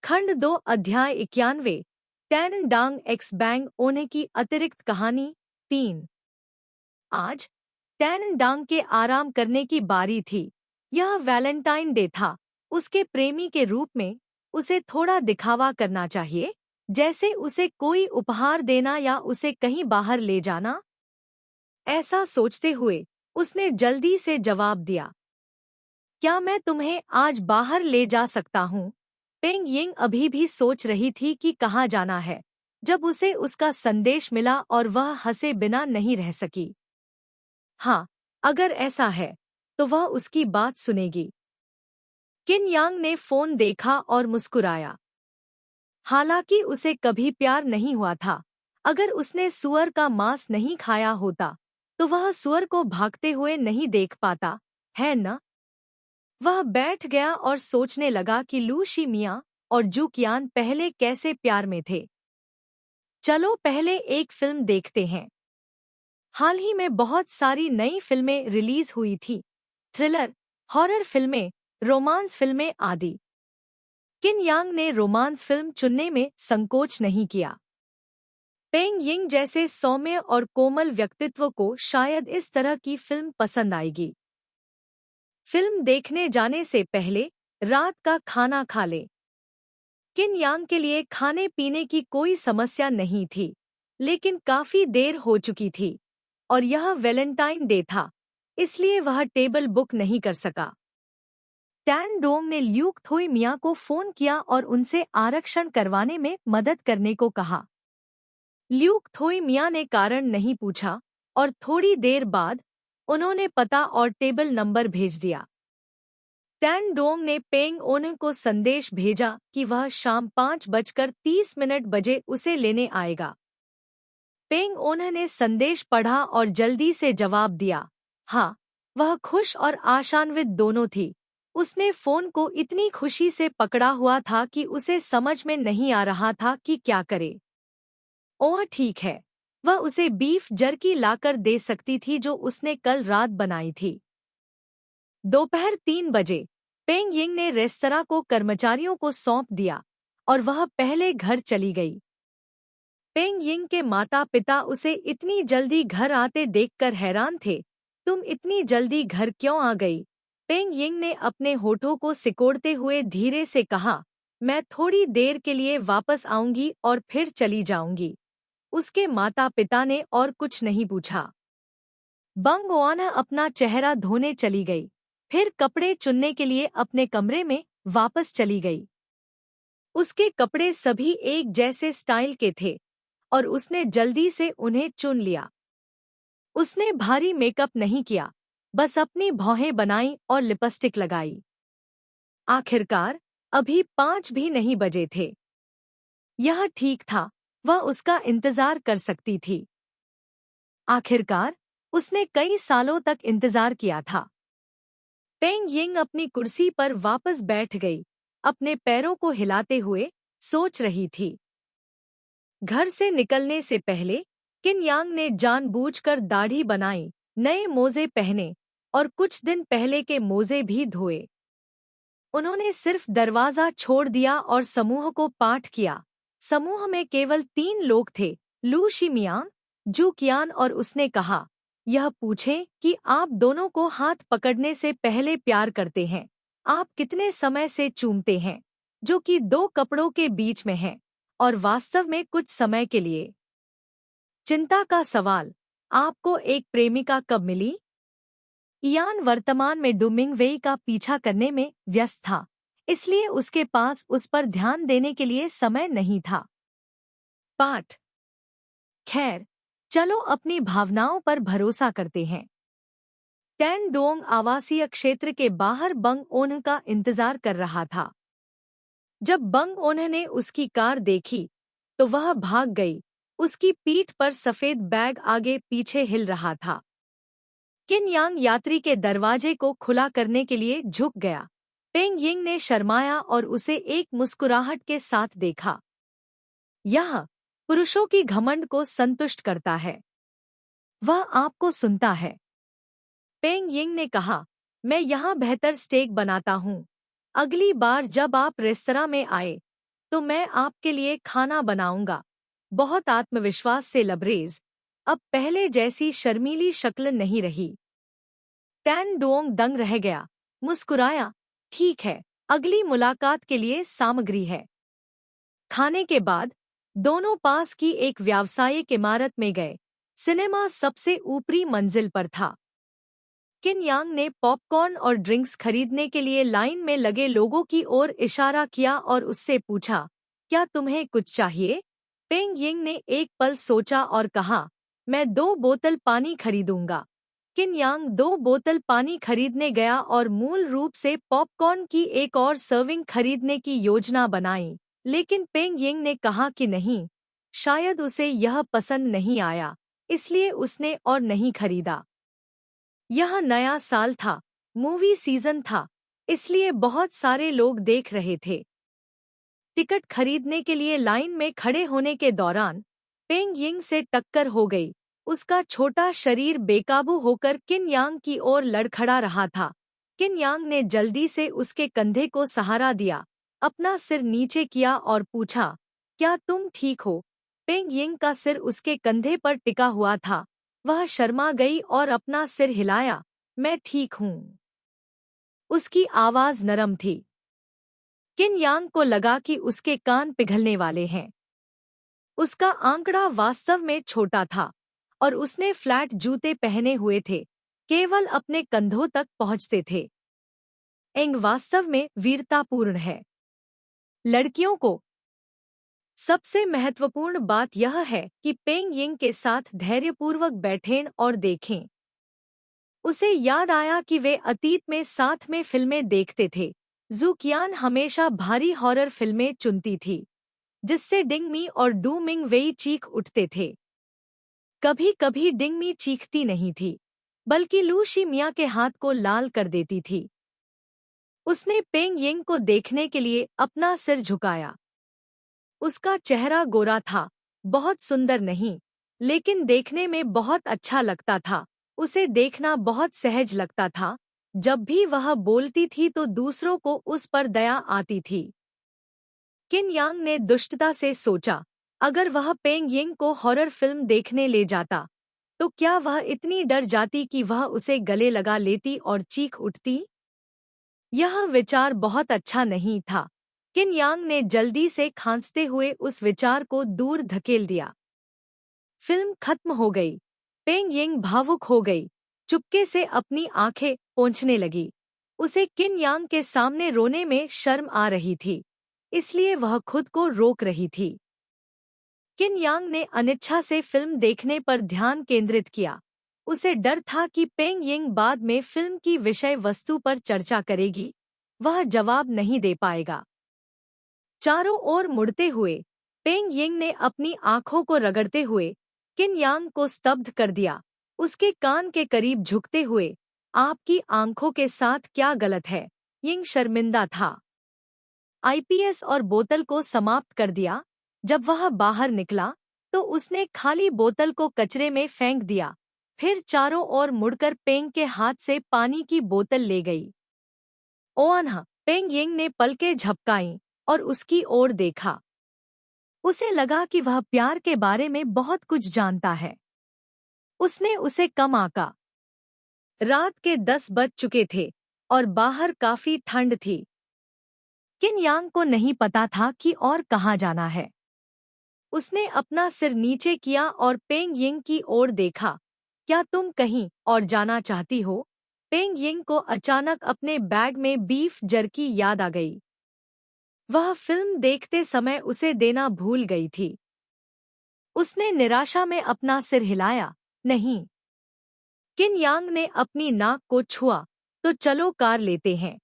खंड 2 अध्याय 91 टैन डांग x bang ओने की अतिरिक्त कहानी 3। आज टैन डांग के आराम करने की बारी थी। यह वैलेंटाइन डे था। उसके प्रेमी के रूप में उसे थोड़ा दिखावा करना चाहिए, जैसे उसे कोई उपहार देना या उसे कहीं बाहर ले जाना। ऐसा सोचते हुए उसने जल्दी से जवाब दिया, क्या मैं तुम्हें आज बाहर ले जा सकता हूँ? पेंग यिंग अभी भी सोच रही थी कि कहाँ जाना है, जब उसे उसका संदेश मिला और वह हंसे बिना नहीं रह सकी। हाँ, अगर ऐसा है तो वह उसकी बात सुनेगी। किन यांग ने फोन देखा और मुस्कुराया। हालांकि उसे कभी प्यार नहीं हुआ था। अगर उसने सुअर का मांस नहीं खाया होता तो वह सुअर को भागते हुए नहीं देख पाता, है न? वह बैठ गया और सोचने लगा कि लू शी मियाँ और जू कियान पहले कैसे प्यार में थे। चलो पहले एक फिल्म देखते हैं। हाल ही में बहुत सारी नई फिल्में रिलीज हुई थी, थ्रिलर, हॉरर फिल्में, रोमांस फिल्में आदि। किन यांग ने रोमांस फिल्म चुनने में संकोच नहीं किया। पेंग यिंग जैसे सौम्य और कोमल व्यक्तित्व को शायद इस तरह की फिल्म पसंद आएगी। फिल्म देखने जाने से पहले रात का खाना खा ले। किन यांग के लिए खाने पीने की कोई समस्या नहीं थी, लेकिन काफी देर हो चुकी थी और यह वैलेंटाइन डे था, इसलिए वह टेबल बुक नहीं कर सका। टैन डोंग ने ल्यूक थोई मियाँ को फोन किया और उनसे आरक्षण करवाने में मदद करने को कहा। ल्यूक थोई मियाँ ने कारण नहीं पूछा और थोड़ी देर बाद उन्होंने पता और टेबल नंबर भेज दिया। टैन डोंग ने पेंग ओने को संदेश भेजा कि वह शाम 5:30 बजे उसे लेने आएगा। पेंग ओने ने संदेश पढ़ा और जल्दी से जवाब दिया। हाँ, वह खुश और आशान्वित दोनों थी। उसने फोन को इतनी खुशी से पकड़ा हुआ था कि उसे समझ में नहीं आ रहा था कि क्या करे। ओह ठीक है, वह उसे बीफ जर्की लाकर दे सकती थी जो उसने कल रात बनाई थी। दोपहर 3 बजे पेंग यिंग ने रेस्तरां को कर्मचारियों को सौंप दिया और वह पहले घर चली गई। पेंग यिंग के माता पिता उसे इतनी जल्दी घर आते देखकर हैरान थे। तुम इतनी जल्दी घर क्यों आ गई? पेंग यिंग ने अपने होठों को सिकोड़ते हुए धीरे से कहा, मैं थोड़ी देर के लिए वापस आऊंगी और फिर चली जाऊंगी। उसके माता पिता ने और कुछ नहीं पूछा। बंग ओना अपना चेहरा धोने चली गई, फिर कपड़े चुनने के लिए अपने कमरे में वापस चली गई। उसके कपड़े सभी एक जैसे स्टाइल के थे और उसने जल्दी से उन्हें चुन लिया। उसने भारी मेकअप नहीं किया, बस अपनी भौहें बनाई और लिपस्टिक लगाई। आखिरकार अभी 5 भी नहीं बजे थे। यह ठीक था, वह उसका इंतजार कर सकती थी। आखिरकार उसने कई सालों तक इंतजार किया था। पेंग यिंग अपनी कुर्सी पर वापस बैठ गई, अपने पैरों को हिलाते हुए सोच रही थी। घर से निकलने से पहले किन यांग ने जानबूझकर दाढ़ी बनाई, नए मोजे पहने और कुछ दिन पहले के मोजे भी धोए। उन्होंने सिर्फ दरवाजा छोड़ दिया और समूह को पाठ किया। समूह में केवल 3 लोग थे, लू शी मियाँ, जू कियान और उसने कहा, यह पूछें कि आप दोनों को हाथ पकड़ने से पहले प्यार करते हैं, आप कितने समय से चूमते हैं, जो कि 2 कपड़ों के बीच में है, और वास्तव में कुछ समय के लिए। चिंता का सवाल, आपको एक प्रेमिका कब मिली? इयान वर्तमान में डुमिंगवेई का पीछा करने में व्यस्त था, इसलिए उसके पास उस पर ध्यान देने के लिए समय नहीं था। पाठ। खैर, चलो अपनी भावनाओं पर भरोसा करते हैं। टैन डोंग आवासीय क्षेत्र के बाहर बंग ओन का इंतजार कर रहा था। जब बंग ओन ने उसकी कार देखी तो वह भाग गई। उसकी पीठ पर सफेद बैग आगे पीछे हिल रहा था। किन यांग यात्री के दरवाजे को खुला करने के लिए झुक गया। पेंग यिंग ने शर्माया और उसे एक मुस्कुराहट के साथ देखा। यह पुरुषों की घमंड को संतुष्ट करता है। वह आपको सुनता है। पेंग यिंग ने कहा, मैं यहाँ बेहतर स्टेक बनाता हूँ। अगली बार जब आप रेस्तरां में आए तो मैं आपके लिए खाना बनाऊंगा। बहुत आत्मविश्वास से लबरेज, अब पहले जैसी शर्मीली शक्ल नहीं रही। टैन डोंग दंग रह गया, मुस्कुराया, ठीक है, अगली मुलाकात के लिए सामग्री है। खाने के बाद दोनों पास की एक व्यावसायिक इमारत में गए। सिनेमा सबसे ऊपरी मंजिल पर था। किन यांग ने पॉपकॉर्न और ड्रिंक्स खरीदने के लिए लाइन में लगे लोगों की ओर इशारा किया और उससे पूछा, क्या तुम्हें कुछ चाहिए? पेंग यिंग ने एक पल सोचा और कहा, मैं 2 बोतल पानी खरीदूंगा। किन यांग 2 बोतल पानी खरीदने गया और मूल रूप से पॉपकॉर्न की एक और सर्विंग खरीदने की योजना बनाई, लेकिन पेंग यिंग ने कहा कि नहीं, शायद उसे यह पसंद नहीं आया, इसलिए उसने और नहीं खरीदा। यह नया साल था, मूवी सीजन था, इसलिए बहुत सारे लोग देख रहे थे। टिकट खरीदने के लिए लाइन में खड़े होने के दौरान पेंग यिंग से टक्कर हो गई। उसका छोटा शरीर बेकाबू होकर किन यांग की ओर लड़खड़ा रहा था। किन यांग ने जल्दी से उसके कंधे को सहारा दिया, अपना सिर नीचे किया और पूछा, क्या तुम ठीक हो? पेंग यिंग का सिर उसके कंधे पर टिका हुआ था। वह शर्मा गई और अपना सिर हिलाया, मैं ठीक हूँ। उसकी आवाज नरम थी। किन यांग को लगा कि उसके कान पिघलने वाले हैं। उसका आंकड़ा वास्तव में छोटा था और उसने फ्लैट जूते पहने हुए थे, केवल अपने कंधों तक पहुंचते थे। एंग वास्तव में वीरतापूर्ण है। लड़कियों को सबसे महत्वपूर्ण बात यह है कि पेंग यिंग के साथ धैर्यपूर्वक बैठें और देखें। उसे याद आया कि वे अतीत में साथ में फिल्में देखते थे। ज़ुकियान हमेशा भारी हॉरर फिल्में चुनती थी, जिससे डिंगमी और डू मिंग वेई चीख उठते थे। कभी कभी डिंगमी चीखती नहीं थी, बल्कि लू शी मिया के हाथ को लाल कर देती थी। उसने पेंग यिंग को देखने के लिए अपना सिर झुकाया। उसका चेहरा गोरा था, बहुत सुंदर नहीं, लेकिन देखने में बहुत अच्छा लगता था। उसे देखना बहुत सहज लगता था। जब भी वह बोलती थी तो दूसरों को उस पर दया आती थी। किन यांग ने दुष्टता से सोचा, अगर वह पेंग यिंग को हॉरर फिल्म देखने ले जाता, तो क्या वह इतनी डर जाती कि वह उसे गले लगा लेती और चीख उठती? यह विचार बहुत अच्छा नहीं था। किन यांग ने जल्दी से खांसते हुए उस विचार को दूर धकेल दिया। फिल्म खत्म हो गई। पेंग यिंग भावुक हो गई, चुपके से अपनी आंखें पोंछने लगी। उसे किन यांग के सामने रोने में शर्म आ रही थी, इसलिए वह खुद को रोक रही थी। किन यांग ने अनिच्छा से फिल्म देखने पर ध्यान केंद्रित किया। उसे डर था कि पेंग यिंग बाद में फिल्म की विषय वस्तु पर चर्चा करेगी। वह जवाब नहीं दे पाएगा। चारों ओर मुड़ते हुए पेंग यिंग ने अपनी आंखों को रगड़ते हुए किन यांग को स्तब्ध कर दिया। उसके कान के करीब झुकते हुए, आपकी आंखों के साथ क्या गलत है? यिंग शर्मिंदा था। आईपीएस और बोतल को समाप्त कर दिया। जब वह बाहर निकला तो उसने खाली बोतल को कचरे में फेंक दिया, फिर चारों ओर मुड़कर पेंग के हाथ से पानी की बोतल ले गई। ओआनहा, पेंग यिंग ने पलकें झपकाईं और उसकी ओर देखा। उसे लगा कि वह प्यार के बारे में बहुत कुछ जानता है। उसने उसे कम आंका। रात के 10 बज चुके थे और बाहर काफी ठंड थी। किन यांग को नहीं पता था कि और कहाँ जाना है। उसने अपना सिर नीचे किया और पेंग यिंग की ओर देखा। क्या तुम कहीं और जाना चाहती हो? पेंग यिंग को अचानक अपने बैग में बीफ जर्की याद आ गई। वह फिल्म देखते समय उसे देना भूल गई थी। उसने निराशा में अपना सिर हिलाया, नहीं। किन यांग ने अपनी नाक को छुआ, तो चलो कार लेते हैं।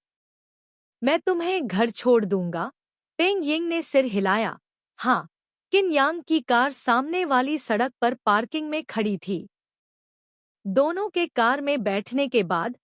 मैं तुम्हें घर छोड़ दूंगा। पेंग यिंग ने सिर हिलाया, हाँ। किन यांग की कार सामने वाली सड़क पर पार्किंग में खड़ी थी। दोनों के कार में बैठने के बाद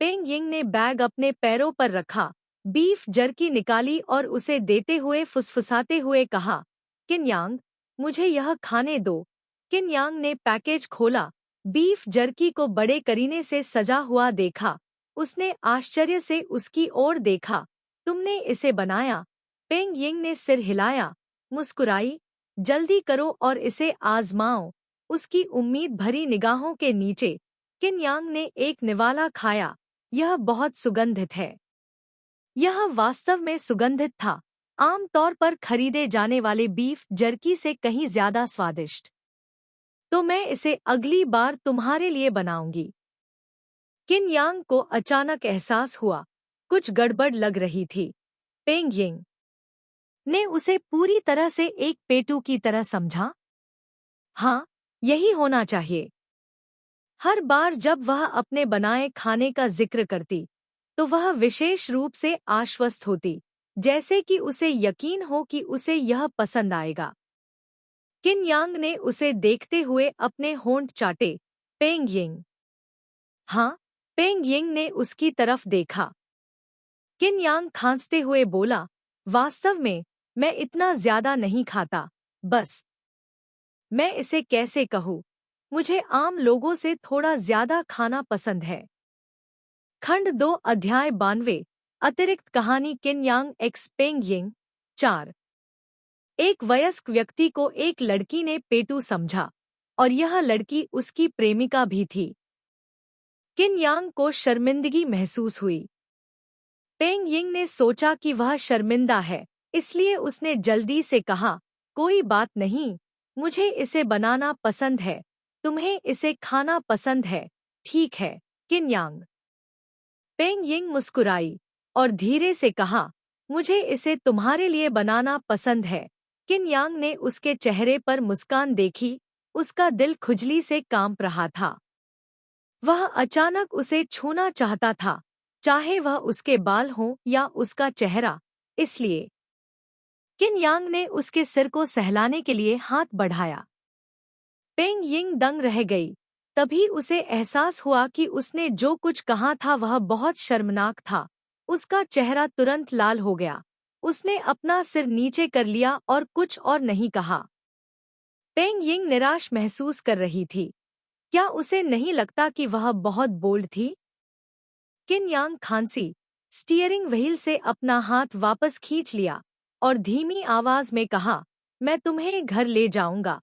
पेंग यिंग ने बैग अपने पैरों पर रखा, बीफ जर्की निकाली और उसे देते हुए फुसफुसाते हुए कहा, किन यांग, मुझे यह खाने दो। किन यांग ने पैकेज खोला, बीफ जर्की को बड़े करीने से सजा हुआ देखा। उसने आश्चर्य से उसकी ओर देखा, तुमने इसे बनाया? पेंग यिंग ने सिर हिलाया, मुस्कुराई, जल्दी करो और इसे आजमाओ। उसकी उम्मीद भरी निगाहों के नीचे किन यांग ने एक निवाला खाया। यह बहुत सुगंधित है। यह वास्तव में सुगंधित था, आमतौर पर खरीदे जाने वाले बीफ जर्की से कहीं ज्यादा स्वादिष्ट। तो मैं इसे अगली बार तुम्हारे लिए बनाऊंगी। किन यांग को अचानक एहसास हुआ, कुछ गड़बड़ लग रही थी। पेंग यिंग ने उसे पूरी तरह से एक पेटू की तरह समझा। हाँ, यही होना चाहिए। हर बार जब वह अपने बनाए खाने का जिक्र करती, तो वह विशेष रूप से आश्वस्त होती, जैसे कि उसे यकीन हो कि उसे यह पसंद आएगा। किन यांग ने उसे देखते हुए अपने होंठ चाटे। पेंग यिंग। हाँ, पेंग यिंग ने उसकी तरफ देखा। किन यांग खांसते हुए बोला, वास्तव में मैं इतना ज्यादा नहीं खाता, बस। मैं इसे कैसे कहूँ, मुझे आम लोगों से थोड़ा ज्यादा खाना पसंद है। खंड 2 अध्याय 92 अतिरिक्त कहानी किन यांग एक्स पेंग यिंग 4। एक वयस्क व्यक्ति को एक लड़की ने पेटू समझा, और यह लड़की उसकी प्रेमिका भी थी। किन यांग को शर्मिंदगी महसूस हुई। पेंग यिंग ने सोचा कि वह शर्मिंदा है, इसलिए उसने जल्दी से कहा, कोई बात नहीं, मुझे इसे बनाना पसंद है, तुम्हें इसे खाना पसंद है, ठीक है, किन यांग। पेंग यिंग मुस्कुराई और धीरे से कहा, मुझे इसे तुम्हारे लिए बनाना पसंद है। किन यांग ने उसके चेहरे पर मुस्कान देखी, उसका दिल खुजली से कांप रहा था। वह अचानक उसे छूना चाहता था, चाहे वह उसके बाल हों या उसका चेहरा, इसलिए किन यांग ने उसके सिर को सहलाने के लिए हाथ बढ़ाया। पेंग यिंग दंग रह गई। तभी उसे एहसास हुआ कि उसने जो कुछ कहा था वह बहुत शर्मनाक था। उसका चेहरा तुरंत लाल हो गया। उसने अपना सिर नीचे कर लिया और कुछ और नहीं कहा। पेंग यिंग निराश महसूस कर रही थी। क्या उसे नहीं लगता कि वह बहुत बोल्ड थी? किन यांग खांसी, स्टीयरिंग व्हील से अपना हाथ वापस खींच लिया और धीमी आवाज में कहा, मैं तुम्हें घर ले जाऊंगा।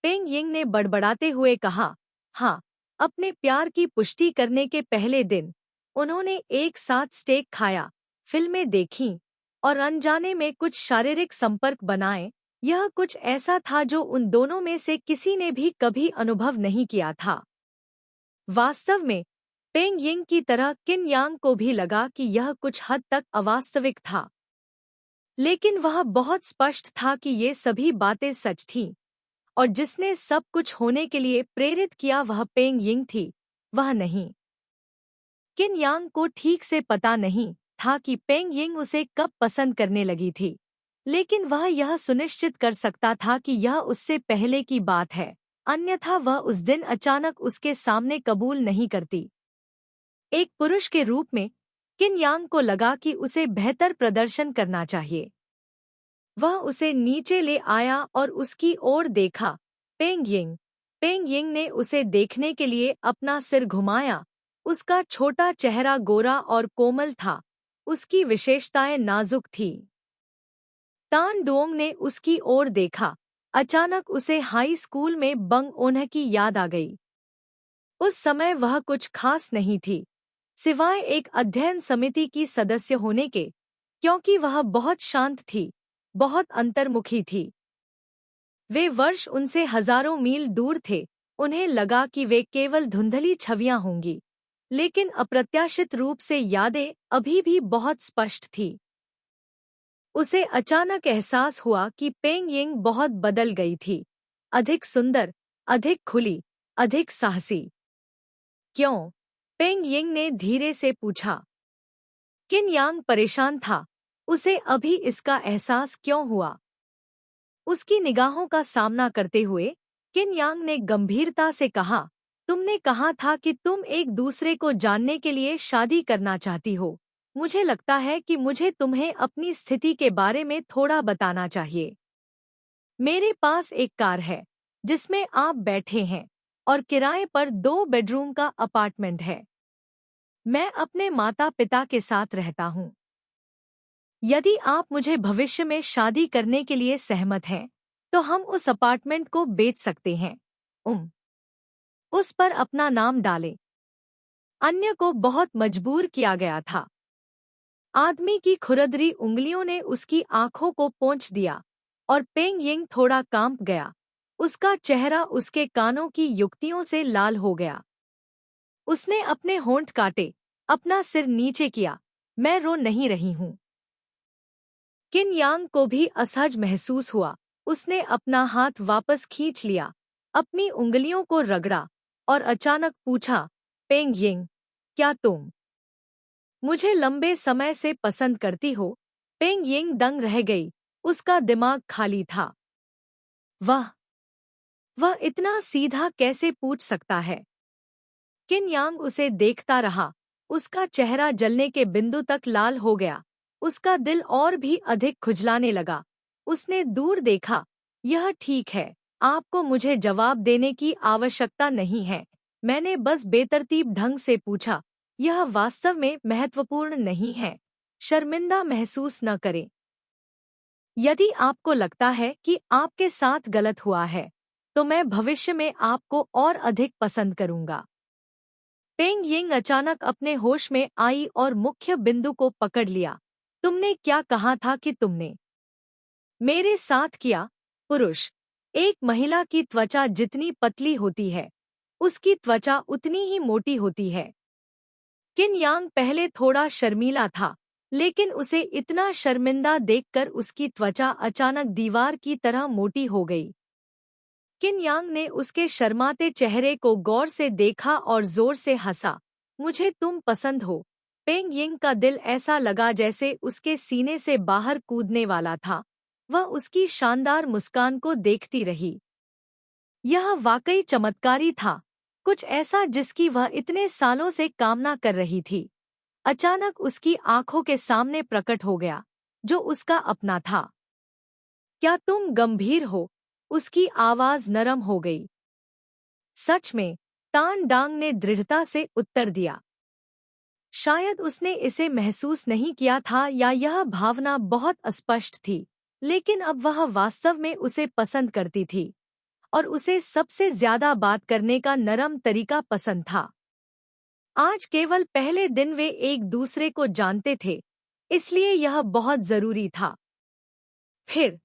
पेंग यिंग ने बड़बड़ाते हुए कहा, हाँ, अपने प्यार की पुष्टि करने के पहले दिन उन्होंने एक साथ स्टेक खाया, फिल्में देखीं और अनजाने में कुछ शारीरिक संपर्क बनाए। यह कुछ ऐसा था जो उन दोनों में से किसी ने भी कभी अनुभव नहीं किया था। वास्तव में पेंग यिंग की तरह किन यांग को भी लगा कि यह कुछ हद तक अवास्तविक था, लेकिन वह बहुत स्पष्ट था कि ये सभी बातें सच थीं, और जिसने सब कुछ होने के लिए प्रेरित किया वह पेंग यिंग थी, वह नहीं। किन यांग को ठीक से पता नहीं था कि पेंग यिंग उसे कब पसंद करने लगी थी, लेकिन वह यह सुनिश्चित कर सकता था कि यह उससे पहले की बात है, अन्यथा वह उस दिन अचानक उसके सामने कबूल नहीं करती। एक पुरुष के रूप में किन यांग को लगा कि उसे बेहतर प्रदर्शन करना चाहिए। वह उसे नीचे ले आया और उसकी ओर देखा। पेंग यिंग ने उसे देखने के लिए अपना सिर घुमाया। उसका छोटा चेहरा गोरा और कोमल था, उसकी विशेषताएं नाजुक थीं। तान डोंग ने उसकी ओर देखा। अचानक उसे हाई स्कूल में बंग ओन्ह की याद आ गई। उस समय वह कुछ खास नहीं थी, सिवाय एक अध्ययन समिति की सदस्य होने के, क्योंकि वह बहुत शांत थी, बहुत अंतर्मुखी थी। वे वर्ष उनसे हजारों मील दूर थे। उन्हें लगा कि वे केवल धुंधली छवियां होंगी, लेकिन अप्रत्याशित रूप से यादें अभी भी बहुत स्पष्ट थी। उसे अचानक एहसास हुआ कि पेंग यिंग बहुत बदल गई थी, अधिक सुंदर, अधिक खुली, अधिक साहसी। क्यों? पेंग यिंग ने धीरे से पूछा। किन यांग परेशान था, उसे अभी इसका एहसास क्यों हुआ? उसकी निगाहों का सामना करते हुए किन यांग ने गंभीरता से कहा, तुमने कहा था कि तुम एक दूसरे को जानने के लिए शादी करना चाहती हो। मुझे लगता है कि मुझे तुम्हें अपनी स्थिति के बारे में थोड़ा बताना चाहिए। मेरे पास एक कार है जिसमें आप बैठे हैं और किराए पर 2 बेडरूम का अपार्टमेंट है। मैं अपने माता पिता के साथ रहता हूँ। यदि आप मुझे भविष्य में शादी करने के लिए सहमत हैं, तो हम उस अपार्टमेंट को बेच सकते हैं। उस पर अपना नाम डालें। अन्य को बहुत मजबूर किया गया था। आदमी की खुरदरी उंगलियों ने उसकी आंखों को पोंछ दिया और पेंग यिंग थोड़ा कांप गया। उसका चेहरा उसके कानों की युक्तियों से लाल हो गया। उसने अपने होंठ काटे, अपना सिर नीचे किया। मैं रो नहीं रही हूँ। किन यांग को भी असहज महसूस हुआ। उसने अपना हाथ वापस खींच लिया, अपनी उंगलियों को रगड़ा और अचानक पूछा, पेंग यिंग, क्या तुम मुझे लंबे समय से पसंद करती हो? पेंग यिंग दंग रह गई। उसका दिमाग खाली था। वह इतना सीधा कैसे पूछ सकता है? किन यांग उसे देखता रहा। उसका चेहरा जलने के बिंदु तक लाल हो गया। उसका दिल और भी अधिक खुजलाने लगा। उसने दूर देखा। यह ठीक है, आपको मुझे जवाब देने की आवश्यकता नहीं है। मैंने बस बेतरतीब ढंग से पूछा। यह वास्तव में महत्वपूर्ण नहीं है। शर्मिंदा महसूस न करें। यदि आपको लगता है कि आपके साथ गलत हुआ है, तो मैं भविष्य में आपको और अधिक पसंद करूंगा। पेंग यिंग अचानक अपने होश में आई और मुख्य बिंदु को पकड़ लिया। तुमने क्या कहा था कि तुमने मेरे साथ किया? पुरुष, एक महिला की त्वचा जितनी पतली होती है, उसकी त्वचा उतनी ही मोटी होती है। किन यांग पहले थोड़ा शर्मीला था, लेकिन उसे इतना शर्मिंदा देखकर उसकी त्वचा अचानक दीवार की तरह मोटी हो गई। किन यांग ने उसके शर्माते चेहरे को गौर से देखा और जोर से हंसा। मुझे तुम पसंद हो। पेंग यिंग का दिल ऐसा लगा जैसे उसके सीने से बाहर कूदने वाला था। वह उसकी शानदार मुस्कान को देखती रही। यह वाकई चमत्कारी था, कुछ ऐसा जिसकी वह इतने सालों से कामना कर रही थी। अचानक उसकी आंखों के सामने प्रकट हो गया, जो उसका अपना था। क्या तुम गंभीर हो? उसकी आवाज नरम हो गई। सच में, तान डांग ने दृढ़ता से उत्तर दिया। शायद उसने इसे महसूस नहीं किया था या यह भावना बहुत अस्पष्ट थी, लेकिन अब वह वास्तव में उसे पसंद करती थी और उसे सबसे ज्यादा बात करने का नरम तरीका पसंद था। आज केवल पहले दिन वे एक दूसरे को जानते थे, इसलिए यह बहुत जरूरी था। फिर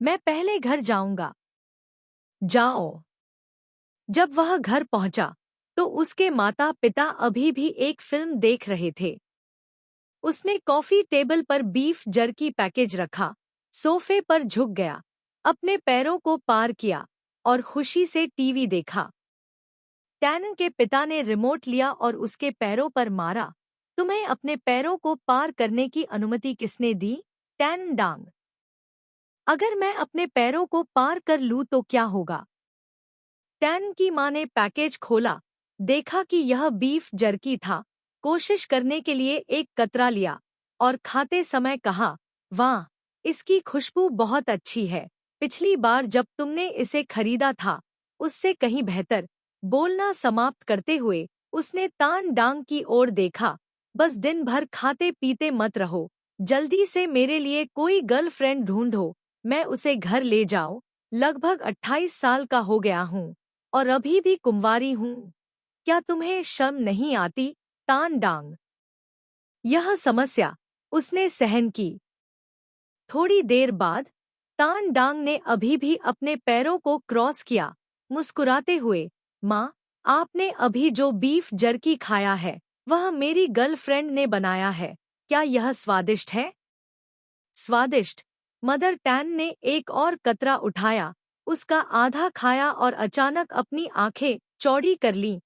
मैं पहले घर जाऊंगा। जाओ। जब वह घर पहुंचा, तो उसके माता पिता अभी भी एक फिल्म देख रहे थे। उसने कॉफी टेबल पर बीफ जर्की पैकेज रखा, सोफे पर झुक गया, अपने पैरों को पार किया और खुशी से टीवी देखा। टैनन के पिता ने रिमोट लिया और उसके पैरों पर मारा। तुम्हें अपने पैरों को पार करने की अनुमति किसने दी? टैनन डांग। अगर मैं अपने पैरों को पार कर लूं तो क्या होगा? टैन की मां ने पैकेज खोला, देखा कि यह बीफ जर्की था, कोशिश करने के लिए एक कतरा लिया और खाते समय कहा, वाह, इसकी खुशबू बहुत अच्छी है। पिछली बार जब तुमने इसे खरीदा था, उससे कहीं बेहतर। बोलना समाप्त करते हुए उसने तान डांग की ओर देखा। बस दिन भर खाते पीते मत रहो, जल्दी से मेरे लिए कोई गर्लफ्रेंड ढूंढो, मैं उसे घर ले जाओ। लगभग 28 साल का हो गया हूँ और अभी भी कुंवारी हूँ। क्या तुम्हें शर्म नहीं आती? तान डांग। यह समस्या उसने सहन की। थोड़ी देर बाद तान डांग ने अभी भी अपने पैरों को क्रॉस किया, मुस्कुराते हुए, माँ, आपने अभी जो बीफ जर्की खाया है, वह मेरी गर्लफ्रेंड ने बनाया है। क्या यह स्वादिष्ट है? स्वादिष्ट। मदर टैन ने एक और कतरा उठाया, उसका आधा खाया और अचानक अपनी आंखें चौड़ी कर लीं।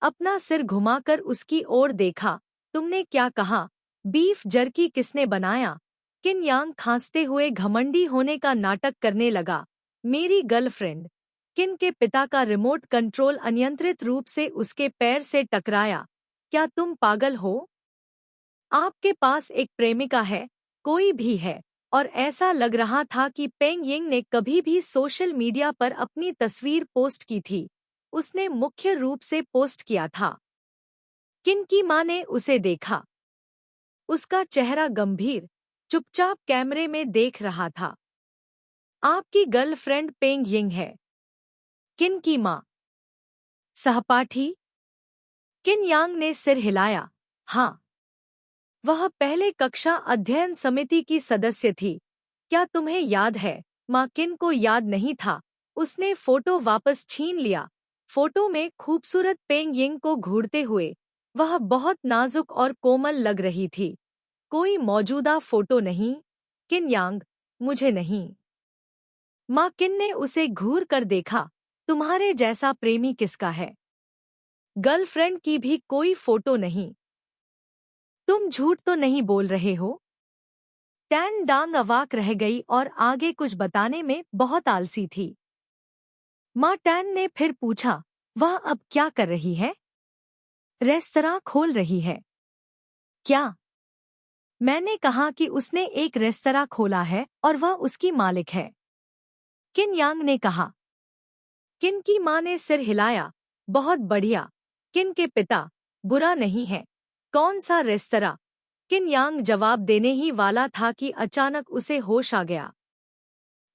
अपना सिर घुमाकर उसकी ओर देखा। तुमने क्या कहा? बीफ जर्की किसने बनाया? किन यांग खांसते हुए घमंडी होने का नाटक करने लगा। मेरी गर्लफ्रेंड। किन के पिता का रिमोट कंट्रोल अनियंत्रित रूप से उसके पैर से टकराया। क्या तुम पागल हो? आपके पास एक प्रेमिका है, कोई भी है, और ऐसा लग रहा था कि पेंग यिंग ने कभी भी सोशल मीडिया पर अपनी तस्वीर पोस्ट की थी। उसने मुख्य रूप से पोस्ट किया था। किन की मां ने उसे देखा। उसका चेहरा गंभीर, चुपचाप कैमरे में देख रहा था। आपकी गर्लफ्रेंड पेंग यिंग है। किन की माँ? सहपाठी? किन यांग ने सिर हिलाया। हाँ, वह पहले कक्षा अध्ययन समिति की सदस्य थी। क्या तुम्हें याद है? माँ किन को याद नहीं था। उसने फोटो वापस छीन लिया। फोटो में खूबसूरत पेंग यिंग को घूरते हुए वह बहुत नाजुक और कोमल लग रही थी। कोई मौजूदा फोटो नहीं। किन यांग, मुझे नहीं। माँ किन ने उसे घूर कर देखा। तुम्हारे जैसा प्रेमी किसका है? गर्लफ्रेंड की भी कोई फोटो नहीं। तुम झूठ तो नहीं बोल रहे हो? टैन डांग अवाक रह गई और आगे कुछ बताने में बहुत आलसी थी। माँ टैन ने फिर पूछा, वह अब क्या कर रही है? रेस्तरां खोल रही है। क्या? मैंने कहा कि उसने एक रेस्तरां खोला है और वह उसकी मालिक है। किन यांग ने कहा। किन की माँ ने सिर हिलाया। बहुत बढ़िया। किन के पिता? बुरा नहीं है। कौन सा रेस्तरां? किन यांग जवाब देने ही वाला था कि अचानक उसे होश आ गया।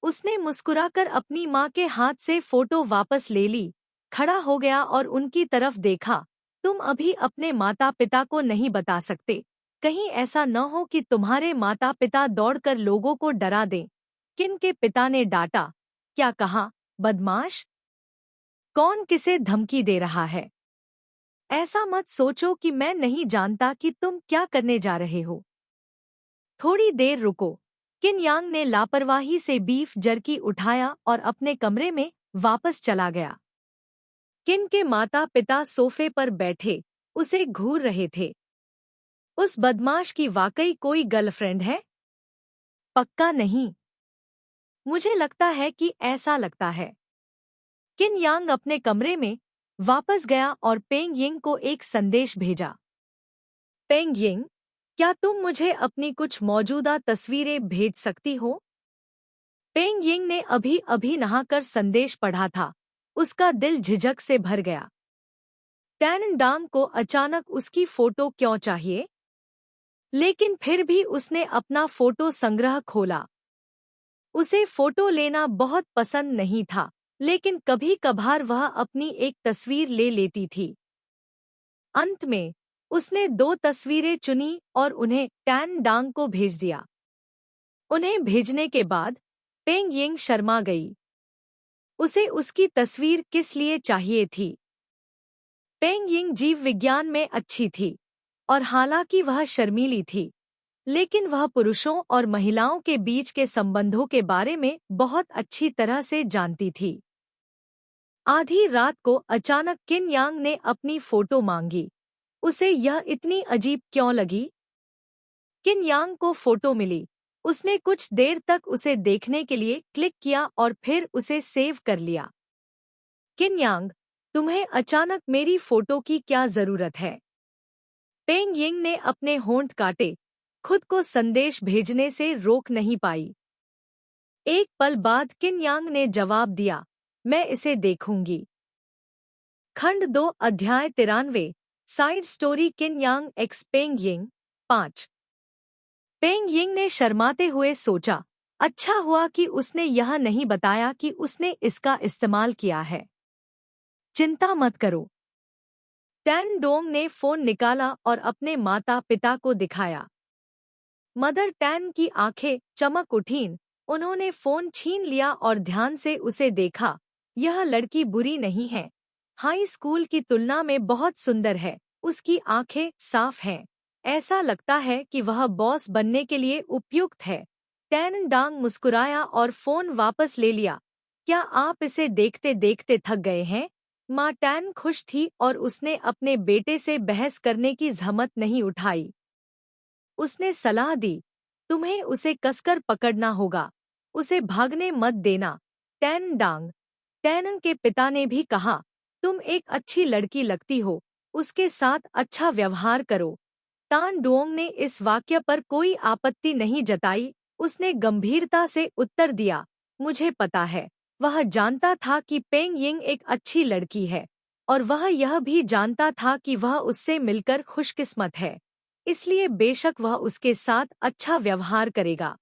उसने मुस्कुराकर अपनी माँ के हाथ से फोटो वापस ले ली, खड़ा हो गया और उनकी तरफ देखा। तुम अभी अपने माता पिता को नहीं बता सकते? कहीं ऐसा न हो कि तुम्हारे माता पिता दौड़कर लोगों को डरा दें। किन के पिता ने डांटा। क्या कहा? बदमाश। कौन किसे धमकी दे रहा है? ऐसा मत सोचो कि मैं नहीं जानता कि तुम क्या करने जा रहे हो। थोड़ी देर रुको। किन यांग ने लापरवाही से बीफ जर्की उठाया और अपने कमरे में वापस चला गया। किन के माता पिता सोफे पर बैठे उसे घूर रहे थे। उस बदमाश की वाकई कोई गर्लफ्रेंड है? पक्का नहीं। मुझे लगता है कि ऐसा लगता है। किन यांग अपने कमरे में वापस गया और पेंग यिंग को एक संदेश भेजा। पेंग यिंग, क्या तुम मुझे अपनी कुछ मौजूदा तस्वीरें भेज सकती हो? पेंग यिंग ने अभी अभी नहाकर संदेश पढ़ा था। उसका दिल झिझक से भर गया। टैन डांग को अचानक उसकी फोटो क्यों चाहिए? लेकिन फिर भी उसने अपना फोटो संग्रह खोला। उसे फोटो लेना बहुत पसंद नहीं था, लेकिन कभी कभार वह अपनी एक तस्वीर ले लेती थी। अंत में उसने 2 तस्वीरें चुनी और उन्हें टैन डांग को भेज दिया। उन्हें भेजने के बाद पेंग यिंग शर्मा गई। उसे उसकी तस्वीर किस लिए चाहिए थी? पेंग यिंग जीव विज्ञान में अच्छी थी और हालांकि वह शर्मीली थी, लेकिन वह पुरुषों और महिलाओं के बीच के संबंधों के बारे में बहुत अच्छी तरह से जानती थी। आधी रात को अचानक किन यांग ने अपनी फोटो मांगी। उसे यह इतनी अजीब क्यों लगी? किन यांग को फोटो मिली। उसने कुछ देर तक उसे देखने के लिए क्लिक किया और फिर उसे सेव कर लिया। किन यांग, तुम्हें अचानक मेरी फोटो की क्या जरूरत है? पेंग यिंग ने अपने होंठ काटे, खुद को संदेश भेजने से रोक नहीं पाई। एक पल बाद किन यांग ने जवाब दिया, मैं इसे देखूंगी। खंड 2 अध्याय 93 साइड स्टोरी किन यांग एक्स पेंग यिंग 5। पेंग यिंग ने शर्माते हुए सोचा, अच्छा हुआ कि उसने यह नहीं बताया कि उसने इसका इस्तेमाल किया है। चिंता मत करो। टैन डोंग ने फोन निकाला और अपने माता पिता को दिखाया। मदर टैन की आंखें चमक उठीं। उन्होंने फोन छीन लिया और ध्यान से उसे देखा। यह लड़की बुरी नहीं है। हाई स्कूल की तुलना में बहुत सुंदर है। उसकी आंखें साफ हैं। ऐसा लगता है कि वह बॉस बनने के लिए उपयुक्त है। टैन डांग मुस्कुराया और फोन वापस ले लिया। क्या आप इसे देखते देखते थक गए हैं? माँ टैन खुश थी और उसने अपने बेटे से बहस करने की जहमत नहीं उठाई। उसने सलाह दी, तुम्हें उसे कसकर पकड़ना होगा। उसे भागने मत देना। टैन डांग, टैनंग के पिता ने भी कहा, तुम एक अच्छी लड़की लगती हो। उसके साथ अच्छा व्यवहार करो। तान डुओंग ने इस वाक्य पर कोई आपत्ति नहीं जताई। उसने गंभीरता से उत्तर दिया, मुझे पता है। वह जानता था कि पेंग यिंग एक अच्छी लड़की है और वह यह भी जानता था कि वह उससे मिलकर खुशकिस्मत है। इसलिए बेशक वह उसके साथ अच्छा व्यवहार करेगा।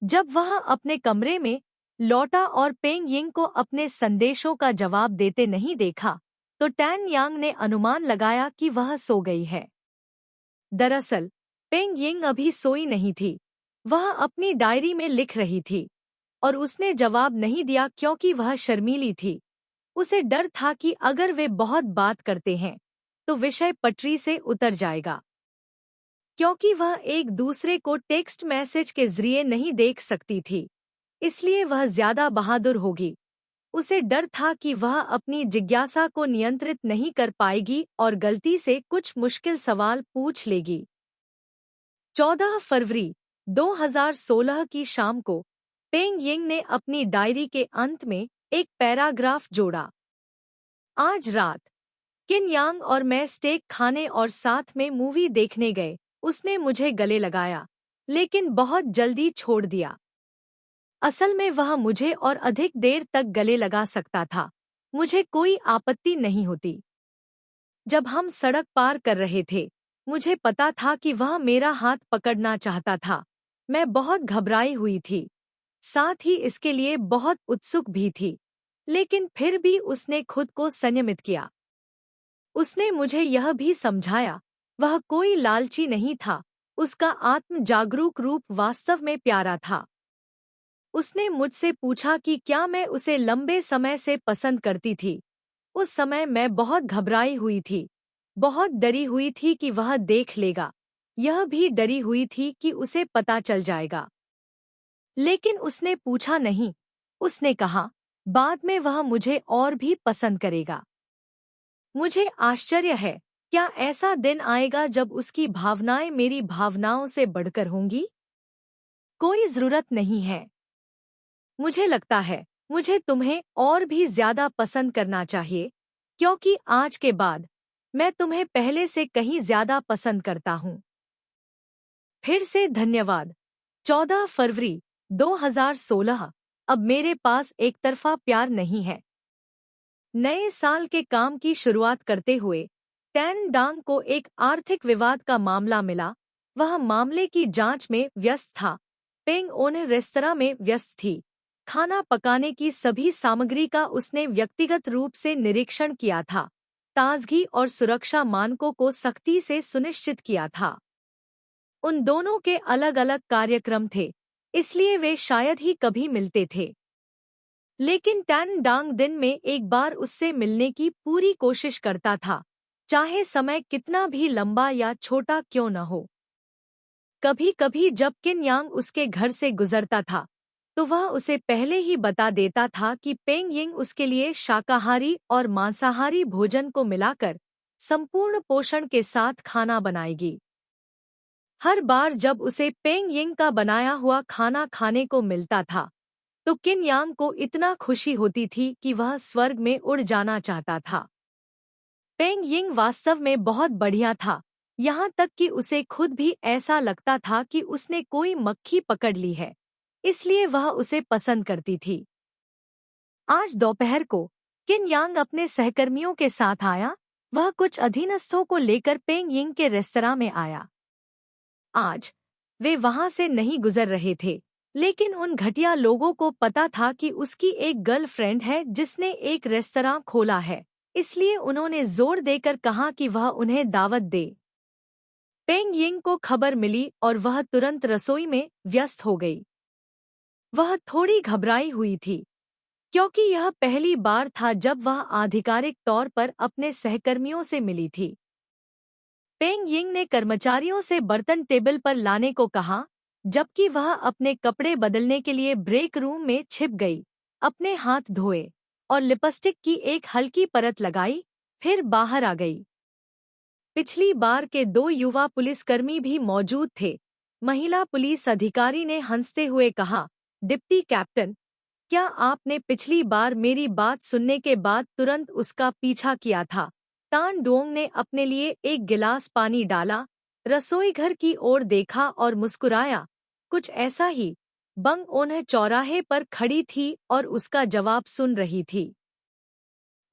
जब वह अपने कमरे में लौटा और पेंग यिंग को अपने संदेशों का जवाब देते नहीं देखा, तो टैन यांग ने अनुमान लगाया कि वह सो गई है। दरअसल पेंग यिंग अभी सोई नहीं थी, वह अपनी डायरी में लिख रही थी और उसने जवाब नहीं दिया क्योंकि वह शर्मीली थी। उसे डर था कि अगर वे बहुत बात करते हैं तो विषय पटरी से उतर जाएगा। क्योंकि वह एक दूसरे को टेक्स्ट मैसेज के जरिए नहीं देख सकती थी, इसलिए वह ज्यादा बहादुर होगी। उसे डर था कि वह अपनी जिज्ञासा को नियंत्रित नहीं कर पाएगी और गलती से कुछ मुश्किल सवाल पूछ लेगी। 14 फरवरी 2016 की शाम को पेंग यिंग ने अपनी डायरी के अंत में एक पैराग्राफ जोड़ा। आज रात किन यांग और मैं स्टेक खाने और साथ में मूवी देखने गए। उसने मुझे गले लगाया, लेकिन बहुत जल्दी छोड़ दिया। असल में वह मुझे और अधिक देर तक गले लगा सकता था, मुझे कोई आपत्ति नहीं होती। जब हम सड़क पार कर रहे थे, मुझे पता था कि वह मेरा हाथ पकड़ना चाहता था। मैं बहुत घबराई हुई थी, साथ ही इसके लिए बहुत उत्सुक भी थी, लेकिन फिर भी उसने खुद को संयमित किया। उसने मुझे यह भी समझाया, वह कोई लालची नहीं था, उसका आत्म जागरूक रूप वास्तव में प्यारा था। उसने मुझसे पूछा कि क्या मैं उसे लंबे समय से पसंद करती थी। उस समय मैं बहुत घबराई हुई थी, बहुत डरी हुई थी कि वह देख लेगा, यह भी डरी हुई थी कि उसे पता चल जाएगा। लेकिन उसने पूछा नहीं, उसने कहा, बाद में वह मुझे और भी पसंद करेगा। मुझे आश्चर्य है, क्या ऐसा दिन आएगा जब उसकी भावनाएं मेरी भावनाओं से बढ़कर होंगी? कोई जरूरत नहीं है। मुझे लगता है मुझे तुम्हें और भी ज्यादा पसंद करना चाहिए, क्योंकि आज के बाद मैं तुम्हें पहले से कहीं ज्यादा पसंद करता हूँ। फिर से धन्यवाद। 14 फरवरी 2016। अब मेरे पास एक तरफा प्यार नहीं है। नए साल के काम की शुरुआत करते हुए टैन डांग को एक आर्थिक विवाद का मामला मिला। वह मामले की जांच में व्यस्त था। पेंग ओने रेस्तरां में व्यस्त थी। खाना पकाने की सभी सामग्री का उसने व्यक्तिगत रूप से निरीक्षण किया था, ताजगी और सुरक्षा मानकों को सख्ती से सुनिश्चित किया था। उन दोनों के अलग अलग कार्यक्रम थे, इसलिए वे शायद ही कभी मिलते थे। लेकिन टैन डांग दिन में एक बार उससे मिलने की पूरी कोशिश करता था, चाहे समय कितना भी लंबा या छोटा क्यों न हो। कभी कभी जब किन यांग उसके घर से गुजरता था, तो वह उसे पहले ही बता देता था कि पेंग यिंग उसके लिए शाकाहारी और मांसाहारी भोजन को मिलाकर संपूर्ण पोषण के साथ खाना बनाएगी। हर बार जब उसे पेंग यिंग का बनाया हुआ खाना खाने को मिलता था, तो किन यांग को इतना खुशी होती थी कि वह स्वर्ग में उड़ जाना चाहता था। पेंग यिंग वास्तव में बहुत बढ़िया था, यहाँ तक कि उसे खुद भी ऐसा लगता था कि उसने कोई मक्खी पकड़ ली है, इसलिए वह उसे पसंद करती थी। आज दोपहर को किन यांग अपने सहकर्मियों के साथ आया। वह कुछ अधीनस्थों को लेकर पेंग यिंग के रेस्तरां में आया। आज वे वहां से नहीं गुजर रहे थे, लेकिन उन घटिया लोगों को पता था कि उसकी एक गर्लफ्रेंड है जिसने एक रेस्तरां खोला है, इसलिए उन्होंने जोर देकर कहा कि वह उन्हें दावत दे। पेंग यिंग को खबर मिली और वह तुरंत रसोई में व्यस्त हो गई। वह थोड़ी घबराई हुई थी, क्योंकि यह पहली बार था जब वह आधिकारिक तौर पर अपने सहकर्मियों से मिली थी। पेंग यिंग ने कर्मचारियों से बर्तन टेबल पर लाने को कहा, जबकि वह अपने कपड़े बदलने के लिए ब्रेक रूम में छिप गई, अपने हाथ धोए और लिपस्टिक की एक हल्की परत लगाई, फिर बाहर आ गई। पिछली बार के 2 युवा पुलिसकर्मी भी मौजूद थे। महिला पुलिस अधिकारी ने हंसते हुए कहा, डिप्टी कैप्टन, क्या आपने पिछली बार मेरी बात सुनने के बाद तुरंत उसका पीछा किया था? तान डोंग ने अपने लिए एक गिलास पानी डाला, रसोईघर की ओर देखा और मुस्कुराया। कुछ ऐसा ही। बंग ओन्ह चौराहे पर खड़ी थी और उसका जवाब सुन रही थी।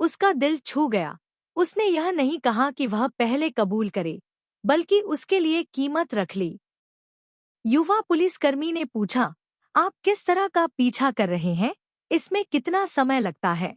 उसका दिल छू गया। उसने यह नहीं कहा कि वह पहले कबूल करे, बल्कि उसके लिए कीमत रख ली। युवा पुलिसकर्मी ने पूछा, आप किस तरह का पीछा कर रहे हैं? इसमें कितना समय लगता है?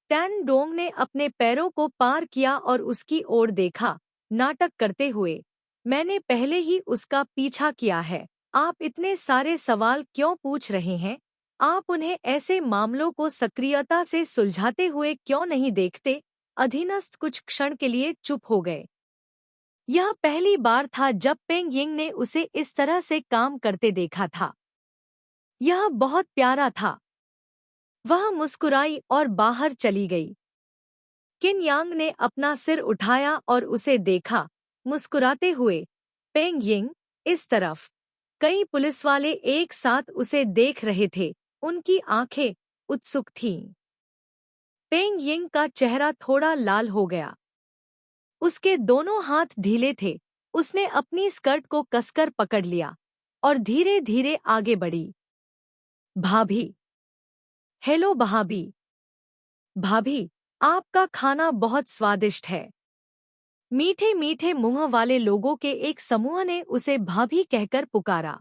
टैन डोंग ने अपने पैरों को पार किया और उसकी ओर देखा, नाटक करते हुए। मैंने पहले ही उसका पीछा किया है। आप इतने सारे सवाल क्यों पूछ रहे हैं? आप उन्हें ऐसे मामलों को सक्रियता से सुलझाते हुए क्यों नहीं देखते? अधीनस्थ कुछ क्षण के लिए चुप हो गए। यह पहली बार था जब पेंग यिंग ने उसे इस तरह से काम करते देखा था। यह बहुत प्यारा था। वह मुस्कुराई और बाहर चली गई। किन यांग ने अपना सिर उठाया और उसे देखा, मुस्कुराते हुए। पेंग यिंग, इस तरफ। कई पुलिसवाले एक साथ उसे देख रहे थे, उनकी आंखें उत्सुक थीं। पेंग यिंग का चेहरा थोड़ा लाल हो गया। उसके दोनों हाथ ढीले थे। उसने अपनी स्कर्ट को कसकर पकड़ लिया और धीरे धीरे आगे बढ़ी। भाभी। हेलो भाभी। भाभी, आपका खाना बहुत स्वादिष्ट है। मीठे मीठे मुंह वाले लोगों के एक समूह ने उसे भाभी कहकर पुकारा।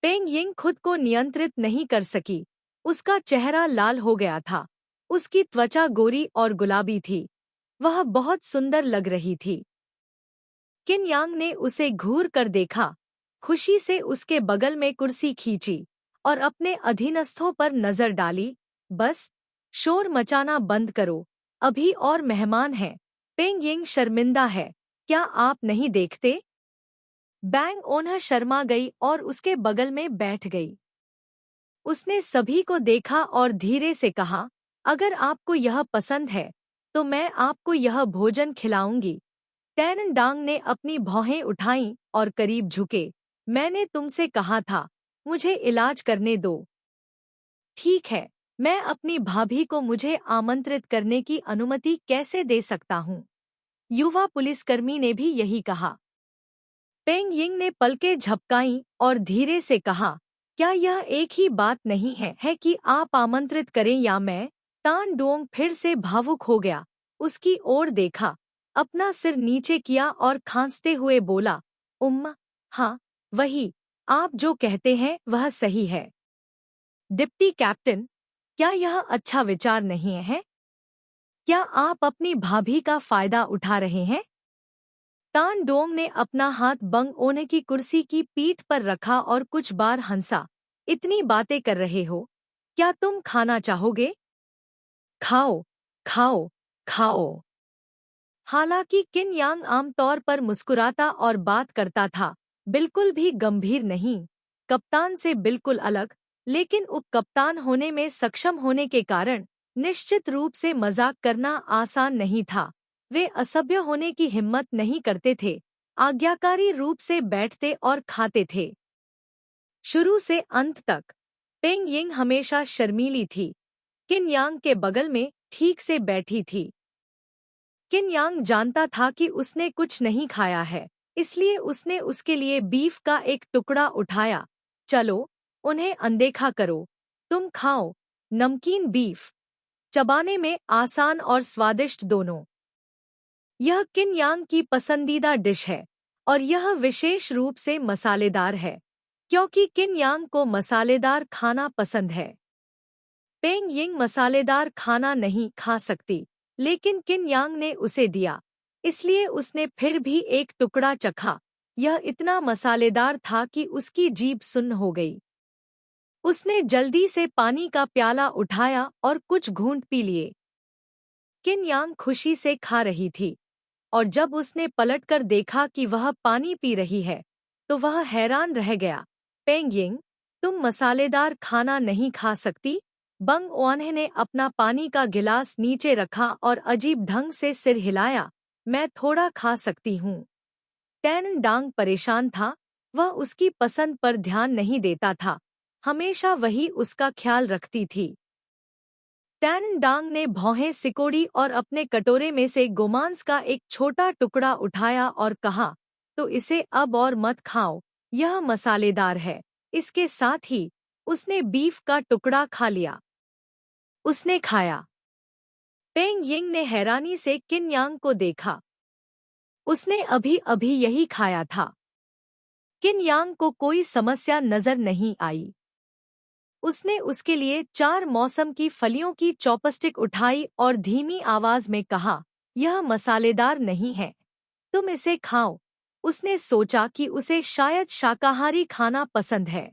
पेंग यिंग खुद को नियंत्रित नहीं कर सकी। उसका चेहरा लाल हो गया था। उसकी त्वचा गोरी और गुलाबी थी। वह बहुत सुंदर लग रही थी। किन यांग ने उसे घूर कर देखा, खुशी से उसके बगल में कुर्सी खींची और अपने अधीनस्थों पर नजर डाली। बस, शोर मचाना बंद करो, अभी और मेहमान हैं। पेंग यिंग शर्मिंदा है, क्या आप नहीं देखते? बैंग ओनह शर्मा गई और उसके बगल में बैठ गई। उसने सभी को देखा और धीरे से कहा, अगर आपको यह पसंद है तो मैं आपको यह भोजन खिलाऊंगी। टैन डांग ने अपनी भौहें उठाईं और करीब झुके। मैंने तुमसे कहा था, मुझे इलाज करने दो। ठीक है, मैं अपनी भाभी को मुझे आमंत्रित करने की अनुमति कैसे दे सकता हूँ? युवा पुलिसकर्मी ने भी यही कहा। पेंग यिंग ने पलकें झपकाईं और धीरे से कहा, क्या यह एक ही बात नहीं है कि आप आमंत्रित करें या मैं? तान डोंग फिर से भावुक हो गया। उसकी ओर देखा, अपना सिर नीचे किया और खांसते हुए बोला, हाँ, वही। आप जो कहते हैं वह सही है। डिप्टी कैप्टन, क्या यह अच्छा विचार नहीं है? क्या आप अपनी भाभी का फायदा उठा रहे हैं? तान डोंग ने अपना हाथ बंग ओने की कुर्सी की पीठ पर रखा और कुछ बार हंसा। इतनी बातें कर रहे हो, क्या तुम खाना चाहोगे? खाओ, खाओ, खाओ। हालांकि किन यांग आमतौर पर मुस्कुराता और बात करता था, बिल्कुल भी गंभीर नहीं, कप्तान से बिल्कुल अलग, लेकिन उपकप्तान होने में सक्षम होने के कारण निश्चित रूप से मजाक करना आसान नहीं था। वे असभ्य होने की हिम्मत नहीं करते थे, आज्ञाकारी रूप से बैठते और खाते थे। शुरू से अंत तक पेंग यिंग हमेशा शर्मीली थी। किन यांग के बगल में ठीक से बैठी थी। किन यांग जानता था कि उसने कुछ नहीं खाया है, इसलिए उसने उसके लिए बीफ का एक टुकड़ा उठाया। चलो, उन्हें अनदेखा करो, तुम खाओ। नमकीन बीफ, चबाने में आसान और स्वादिष्ट दोनों। यह किन यांग की पसंदीदा डिश है और यह विशेष रूप से मसालेदार है, क्योंकि किन यांग को मसालेदार खाना पसंद है। पेंग यिंग मसालेदार खाना नहीं खा सकती, लेकिन किन यांग ने उसे दिया, इसलिए उसने फिर भी एक टुकड़ा चखा। यह इतना मसालेदार था कि उसकी जीभ सुन्न हो गई। उसने जल्दी से पानी का प्याला उठाया और कुछ घूंट पी लिए। किन यांग खुशी से खा रही थी, और जब उसने पलटकर देखा कि वह पानी पी रही है, तो वह हैरान रह गया। पेंग यिंग, तुम मसालेदार खाना नहीं खा सकती? बंग ओन्हे ने अपना पानी का गिलास नीचे रखा और अजीब ढंग से सिर हिलाया। मैं थोड़ा खा सकती हूँ। टैन डांग परेशान था। वह उसकी पसंद पर ध्यान नहीं देता था, हमेशा वही उसका ख्याल रखती थी। टैन डांग ने भौहें सिकोड़ी और अपने कटोरे में से गोमांस का एक छोटा टुकड़ा उठाया और कहा, तो इसे अब और मत खाओ, यह मसालेदार है। इसके साथ ही उसने बीफ का टुकड़ा खा लिया। उसने खाया। पेंग यिंग ने हैरानी से किन यांग को देखा। उसने अभी अभी यही खाया था। किन यांग को कोई समस्या नजर नहीं आई। उसने उसके लिए 4 मौसम की फलियों की चॉपस्टिक उठाई और धीमी आवाज में कहा, यह मसालेदार नहीं है, तुम इसे खाओ। उसने सोचा कि उसे शायद शाकाहारी खाना पसंद है।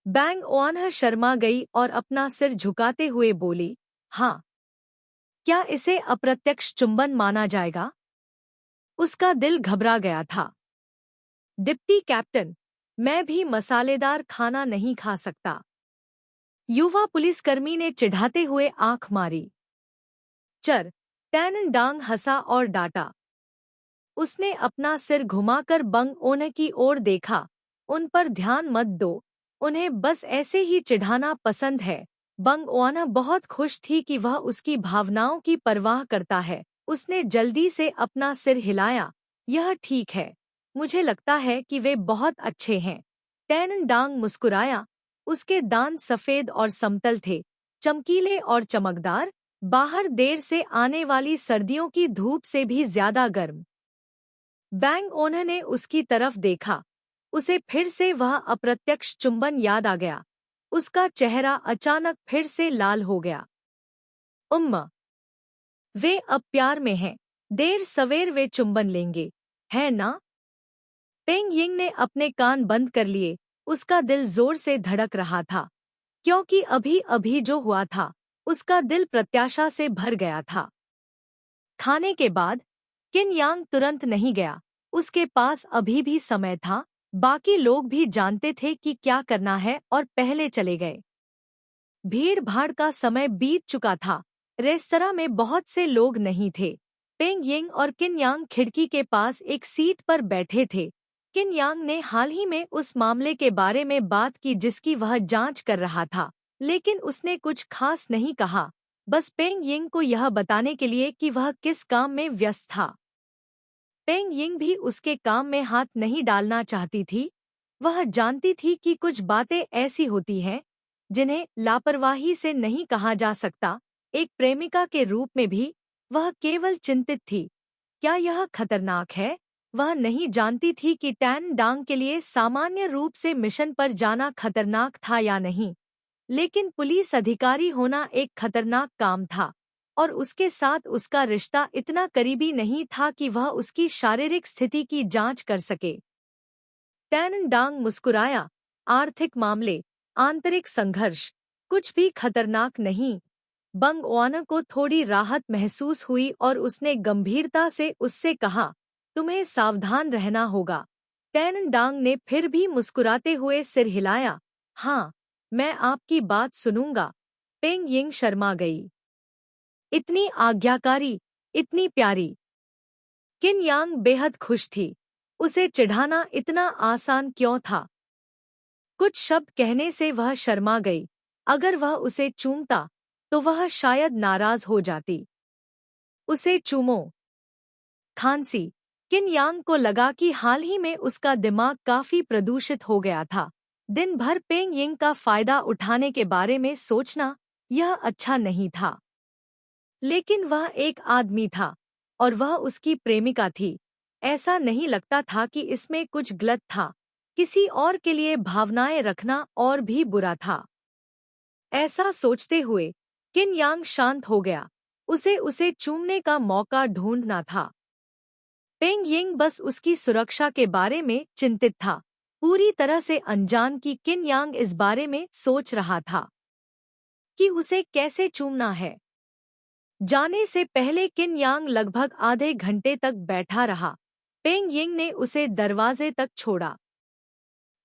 बैंग ओआनह शर्मा गई और अपना सिर झुकाते हुए बोली, हाँ। क्या इसे अप्रत्यक्ष चुंबन माना जाएगा? उसका दिल घबरा गया था। डिप्टी कैप्टन, मैं भी मसालेदार खाना नहीं खा सकता। युवा पुलिसकर्मी ने चिढ़ाते हुए आंख मारी। चर, टैनन डांग हंसा और डांटा। उसने अपना सिर घुमाकर बंग ओने की ओर देखा। उन पर ध्यान मत दो, उन्हें बस ऐसे ही चिढ़ाना पसंद है। बंग ओना बहुत खुश थी कि वह उसकी भावनाओं की परवाह करता है। उसने जल्दी से अपना सिर हिलाया। यह ठीक है, मुझे लगता है कि वे बहुत अच्छे हैं। टैनन डांग मुस्कुराया। उसके दांत सफेद और समतल थे, चमकीले और चमकदार, बाहर देर से आने वाली सर्दियों की धूप से भी ज्यादा गर्म। बैंग ओनह ने उसकी तरफ देखा। उसे फिर से वह अप्रत्यक्ष चुंबन याद आ गया। उसका चेहरा अचानक फिर से लाल हो गया। उम्मा, वे अब प्यार में हैं। देर सवेर वे चुंबन लेंगे, है ना? पेंग यिंग ने अपने कान बंद कर लिए। उसका दिल जोर से धड़क रहा था, क्योंकि अभी अभी जो हुआ था, उसका दिल प्रत्याशा से भर गया था। खाने के बाद किन यांग तुरंत नहीं गया। उसके पास अभी भी समय था। बाकी लोग भी जानते थे कि क्या करना है और पहले चले गए। भीड़ भाड़ का समय बीत चुका था। रेस्तरां में बहुत से लोग नहीं थे। पेंग यिंग और किन यांग खिड़की के पास एक सीट पर बैठे थे। किन यांग ने हाल ही में उस मामले के बारे में बात की जिसकी वह जांच कर रहा था, लेकिन उसने कुछ खास नहीं कहा, बस पेंग यिंग को यह बताने के लिए कि वह किस काम में व्यस्त था। पेंग यिंग भी उसके काम में हाथ नहीं डालना चाहती थी। वह जानती थी कि कुछ बातें ऐसी होती हैं जिन्हें लापरवाही से नहीं कहा जा सकता। एक प्रेमिका के रूप में भी वह केवल चिंतित थी। क्या यह खतरनाक है? वह नहीं जानती थी कि टैन डांग के लिए सामान्य रूप से मिशन पर जाना खतरनाक था या नहीं, लेकिन पुलिस अधिकारी होना एक खतरनाक काम था, और उसके साथ उसका रिश्ता इतना करीबी नहीं था कि वह उसकी शारीरिक स्थिति की जांच कर सके। टैन डांग मुस्कुराया। आर्थिक मामले, आंतरिक संघर्ष, कुछ भी खतरनाक नहीं। बंग ओआना को थोड़ी राहत महसूस हुई और उसने गंभीरता से उससे कहा, तुम्हें सावधान रहना होगा। टैन डांग ने फिर भी मुस्कुराते हुए सिर हिलाया। हाँ, मैं आपकी बात सुनूंगा। पेंग यिंग शर्मा गई। इतनी आज्ञाकारी, इतनी प्यारी। किन यांग बेहद खुश थी। उसे चिढ़ाना इतना आसान क्यों था? कुछ शब्द कहने से वह शर्मा गई। अगर वह उसे चूमता तो वह शायद नाराज हो जाती। उसे चूमो। खांसी। किन यांग को लगा कि हाल ही में उसका दिमाग काफी प्रदूषित हो गया था। दिन भर पेंग यिंग का फायदा उठाने के बारे में सोचना, यह अच्छा नहीं था। लेकिन वह एक आदमी था और वह उसकी प्रेमिका थी। ऐसा नहीं लगता था कि इसमें कुछ गलत था। किसी और के लिए भावनाएं रखना और भी बुरा था। ऐसा सोचते हुए किन यांग शांत हो गया। उसे चूमने का मौका ढूंढना था। पेंग यिंग बस उसकी सुरक्षा के बारे में चिंतित था, पूरी तरह से अनजान कि किन यांग इस बारे में सोच रहा था कि उसे कैसे चूमना है। जाने से पहले किन यांग लगभग आधे घंटे तक बैठा रहा। पेंग यिंग ने उसे दरवाजे तक छोड़ा।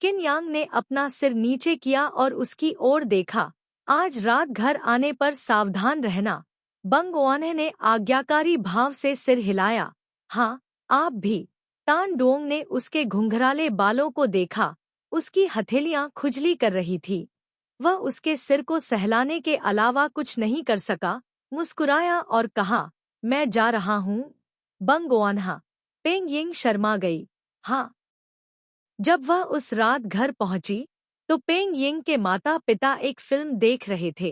किन यांग ने अपना सिर नीचे किया और उसकी ओर देखा। आज रात घर आने पर सावधान रहना। बंग ओआनह ने आज्ञाकारी भाव से सिर हिलाया। हाँ, आप भी। तान डोंग ने उसके घुंघराले बालों को देखा। उसकी हथेलियां खुजली कर रही थी। वह उसके सिर को सहलाने के अलावा कुछ नहीं कर सका। मुस्कुराया और कहा, मैं जा रहा हूँ। बंग ओआनह। पेंग यिंग शर्मा गई। हाँ। जब वह उस रात घर पहुंची तो पेंग यिंग के माता पिता एक फिल्म देख रहे थे।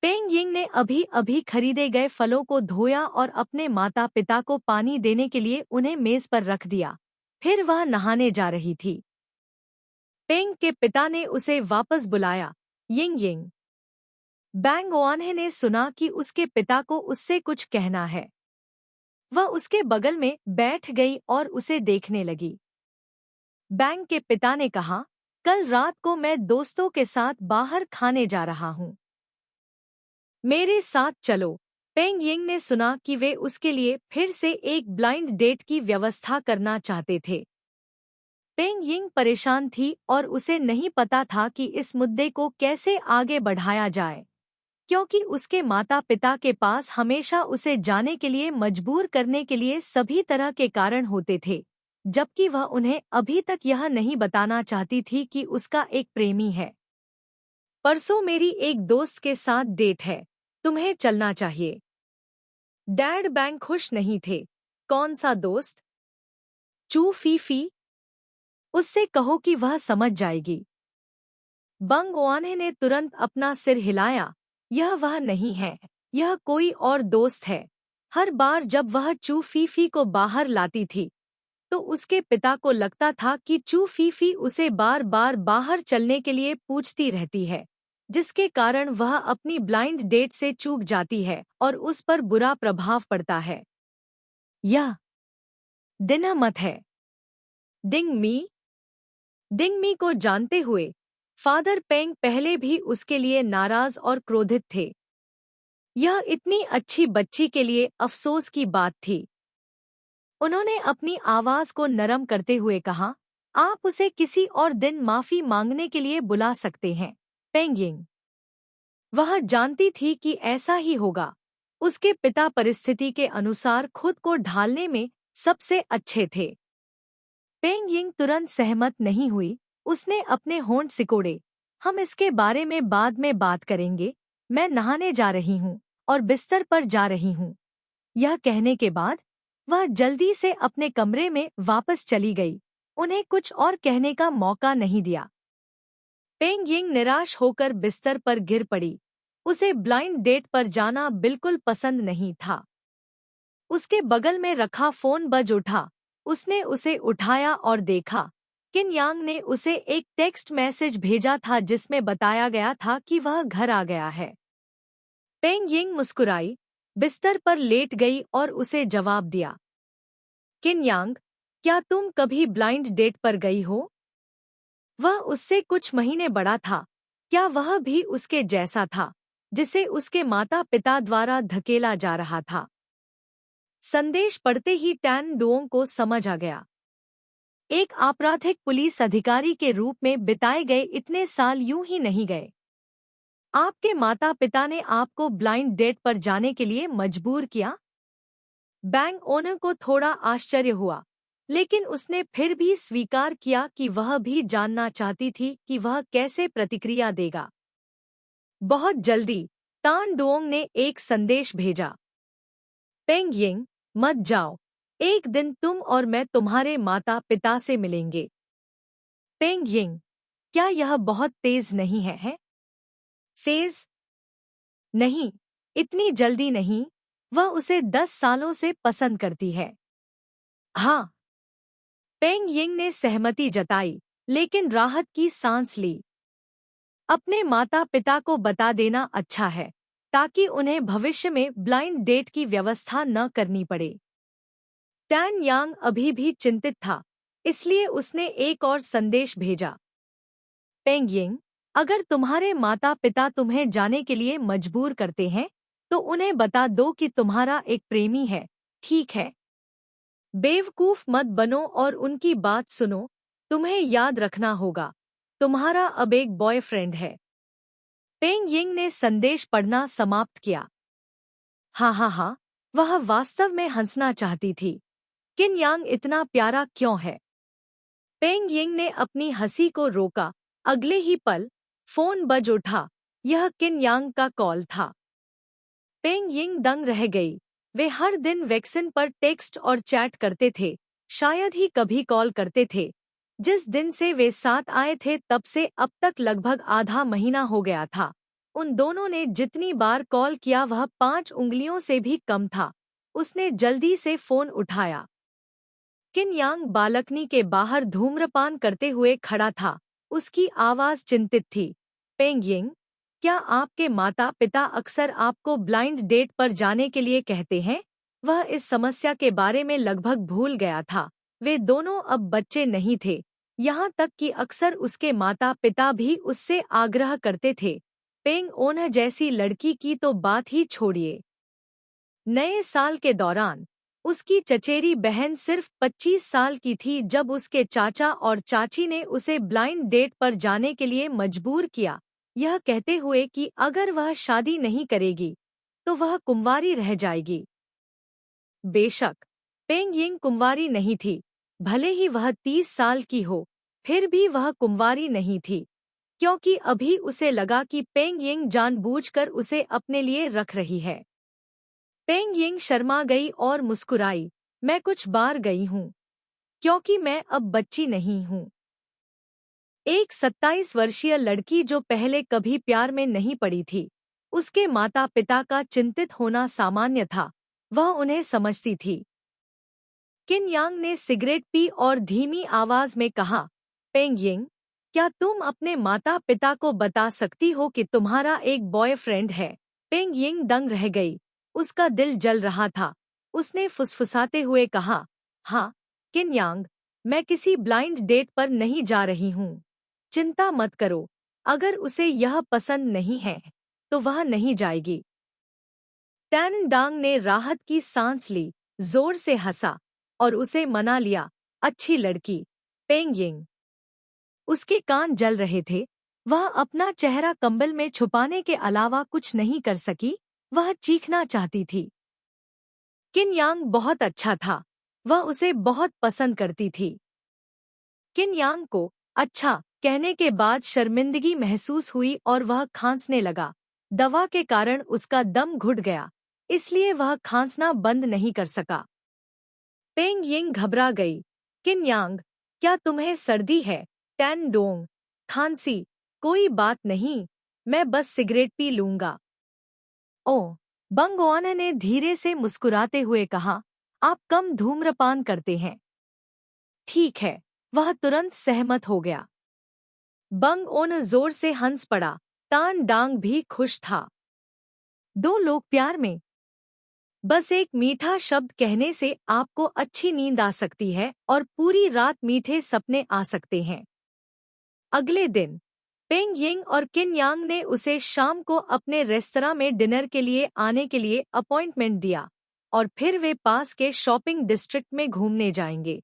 पेंग यिंग ने अभी अभी खरीदे गए फलों को धोया और अपने माता पिता को पानी देने के लिए उन्हें मेज पर रख दिया। फिर वह नहाने जा रही थी। पेंग के पिता ने उसे वापस बुलाया। Ying Ying. बैंग ओआनहे ने सुना कि उसके पिता को उससे कुछ कहना है। वह उसके बगल में बैठ गई और उसे देखने लगी। बैंग के पिता ने कहा, कल रात को मैं दोस्तों के साथ बाहर खाने जा रहा हूँ। मेरे साथ चलो। पेंग यिंग ने सुना कि वे उसके लिए फिर से एक ब्लाइंड डेट की व्यवस्था करना चाहते थे। पेंग यिंग परेशान थी और उसे नहीं पता था कि इस मुद्दे को कैसे आगे बढ़ाया जाए, क्योंकि उसके माता पिता के पास हमेशा उसे जाने के लिए मजबूर करने के लिए सभी तरह के कारण होते थे, जबकि वह उन्हें अभी तक यह नहीं बताना चाहती थी कि उसका एक प्रेमी है। परसों मेरी एक दोस्त के साथ डेट है, तुम्हें चलना चाहिए। डैड बैंग खुश नहीं थे। कौन सा दोस्त? चू फीफी। उससे कहो कि वह समझ जाएगी। बंग ओआनहे ने तुरंत अपना सिर हिलाया। यह वह नहीं है, यह कोई और दोस्त है। हर बार जब वह चू फीफी को बाहर लाती थी, तो उसके पिता को लगता था कि चू फीफी उसे बार बार बाहर चलने के लिए पूछती रहती है, जिसके कारण वह अपनी ब्लाइंड डेट से चूक जाती है और उस पर बुरा प्रभाव पड़ता है। यह दिनमत है। डिंग मी। डिंग मी को जानते हुए फादर पेंग पहले भी उसके लिए नाराज और क्रोधित थे। यह इतनी अच्छी बच्ची के लिए अफसोस की बात थी। उन्होंने अपनी आवाज को नरम करते हुए कहा, आप उसे किसी और दिन माफी मांगने के लिए बुला सकते हैं, पेंग यिंग। वह जानती थी कि ऐसा ही होगा। उसके पिता परिस्थिति के अनुसार खुद को ढालने में सबसे अच्छे थे। पेंग यिंग तुरंत सहमत नहीं हुई। उसने अपने होंठ सिकोड़े। हम इसके बारे में बाद में बात करेंगे। मैं नहाने जा रही हूँ और बिस्तर पर जा रही हूँ। यह कहने के बाद वह जल्दी से अपने कमरे में वापस चली गई। उन्हें कुछ और कहने का मौका नहीं दिया। पेंग यिंग निराश होकर बिस्तर पर गिर पड़ी। उसे ब्लाइंड डेट पर जाना बिल्कुल पसंद नहीं था। उसके बगल में रखा फोन बज उठा। उसने उसे उठाया और देखा। किन यांग ने उसे एक टेक्स्ट मैसेज भेजा था जिसमें बताया गया था कि वह घर आ गया है। पेंग यिंग मुस्कुराई, बिस्तर पर लेट गई और उसे जवाब दिया। किन यांग, क्या तुम कभी ब्लाइंड डेट पर गई हो? वह उससे कुछ महीने बड़ा था। क्या वह भी उसके जैसा था, जिसे उसके माता पिता द्वारा धकेला जा रहा था? संदेश पढ़ते ही टैन डुओंग को समझ आ गया। एक आपराधिक पुलिस अधिकारी के रूप में बिताए गए इतने साल यूं ही नहीं गए। आपके माता पिता ने आपको ब्लाइंड डेट पर जाने के लिए मजबूर किया? बैंक ओनर को थोड़ा आश्चर्य हुआ, लेकिन उसने फिर भी स्वीकार किया कि वह भी जानना चाहती थी कि वह कैसे प्रतिक्रिया देगा। बहुत जल्दी तान डुओंग ने एक संदेश भेजा। पेंग यिंग, मत जाओ। एक दिन तुम और मैं तुम्हारे माता पिता से मिलेंगे। पेंग यिंग, क्या यह बहुत तेज नहीं है? तेज नहीं, इतनी जल्दी नहीं। वह उसे 10 सालों से पसंद करती है। हाँ। पेंग यिंग ने सहमति जताई, लेकिन राहत की सांस ली। अपने माता पिता को बता देना अच्छा है, ताकि उन्हें भविष्य में ब्लाइंड डेट की व्यवस्था न करनी पड़े। टैन यांग अभी भी चिंतित था, इसलिए उसने एक और संदेश भेजा। पेंग यिंग, अगर तुम्हारे माता पिता तुम्हें जाने के लिए मजबूर करते हैं, तो उन्हें बता दो कि तुम्हारा एक प्रेमी है, ठीक है? बेवकूफ मत बनो और उनकी बात सुनो। तुम्हें याद रखना होगा, तुम्हारा अब एक बॉयफ्रेंड है। पेंग यिंग ने संदेश पढ़ना समाप्त किया। हाँ, वह वास्तव में हंसना चाहती थी। किन यांग इतना प्यारा क्यों है? पेंग यिंग ने अपनी हंसी को रोका। अगले ही पल फोन बज उठा। यह किन यांग का कॉल था। पेंग यिंग दंग रह गई। वे हर दिन वैक्सिन पर टेक्स्ट और चैट करते थे, शायद ही कभी कॉल करते थे। जिस दिन से वे साथ आए थे तब से अब तक लगभग आधा महीना हो गया था। उन दोनों ने जितनी बार कॉल किया वह 5 उंगलियों से भी कम था। उसने जल्दी से फोन उठाया। किन यांग बालकनी के बाहर धूम्रपान करते हुए खड़ा था। उसकी आवाज चिंतित थी। पेंग यिंग, क्या आपके माता पिता अक्सर आपको ब्लाइंड डेट पर जाने के लिए कहते हैं? वह इस समस्या के बारे में लगभग भूल गया था। वे दोनों अब बच्चे नहीं थे, यहाँ तक कि अक्सर उसके माता पिता भी उससे आग्रह करते थे। पेंग ओन्ह जैसी लड़की की तो बात ही छोड़िए। नए साल के दौरान उसकी चचेरी बहन सिर्फ 25 साल की थी जब उसके चाचा और चाची ने उसे ब्लाइंड डेट पर जाने के लिए मजबूर किया, यह कहते हुए कि अगर वह शादी नहीं करेगी तो वह कुंवारी रह जाएगी। बेशक पेंग यिंग कुंवारी नहीं थी, भले ही वह 30 साल की हो, फिर भी वह कुंवारी नहीं थी, क्योंकि अभी उसे लगा कि पेंग यिंग जानबूझकर उसे अपने लिए रख रही है। पेंग यिंग शर्मा गई और मुस्कुराई। मैं कुछ बार गई हूँ, क्योंकि मैं अब बच्ची नहीं हूँ। एक 27 वर्षीय लड़की जो पहले कभी प्यार में नहीं पड़ी थी, उसके माता पिता का चिंतित होना सामान्य था, वह उन्हें समझती थी। किन यांग ने सिगरेट पी और धीमी आवाज में कहा, पेंग यिंग, क्या तुम अपने माता पिता को बता सकती हो कि तुम्हारा एक बॉयफ्रेंड है? पेंग यिंग दंग रह गई, उसका दिल जल रहा था। उसने फुसफुसाते हुए कहा, हाँ किन यांग, मैं किसी ब्लाइंड डेट पर नहीं जा रही हूँ। चिंता मत करो, अगर उसे यह पसंद नहीं है तो वह नहीं जाएगी। टैन डांग ने राहत की सांस ली, जोर से हंसा और उसे मना लिया। अच्छी लड़की, पेंग यिंग। उसके कान जल रहे थे, वह अपना चेहरा कंबल में छुपाने के अलावा कुछ नहीं कर सकी, वह चीखना चाहती थी। किन यांग बहुत अच्छा था, वह उसे बहुत पसंद करती थी। किन यांग को अच्छा कहने के बाद शर्मिंदगी महसूस हुई और वह खांसने लगा। दवा के कारण उसका दम घुट गया, इसलिए वह खांसना बंद नहीं कर सका। पेंग यिंग घबरा गई। किन यांग, क्या तुम्हें सर्दी है? टैन डोंग, खांसी, कोई बात नहीं, मैं बस सिगरेट पी लूंगा। ओह, बंगओन ने धीरे से मुस्कुराते हुए कहा, आप कम धूम्रपान करते हैं। ठीक है, वह तुरंत सहमत हो गया। बंगओन जोर से हंस पड़ा, टान डांग भी खुश था। दो लोग प्यार में। बस एक मीठा शब्द कहने से आपको अच्छी नींद आ सकती है और पूरी रात मीठे सपने आ सकते हैं। अगले दिन पेंग यिंग और किन यांग ने उसे शाम को अपने रेस्तरां में डिनर के लिए आने के लिए अपॉइंटमेंट दिया और फिर वे पास के शॉपिंग डिस्ट्रिक्ट में घूमने जाएंगे।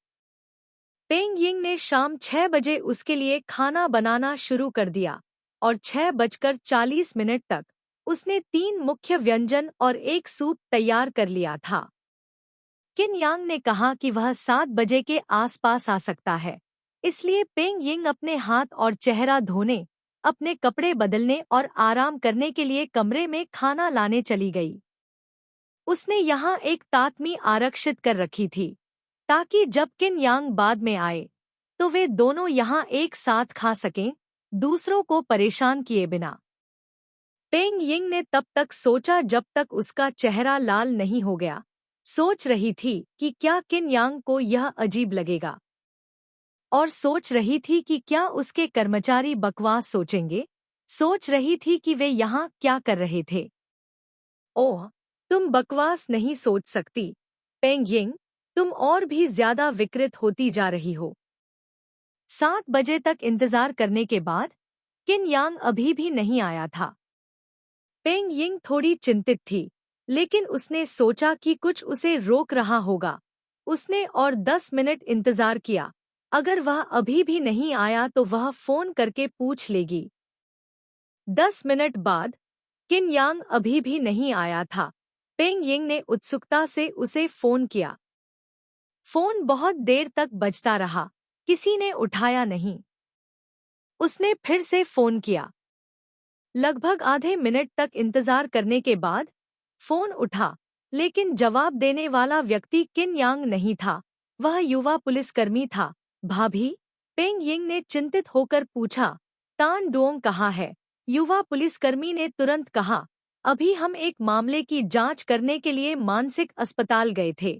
पेंग यिंग ने शाम 6 बजे उसके लिए खाना बनाना शुरू कर दिया और 6:40 तक उसने 3 मुख्य व्यंजन और एक सूप तैयार कर लिया था। किन यांग ने कहा कि वह 7 बजे के आसपास आ सकता है, इसलिए पेंग यिंग अपने हाथ और चेहरा धोने, अपने कपड़े बदलने और आराम करने के लिए कमरे में खाना लाने चली गई। उसने यहाँ एक तातमी आरक्षित कर रखी थी, ताकि जब किन यांग बाद में आए तो वे दोनों यहाँ एक साथ खा सकें, दूसरों को परेशान किए बिना। पेंग यिंग ने तब तक सोचा जब तक उसका चेहरा लाल नहीं हो गया। सोच रही थी कि क्या किन यांग को यह अजीब लगेगा, और सोच रही थी कि क्या उसके कर्मचारी बकवास सोचेंगे। सोच रही थी कि वे यहाँ क्या कर रहे थे। ओह, तुम बकवास नहीं सोच सकती, पेंग यिंग, तुम और भी ज्यादा विकृत होती जा रही हो। 7 बजे तक इंतजार करने के बाद किन यांग अभी भी नहीं आया था। पेंग यिंग थोड़ी चिंतित थी, लेकिन उसने सोचा कि कुछ उसे रोक रहा होगा। उसने और 10 मिनट इंतजार किया, अगर वह अभी भी नहीं आया तो वह फोन करके पूछ लेगी। 10 मिनट बाद किन यांग अभी भी नहीं आया था। पेंग यिंग ने उत्सुकता से उसे फोन किया। फोन बहुत देर तक बजता रहा, किसी ने उठाया नहीं। उसने फिर से फोन किया। लगभग आधे मिनट तक इंतजार करने के बाद फोन उठा, लेकिन जवाब देने वाला व्यक्ति किन यांग नहीं था, वह युवा पुलिसकर्मी था। भाभी, पेंग यिंग ने चिंतित होकर पूछा, टान डोंग कहाँ है? युवा पुलिसकर्मी ने तुरंत कहा, अभी हम एक मामले की जांच करने के लिए मानसिक अस्पताल गए थे।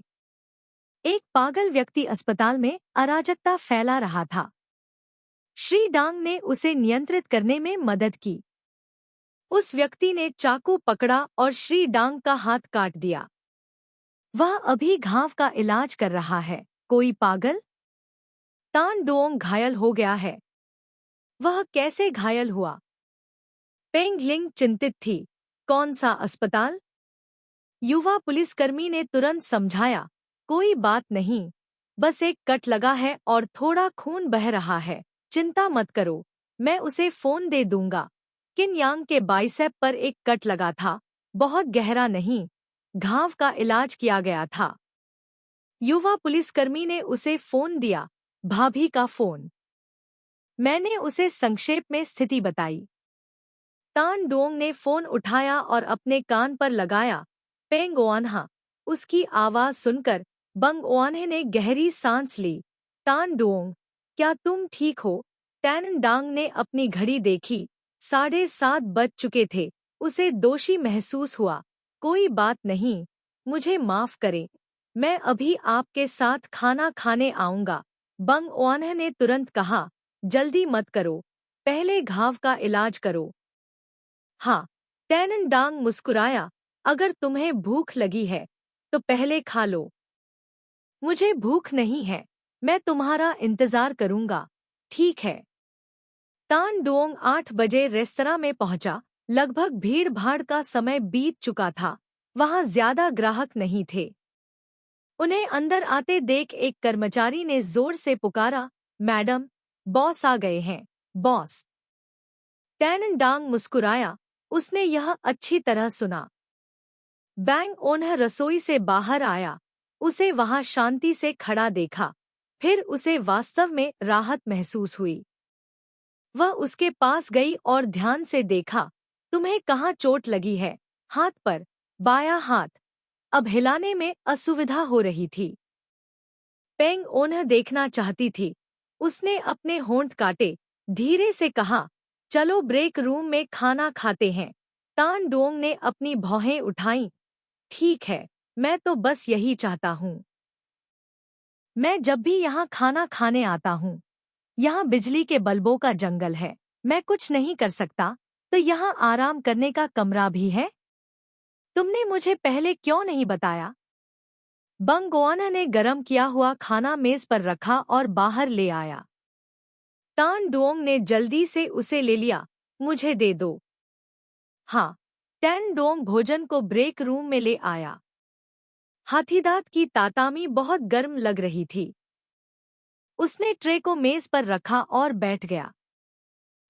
एक पागल व्यक्ति अस्पताल में अराजकता फैला रहा था। श्री डांग ने उसे नियंत्रित करने में मदद की। उस व्यक्ति ने चाकू पकड़ा और श्री डांग का हाथ काट दिया। वह अभी घाव का इलाज कर रहा है। कोई पागल? तान डोंग घायल हो गया है। वह कैसे घायल हुआ? पेंग लिंग चिंतित थी। कौन सा अस्पताल? युवा पुलिसकर्मी ने तुरंत समझाया, कोई बात नहीं, बस एक कट लगा है और थोड़ा खून बह रहा है। चिंता मत करो, मैं उसे फोन दे दूंगा। किन यांग के बाइसेप पर एक कट लगा था, बहुत गहरा नहीं, घाव का इलाज किया गया था। युवा पुलिसकर्मी ने उसे फोन दिया, भाभी का फोन। मैंने उसे संक्षेप में स्थिति बताई। तान डोंग ने फोन उठाया और अपने कान पर लगाया। पेंग ओआन्हा। उसकी आवाज सुनकर बंग ओआन्हे ने गहरी सांस ली। तान डोंग, क्या तुम ठीक हो? टैन डांग ने अपनी घड़ी देखी। 7:30 बज चुके थे। उसे दोषी महसूस हुआ। कोई बात नहीं, मुझे माफ करें, मैं अभी आपके साथ खाना खाने आऊंगा। बंग ओआन्हे ने तुरंत कहा, जल्दी मत करो, पहले घाव का इलाज करो। हाँ, टैनन डांग मुस्कुराया, अगर तुम्हें भूख लगी है तो पहले खा लो। मुझे भूख नहीं है, मैं तुम्हारा इंतजार करूंगा। ठीक है। तान डोंग 8 बजे रेस्तरां में पहुंचा। लगभग भीड़ भाड़ का समय बीत चुका था। वहां ज्यादा ग्राहक नहीं थे। उन्हें अंदर आते देख एक कर्मचारी ने जोर से पुकारा, मैडम, बॉस आ गए हैं। बॉस। टैनन डांग मुस्कुराया, उसने यह अच्छी तरह सुना। बैंग ओन्ह रसोई से बाहर आया। उसे वहां शांति से खड़ा देखा। फिर उसे वास्तव में राहत महसूस हुई। वह उसके पास गई और ध्यान से देखा। तुम्हें कहाँ चोट लगी है? हाथ पर, बायां हाथ। अब हिलाने में असुविधा हो रही थी। पेंग ओन्ह देखना चाहती थी। उसने अपने होंठ काटे, धीरे से कहा, चलो ब्रेक रूम में खाना खाते हैं। तान डोंग ने अपनी भौहें उठाईं। ठीक है, मैं तो बस यही चाहता हूँ। मैं जब भी यहाँ खाना खाने आता हूँ, यहाँ बिजली के बल्बों का जंगल है, मैं कुछ नहीं कर सकता, तो यहाँ आराम करने का कमरा भी है। तुमने मुझे पहले क्यों नहीं बताया? बंग ओआन्हा ने गरम किया हुआ खाना मेज पर रखा और बाहर ले आया। तान डोंग ने जल्दी से उसे ले लिया। मुझे दे दो। हाँ। टैन डोंग भोजन को ब्रेक रूम में ले आया। हाथीदांत की तातामी बहुत गर्म लग रही थी। उसने ट्रे को मेज पर रखा और बैठ गया।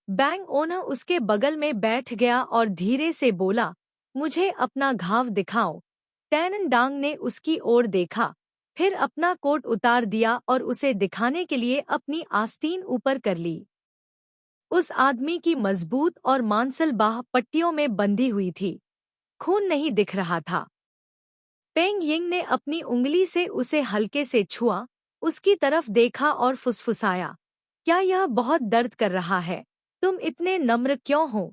बैंग ओन्ह उसके बगल में बैठ गया और धीरे से बोला, मुझे अपना घाव दिखाओ। टैनन डांग ने उसकी ओर देखा, फिर अपना कोट उतार दिया और उसे दिखाने के लिए अपनी आस्तीन ऊपर कर ली। उस आदमी की मजबूत और मांसल बाह पट्टियों में बंधी हुई थी। खून नहीं दिख रहा था। पेंग यिंग ने अपनी उंगली से उसे हल्के से छुआ, उसकी तरफ देखा और फुसफुसाया, क्या यह बहुत दर्द कर रहा है? तुम इतने नम्र क्यों हो?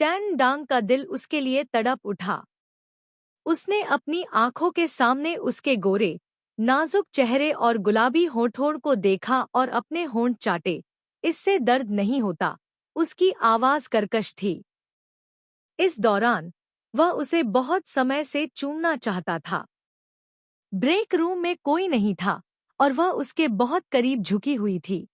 टैन डांग का दिल उसके लिए तड़प उठा। उसने अपनी आंखों के सामने उसके गोरे, नाजुक चेहरे और गुलाबी होठों को देखा और अपने होंठ चाटे। इससे दर्द नहीं होता। उसकी आवाज कर्कश थी। इस दौरान वह उसे बहुत समय से चूमना चाहता था। ब्रेक रूम में कोई नहीं था और वह उसके बहुत करीब झुकी हुई थी।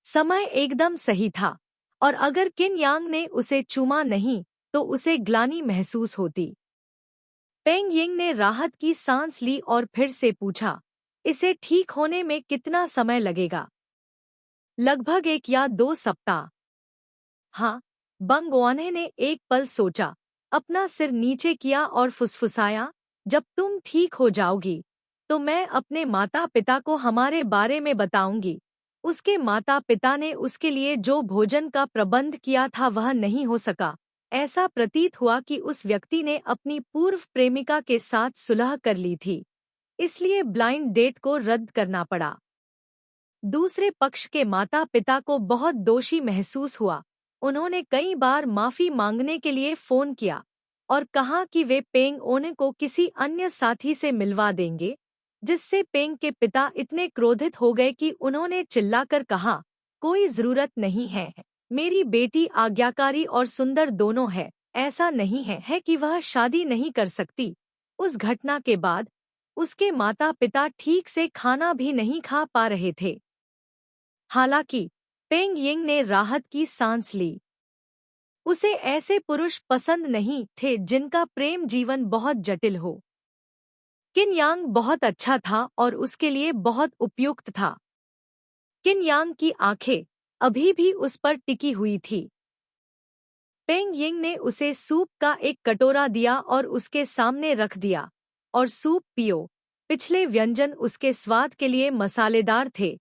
समय एकदम सही था और अगर किन यांग ने उसे चूमा नहीं तो उसे ग्लानि महसूस होती। पेंग यिंग ने राहत की सांस ली और फिर से पूछा, इसे ठीक होने में कितना समय लगेगा? लगभग 1 या 2 सप्ताह। हाँ। बंग ओआन्हे ने एक पल सोचा, अपना सिर नीचे किया और फुसफुसाया, जब तुम ठीक हो जाओगी तो मैं अपने माता पिता को हमारे बारे में बताऊंगी। उसके माता पिता ने उसके लिए जो भोजन का प्रबंध किया था वह नहीं हो सका। ऐसा प्रतीत हुआ कि उस व्यक्ति ने अपनी पूर्व प्रेमिका के साथ सुलह कर ली थी, इसलिए ब्लाइंड डेट को रद्द करना पड़ा। दूसरे पक्ष के माता पिता को बहुत दोषी महसूस हुआ। उन्होंने कई बार माफी मांगने के लिए फोन किया और कहा कि वे पेंग ओने को किसी अन्य साथी से मिलवा देंगे, जिससे पेंग के पिता इतने क्रोधित हो गए कि उन्होंने चिल्लाकर कहा, कोई जरूरत नहीं है, मेरी बेटी आज्ञाकारी और सुंदर दोनों है, ऐसा नहीं है कि वह शादी नहीं कर सकती। उस घटना के बाद उसके माता पिता ठीक से खाना भी नहीं खा पा रहे थे। हालांकि पेंग यिंग ने राहत की सांस ली। उसे ऐसे पुरुष पसंद नहीं थे जिनका प्रेम जीवन बहुत जटिल हो। किन यांग बहुत अच्छा था और उसके लिए बहुत उपयुक्त था। किन यांग की आंखें अभी भी उस पर टिकी हुई थी। पेंग यिंग ने उसे सूप का एक कटोरा दिया और उसके सामने रख दिया, और सूप पियो। पिछले व्यंजन उसके स्वाद के लिए मसालेदार थे,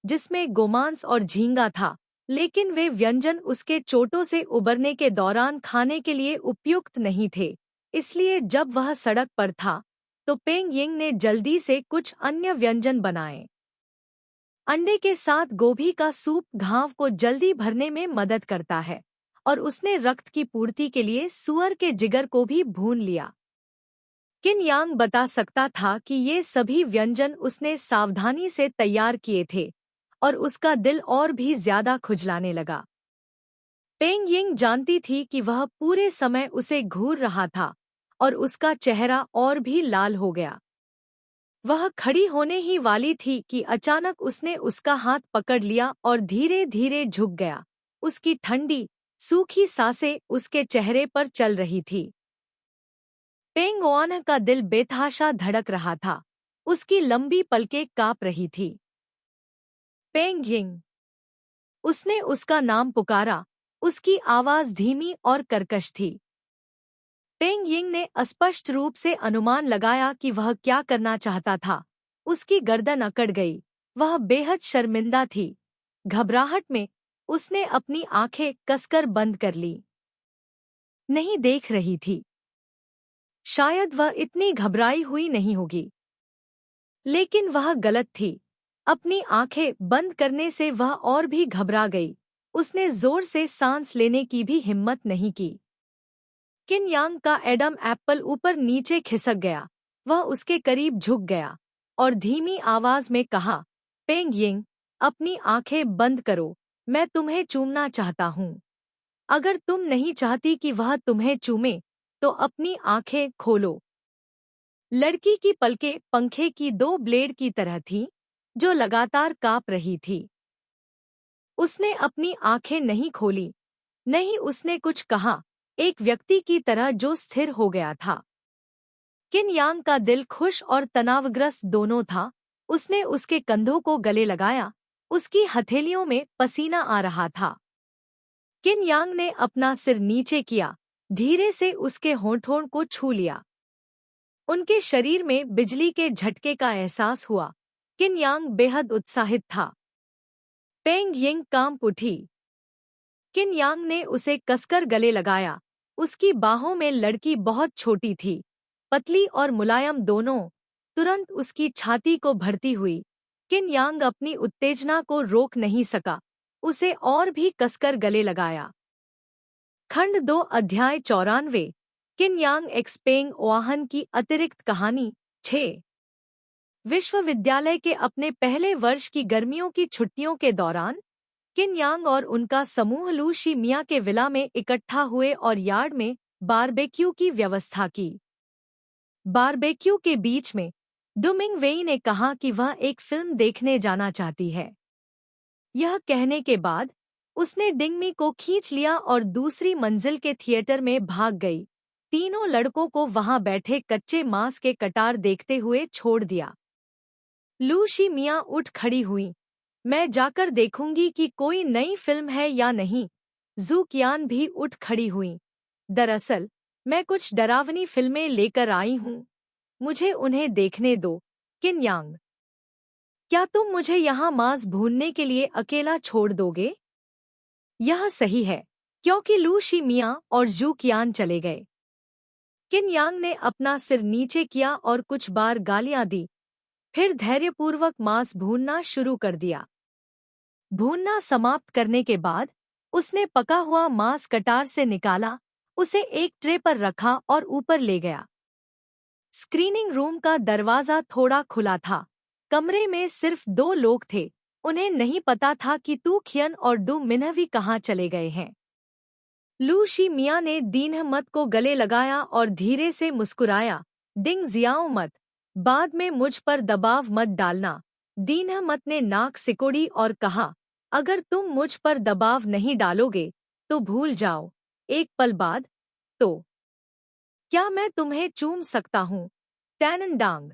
जिसमें गोमांस और झींगा था, लेकिन वे व्यंजन उसके चोटों से उबरने के दौरान खाने के लिए उपयुक्त नहीं थे। इसलिए जब वह सड़क पर था तो पेंग यिंग ने जल्दी से कुछ अन्य व्यंजन बनाए। अंडे के साथ गोभी का सूप घाव को जल्दी भरने में मदद करता है, और उसने रक्त की पूर्ति के लिए सूअर के जिगर को भी भून लिया। किन यांग बता सकता था कि ये सभी व्यंजन उसने सावधानी से तैयार किए थे, और उसका दिल और भी ज्यादा खुजलाने लगा। पेंग यिंग जानती थी कि वह पूरे समय उसे घूर रहा था, और उसका चेहरा और भी लाल हो गया। वह खड़ी होने ही वाली थी कि अचानक उसने उसका हाथ पकड़ लिया और धीरे धीरे झुक गया। उसकी ठंडी, सूखी सांसें उसके चेहरे पर चल रही थी। पेंग ओन का दिल बेतहाशा धड़क रहा था। उसकी लंबी पलकें कांप रही थी। पेंग यिंग। उसने उसका नाम पुकारा। उसकी आवाज धीमी और कर्कश थी। पेंग यिंग ने अस्पष्ट रूप से अनुमान लगाया कि वह क्या करना चाहता था। उसकी गर्दन अकड़ गई। वह बेहद शर्मिंदा थी। घबराहट में उसने अपनी आंखें कसकर बंद कर ली। नहीं देख रही थी। शायद वह इतनी घबराई हुई नहीं होगी। लेकिन वह गलत थी। अपनी आंखें बंद करने से वह और भी घबरा गई। उसने जोर से सांस लेने की भी हिम्मत नहीं की। किन यांग का एडम एप्पल ऊपर नीचे खिसक गया। वह उसके करीब झुक गया और धीमी आवाज में कहा, पेंग यिंग, अपनी आंखें बंद करो, मैं तुम्हें चूमना चाहता हूँ। अगर तुम नहीं चाहती कि वह तुम्हें चूमे, तो अपनी आंखें खोलो। लड़की की पलकें पंखे की दो ब्लेड की तरह थीं, जो लगातार कांप रही थी। उसने अपनी आंखें नहीं खोली। नहीं, उसने कुछ कहा, एक व्यक्ति की तरह जो स्थिर हो गया था। किन यांग का दिल खुश और तनावग्रस्त दोनों था। उसने उसके कंधों को गले लगाया। उसकी हथेलियों में पसीना आ रहा था। किन यांग ने अपना सिर नीचे किया, धीरे से उसके होंठों को छू लिया। उनके शरीर में बिजली के झटके का एहसास हुआ। किन यांग बेहद उत्साहित था। पेंग यिंग कांप उठी। किन यांग ने उसे कसकर गले लगाया। उसकी बाहों में लड़की बहुत छोटी थी, पतली और मुलायम दोनों, तुरंत उसकी छाती को भरती हुई। किन यांग अपनी उत्तेजना को रोक नहीं सका। उसे और भी कसकर गले लगाया। खंड 2 अध्याय 94। किन यांग एक्स पेंग ओआहन की अतिरिक्त कहानी 6। विश्वविद्यालय के अपने पहले वर्ष की गर्मियों की छुट्टियों के दौरान किन यांग और उनका समूह लू शी मिया के विला में इकट्ठा हुए और यार्ड में बारबेक्यू की व्यवस्था की। बारबेक्यू के बीच में डुमिंग वेई ने कहा कि वह एक फिल्म देखने जाना चाहती है। यह कहने के बाद उसने डिंगमी को खींच लिया और दूसरी मंजिल के थिएटर में भाग गई। तीनों लड़कों को वहां बैठे कच्चे मांस के कटार देखते हुए छोड़ दिया। लू शी मिया उठ खड़ी हुई। मैं जाकर देखूंगी कि कोई नई फिल्म है या नहीं। जू कियान भी उठ खड़ी हुई। दरअसल मैं कुछ डरावनी फिल्में लेकर आई हूँ, मुझे उन्हें देखने दो। किन यांग, क्या तुम मुझे यहाँ मांस भूनने के लिए अकेला छोड़ दोगे? यह सही है, क्योंकि लू शी मिया और जू कियान चले गए। किन यांग ने अपना सिर नीचे किया और कुछ बार गालियां दी, फिर धैर्यपूर्वक मांस भूनना शुरू कर दिया। भूनना समाप्त करने के बाद उसने पका हुआ मांस कटार से निकाला, उसे एक ट्रे पर रखा और ऊपर ले गया। स्क्रीनिंग रूम का दरवाजा थोड़ा खुला था। कमरे में सिर्फ 2 लोग थे। उन्हें नहीं पता था कि तू खियन और डू मिन्हवी कहाँ चले गए हैं। लू शी मियाँ ने दीनहमत को गले लगाया और धीरे से मुस्कुराया। डिंग जियाओ मत, बाद में मुझ पर दबाव मत डालना। दीनहमत ने नाक सिकोड़ी और कहा, अगर तुम मुझ पर दबाव नहीं डालोगे तो भूल जाओ। एक पल बाद, तो क्या मैं तुम्हें चूम सकता हूँ? टैनन डांग।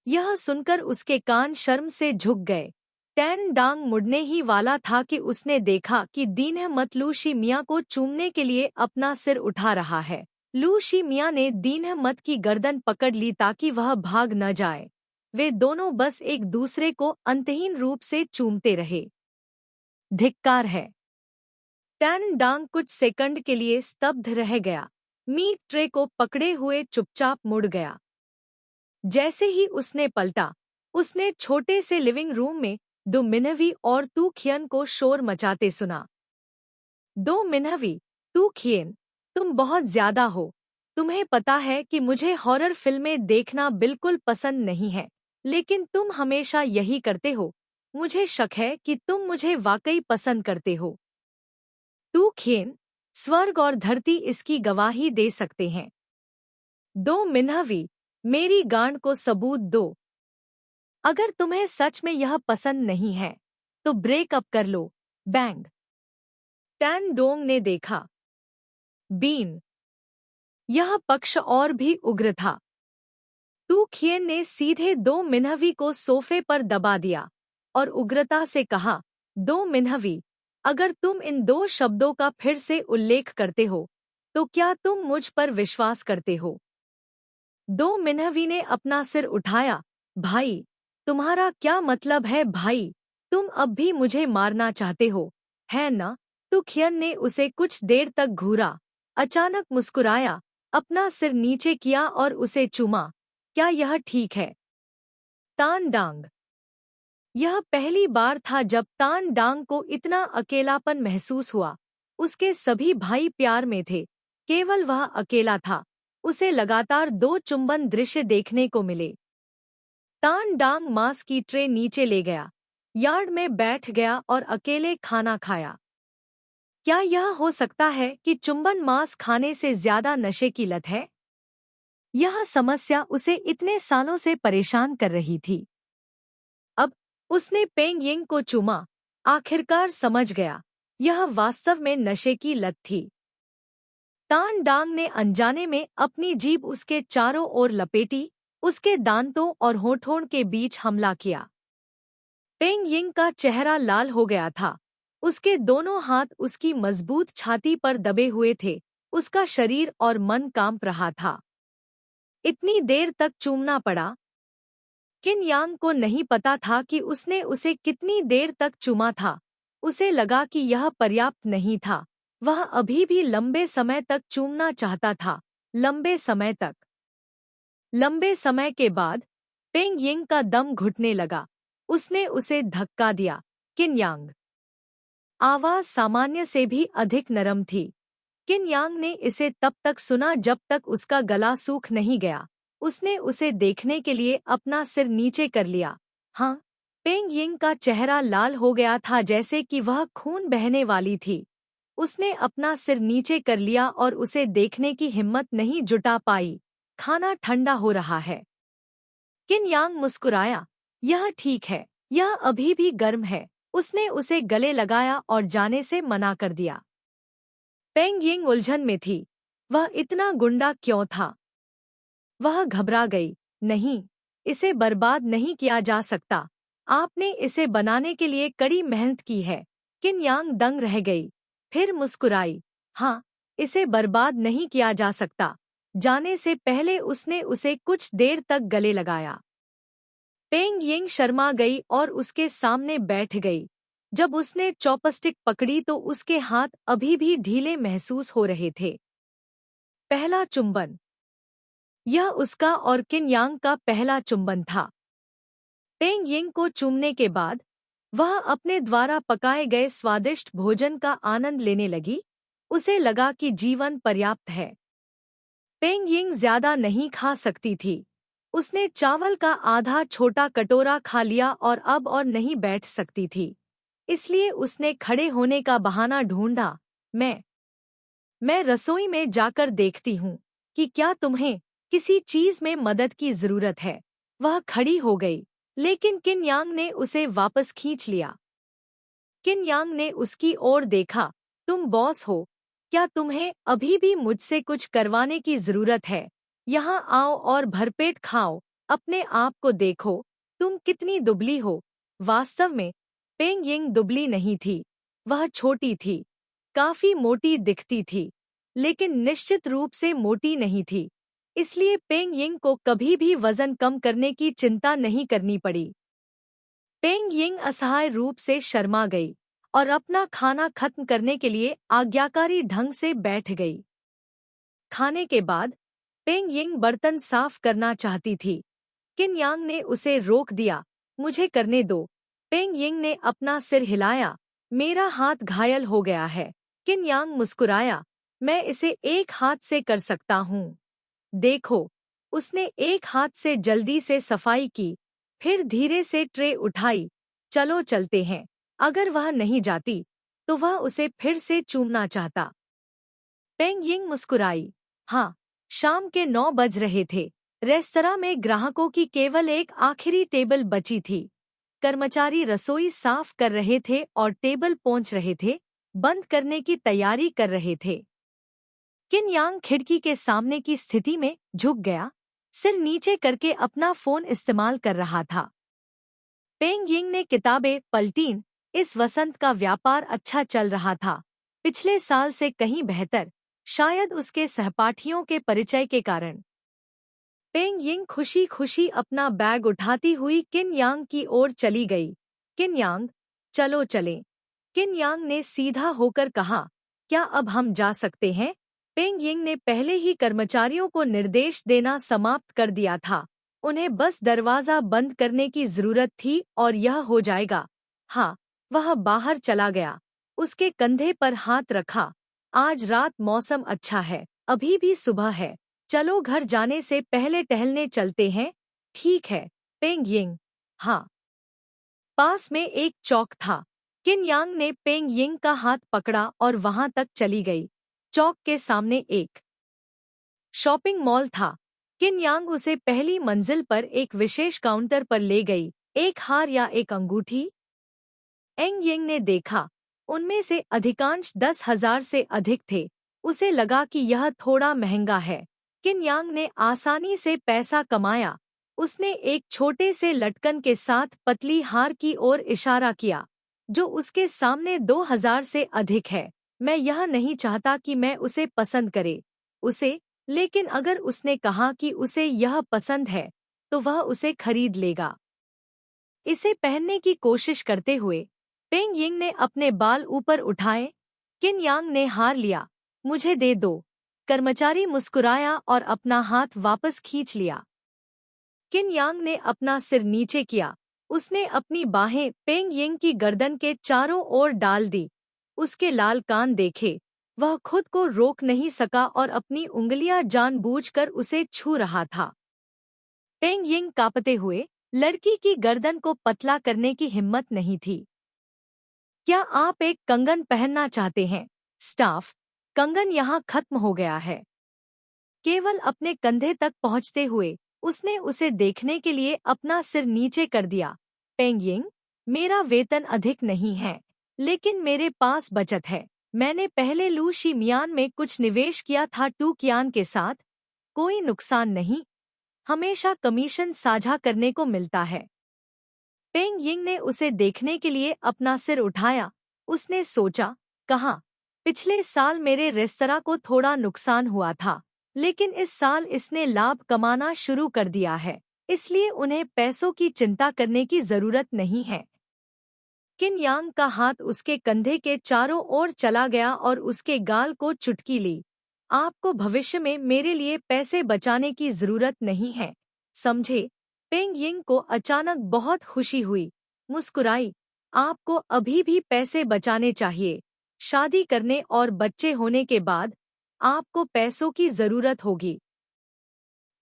यह सुनकर उसके कान शर्म से झुक गए। टैन डांग मुड़ने ही वाला था कि उसने देखा कि दीनहमत लू शी मियाँ को चूमने के लिए अपना सिर उठा रहा है। लू शी मियाँ ने दीनहमत की गर्दन पकड़ ली ताकि वह भाग न जाए। वे दोनों बस एक दूसरे को अंतहीन रूप से चूमते रहे। धिक्कार है। टैन डांग कुछ सेकंड के लिए स्तब्ध रह गया। मीट ट्रे को पकड़े हुए चुपचाप मुड़ गया। जैसे ही उसने पलटा, उसने छोटे से लिविंग रूम में डो मिन्हवी और तू खियन को शोर मचाते सुना। डो मिन्हवी, तू खियन, तुम बहुत ज्यादा हो। तुम्हें पता है कि मुझे हॉरर फिल्में देखना बिल्कुल पसंद नहीं है, लेकिन तुम हमेशा यही करते हो। मुझे शक है कि तुम मुझे वाकई पसंद करते हो। तू खियन, स्वर्ग और धरती इसकी गवाही दे सकते हैं। डो मिन्हवी, मेरी गांड को सबूत दो। अगर तुम्हें सच में यह पसंद नहीं है तो ब्रेकअप कर लो। बैंग। टैन डोंग ने देखा। बीन। यह पक्ष और भी उग्र था। तू खियन ने सीधे डो मिन्हवी को सोफे पर दबा दिया और उग्रता से कहा, डो मिन्हवी, अगर तुम इन 2 शब्दों का फिर से उल्लेख करते हो तो क्या तुम मुझ पर विश्वास करते हो? डो मिन्हवी ने अपना सिर उठाया। भाई, तुम्हारा क्या मतलब है भाई? तुम अब भी मुझे मारना चाहते हो, है ना? तू खियन ने उसे कुछ देर तक घूरा, अचानक मुस्कुराया, अपना सिर नीचे किया और उसे चूमा। क्या यह ठीक है? तान डांग। यह पहली बार था जब तान डांग को इतना अकेलापन महसूस हुआ। उसके सभी भाई प्यार में थे, केवल वह अकेला था। उसे लगातार 2 चुंबन दृश्य देखने को मिले। तान डांग मांस की ट्रे नीचे ले गया, यार्ड में बैठ गया और अकेले खाना खाया। क्या यह हो सकता है कि चुंबन मांस खाने से ज्यादा नशे की लत है? यह समस्या उसे इतने सालों से परेशान कर रही थी। अब उसने पेंग यिंग को चूमा, आखिरकार समझ गया, यह वास्तव में नशे की लत थी। तान डांग ने अनजाने में अपनी जीभ उसके चारों ओर लपेटी, उसके दांतों और होठों के बीच हमला किया। पेंग यिंग का चेहरा लाल हो गया था। उसके दोनों हाथ उसकी मजबूत छाती पर दबे हुए थे। उसका शरीर और मन कांप रहा था। इतनी देर तक चूमना पड़ा। किन यांग को नहीं पता था कि उसने उसे कितनी देर तक चूमा था। उसे लगा कि यह पर्याप्त नहीं था। वह अभी भी लंबे समय तक चूमना चाहता था, लंबे समय तक। लंबे समय के बाद पेंग यिंग का दम घुटने लगा। उसने उसे धक्का दिया। किन यांग। आवाज सामान्य से भी अधिक नरम थी। किन यांग ने इसे तब तक सुना जब तक उसका गला सूख नहीं गया। उसने उसे देखने के लिए अपना सिर नीचे कर लिया। हाँ, पेंग यिंग का चेहरा लाल हो गया था, जैसे कि वह खून बहने वाली थी। उसने अपना सिर नीचे कर लिया और उसे देखने की हिम्मत नहीं जुटा पाई। खाना ठंडा हो रहा है। किन यांग मुस्कुराया। यह ठीक है, यह अभी भी गर्म है। उसने उसे गले लगाया और जाने से मना कर दिया। पेंग यिंग उलझन में थी। वह इतना गुंडा क्यों था? वह घबरा गई। नहीं, इसे बर्बाद नहीं किया जा सकता। आपने इसे बनाने के लिए कड़ी मेहनत की है। किन यांग दंग रह गई, फिर मुस्कुराई। हाँ, इसे बर्बाद नहीं किया जा सकता। जाने से पहले उसने उसे कुछ देर तक गले लगाया। पेंग यिंग शर्मा गई और उसके सामने बैठ गई। जब उसने चॉपस्टिक पकड़ी तो उसके हाथ अभी भी ढीले महसूस हो रहे थे। पहला चुंबन। यह उसका और किन यांग का पहला चुंबन था। पेंग यिंग को चूमने के बाद वह अपने द्वारा पकाए गए स्वादिष्ट भोजन का आनंद लेने लगी। उसे लगा कि जीवन पर्याप्त है। पेंग यिंग ज्यादा नहीं खा सकती थी। उसने चावल का आधा छोटा कटोरा खा लिया और अब और नहीं बैठ सकती थी। इसलिए उसने खड़े होने का बहाना ढूंढा। मैं रसोई में जाकर देखती हूँ कि क्या तुम्हें किसी चीज में मदद की जरूरत है। वह खड़ी हो गई, लेकिन किन यांग ने उसे वापस खींच लिया। किन यांग ने उसकी ओर देखा। तुम बॉस हो, क्या तुम्हें अभी भी मुझसे कुछ करवाने की जरूरत है? यहाँ आओ और भरपेट खाओ, अपने आप को देखो, तुम कितनी दुबली हो। वास्तव में पेंग यिंग दुबली नहीं थी, वह छोटी थी, काफी मोटी दिखती थी, लेकिन निश्चित रूप से मोटी नहीं थी। इसलिए पेंग यिंग को कभी भी वजन कम करने की चिंता नहीं करनी पड़ी। पेंग यिंग असहाय रूप से शर्मा गई और अपना खाना खत्म करने के लिए आज्ञाकारी ढंग से बैठ गई। खाने के बाद पेंग यिंग बर्तन साफ करना चाहती थी। किन यांग ने उसे रोक दिया। मुझे करने दो। पेंग यिंग ने अपना सिर हिलाया। मेरा हाथ घायल हो गया है। किन यांग मुस्कुराया। मैं इसे एक हाथ से कर सकता हूँ। देखो, उसने एक हाथ से जल्दी से सफाई की, फिर धीरे से ट्रे उठाई। चलो चलते हैं। अगर वह नहीं जाती तो वह उसे फिर से चूमना चाहता। पेंग यिंग मुस्कुराई। हाँ, शाम के 9 बज रहे थे। रेस्तरां में ग्राहकों की केवल एक आखिरी टेबल बची थी। कर्मचारी रसोई साफ कर रहे थे और टेबल पोंछ रहे थे, बंद करने की तैयारी कर रहे थे। किन यांग खिड़की के सामने की स्थिति में झुक गया, सिर नीचे करके अपना फोन इस्तेमाल कर रहा था। पेंग यिंग ने किताबें पलटीं। इस वसंत का व्यापार अच्छा चल रहा था, पिछले साल से कहीं बेहतर, शायद उसके सहपाठियों के परिचय के कारण। पेंग यिंग खुशी खुशी अपना बैग उठाती हुई किन यांग की ओर चली गई। किन यांग, चलो चलें। किन यांग ने सीधा होकर कहा, क्या अब हम जा सकते हैं? पेंग यिंग ने पहले ही कर्मचारियों को निर्देश देना समाप्त कर दिया था। उन्हें बस दरवाजा बंद करने की जरूरत थी और यह हो जाएगा। हाँ, वह बाहर चला गया, उसके कंधे पर हाथ रखा। आज रात मौसम अच्छा है, अभी भी सुबह है। चलो घर जाने से पहले टहलने चलते हैं। ठीक है, पेंग यिंग। हाँ। पास में एक चौक था। किन यांग ने पेंग यिंग का हाथ पकड़ा और वहां तक चली गई। चौक के सामने एक शॉपिंग मॉल था। किन यांग उसे पहली मंजिल पर एक विशेष काउंटर पर ले गई। एक हार या एक अंगूठी? एंग यिंग ने देखा, उनमें से अधिकांश 10,000 से अधिक थे। उसे लगा कि यह थोड़ा महंगा है। किन यांग ने आसानी से पैसा कमाया। उसने एक छोटे से लटकन के साथ पतली हार की ओर इशारा किया, जो उसके सामने 2,000 से अधिक है। मैं यह नहीं चाहता कि मैं उसे पसंद करे उसे, लेकिन अगर उसने कहा कि उसे यह पसंद है, तो वह उसे खरीद लेगा। इसे पहनने की कोशिश करते हुए पेंग यिंग ने अपने बाल ऊपर उठाए। किन यांग ने हार लिया। मुझे दे दो। कर्मचारी मुस्कुराया और अपना हाथ वापस खींच लिया। किन यांग ने अपना सिर नीचे किया। उसने अपनी बाहें पेंग यिंग की गर्दन के चारों ओर डाल दी। उसके लाल कान देखे। वह खुद को रोक नहीं सका और अपनी उंगलियां जानबूझकर उसे छू रहा था। पेंग यिंग कांपते हुए, लड़की की गर्दन को पतला करने की हिम्मत नहीं थी। क्या आप एक कंगन पहनना चाहते हैं? स्टाफ, कंगन यहाँ खत्म हो गया है। केवल अपने कंधे तक पहुँचते हुए उसने उसे देखने के लिए अपना सिर नीचे कर दिया। पेंग यिंग, मेरा वेतन अधिक नहीं है, लेकिन मेरे पास बचत है। मैंने पहले लू शी मियान में कुछ निवेश किया था टू कियान के साथ। कोई नुकसान नहीं, हमेशा कमीशन साझा करने को मिलता है। पेंग यिंग ने उसे देखने के लिए अपना सिर उठाया। उसने सोचा, कहा, पिछले साल मेरे रेस्तरां को थोड़ा नुकसान हुआ था, लेकिन इस साल इसने लाभ कमाना शुरू कर दिया है, इसलिए उन्हें पैसों की चिंता करने की जरूरत नहीं है। किन यांग का हाथ उसके कंधे के चारों ओर चला गया और उसके गाल को चुटकी ली। आपको भविष्य में मेरे लिए पैसे बचाने की जरूरत नहीं है, समझे? पेंग यिंग को अचानक बहुत खुशी हुई, मुस्कुराई। आपको अभी भी पैसे बचाने चाहिए। शादी करने और बच्चे होने के बाद आपको पैसों की जरूरत होगी।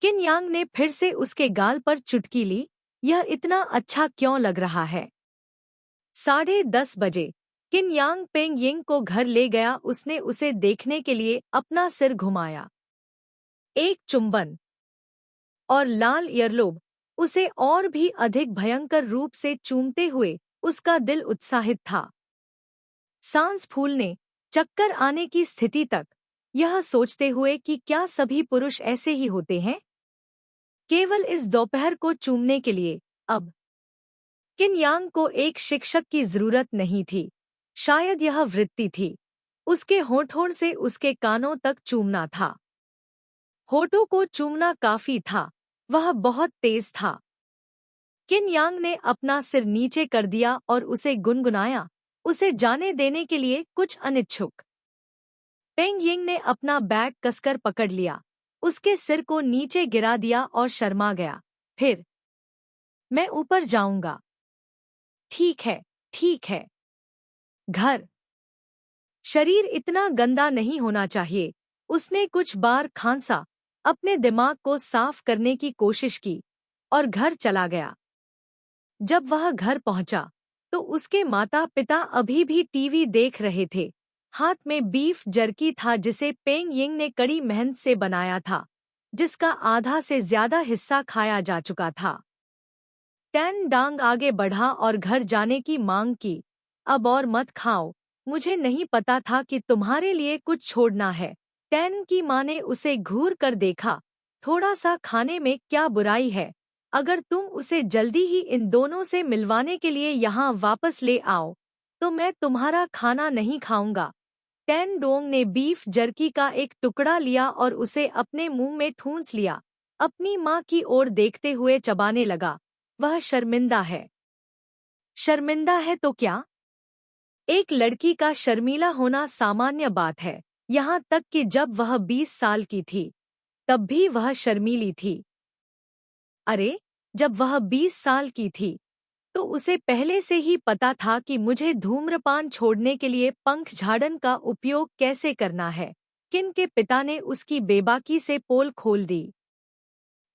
किन यांग ने फिर से उसके गाल पर चुटकी ली। यह इतना अच्छा क्यों लग रहा है? 10:30 बजे किन यांग पेंग यिंग को घर ले गया। उसने उसे देखने के लिए अपना सिर घुमाया। एक चुंबन और लाल ईयरलोब उसे और भी अधिक भयंकर रूप से चूमते हुए उसका दिल उत्साहित था। सांस फूलने, चक्कर आने की स्थिति तक, यह सोचते हुए कि क्या सभी पुरुष ऐसे ही होते हैं, केवल इस दोपहर को चूमने के लिए। अब किन यांग को एक शिक्षक की जरूरत नहीं थी। शायद यह वृत्ति थी। उसके होठों से उसके कानों तक चूमना था। होठों को चूमना काफी था। वह बहुत तेज था। किन यांग ने अपना सिर नीचे कर दिया और उसे गुनगुनाया, उसे जाने देने के लिए कुछ अनिच्छुक। पेंग यिंग ने अपना बैग कसकर पकड़ लिया, उसके सिर को नीचे गिरा दिया और शर्मा गया। फिर, मैं ऊपर जाऊंगा। ठीक है, ठीक है। घर। शरीर इतना गंदा नहीं होना चाहिए। उसने कुछ बार खांसा, अपने दिमाग को साफ करने की कोशिश की और घर चला गया। जब वह घर पहुंचा, तो उसके माता पिता अभी भी टीवी देख रहे थे। हाथ में बीफ जर्की था जिसे पेंग यिंग ने कड़ी मेहनत से बनाया था, जिसका आधा से ज्यादा हिस्सा खाया जा चुका था। टैन डांग आगे बढ़ा और घर जाने की मांग की। अब और मत खाओ, मुझे नहीं पता था कि तुम्हारे लिए कुछ छोड़ना है। टैन की माँ ने उसे घूर कर देखा। थोड़ा सा खाने में क्या बुराई है? अगर तुम उसे जल्दी ही इन दोनों से मिलवाने के लिए यहाँ वापस ले आओ, तो मैं तुम्हारा खाना नहीं खाऊंगा। टैन डोंग ने बीफ जर्की का एक टुकड़ा लिया और उसे अपने मुंह में ठूंस लिया। अपनी माँ की ओर देखते हुए चबाने लगा। वह शर्मिंदा है। शर्मिंदा है तो क्या? एक लड़की का शर्मीला होना सामान्य बात है, यहाँ तक कि जब वह 20 साल की थी, तब भी वह शर्मीली थी। अरे, जब वह 20 साल की थी, तो उसे पहले से ही पता था कि मुझे धूम्रपान छोड़ने के लिए पंख झाड़न का उपयोग कैसे करना है। किन के पिता ने उसकी बेबाकी से पोल खोल दी।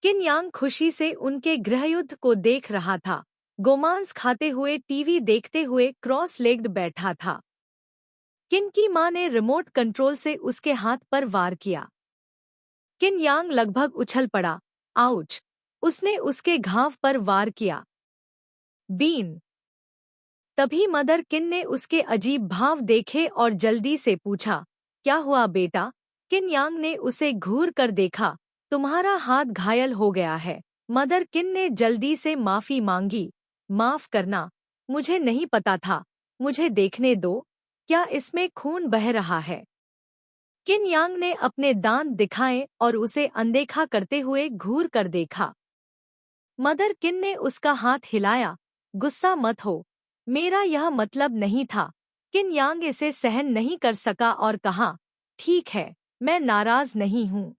किन यांग खुशी से उनके गृहयुद्ध को देख रहा था। गोमांस खाते हुए टीवी देखते हुए क्रॉस लेग्ड बैठा था। किन की मां ने रिमोट कंट्रोल से उसके हाथ पर वार किया। किन यांग लगभग उछल पड़ा। आउच! उसने उसके घाव पर वार किया। बीन! तभी मदर किन ने उसके अजीब भाव देखे और जल्दी से पूछा, क्या हुआ बेटा? किन यांग ने उसे घूर कर देखा। तुम्हारा हाथ घायल हो गया है। मदर किन ने जल्दी से माफी मांगी। माफ करना, मुझे नहीं पता था। मुझे देखने दो, क्या इसमें खून बह रहा है? किन यांग ने अपने दांत दिखाए और उसे अनदेखा करते हुए घूर कर देखा। मदर किन ने उसका हाथ हिलाया। गुस्सा मत हो, मेरा यह मतलब नहीं था। किन यांग इसे सहन नहीं कर सका और कहा, ठीक है, मैं नाराज नहीं हूँ।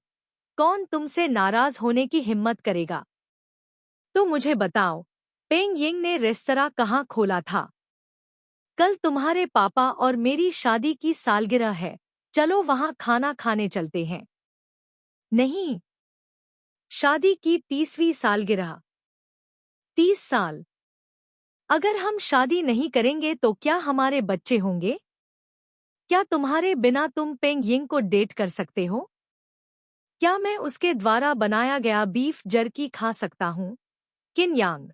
कौन तुमसे नाराज होने की हिम्मत करेगा? तो मुझे बताओ, पेंग यिंग ने रेस्तरां कहाँ खोला था? कल तुम्हारे पापा और मेरी शादी की सालगिरह है। चलो वहाँ खाना खाने चलते हैं। नहीं। शादी की 30वीं सालगिरह। 30 साल। अगर हम शादी नहीं करेंगे तो क्या हमारे बच्चे होंगे? क्या तुम्हारे बिना तुम पेंग यिंग को डेट कर सकते हो? क्या मैं उसके द्वारा बनाया गया बीफ जर्की खा सकता हूँ? किन यांग।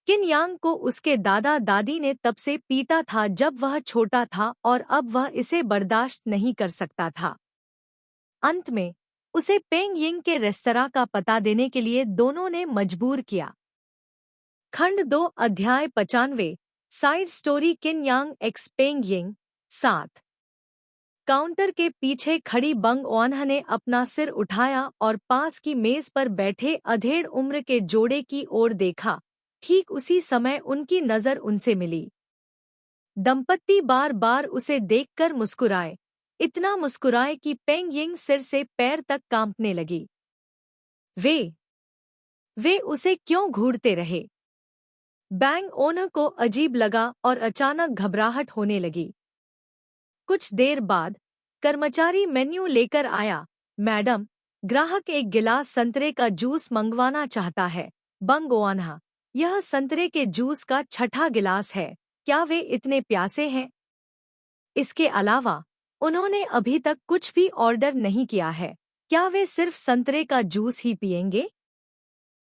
किन यांग को उसके दादा दादी ने तब से पीटा था जब वह छोटा था और अब वह इसे बर्दाश्त नहीं कर सकता था। अंत में उसे पेंग यिंग के रेस्तरां का पता देने के लिए दोनों ने मजबूर किया। खंड 2 अध्याय 95 साइड स्टोरी किन यांग एक्स पेंग यिंग 7। काउंटर के पीछे खड़ी बंग ओन्हा ने अपना सिर उठाया और पास की मेज पर बैठे अधेड़ उम्र के जोड़े की ओर देखा। ठीक उसी समय उनकी नजर उनसे मिली। दंपत्ति बार बार उसे देखकर मुस्कुराए, इतना मुस्कुराए कि पेंग यिंग सिर से पैर तक कांपने लगी। वे उसे क्यों घूरते रहे? बैंक ओनर को अजीब लगा और अचानक घबराहट होने लगी। कुछ देर बाद कर्मचारी मेन्यू लेकर आया। मैडम, ग्राहक एक गिलास संतरे का जूस मंगवाना चाहता है। बंग ओआनहा, यह संतरे के जूस का छठा गिलास है। क्या वे इतने प्यासे हैं? इसके अलावा उन्होंने अभी तक कुछ भी ऑर्डर नहीं किया है। क्या वे सिर्फ संतरे का जूस ही पिएंगे?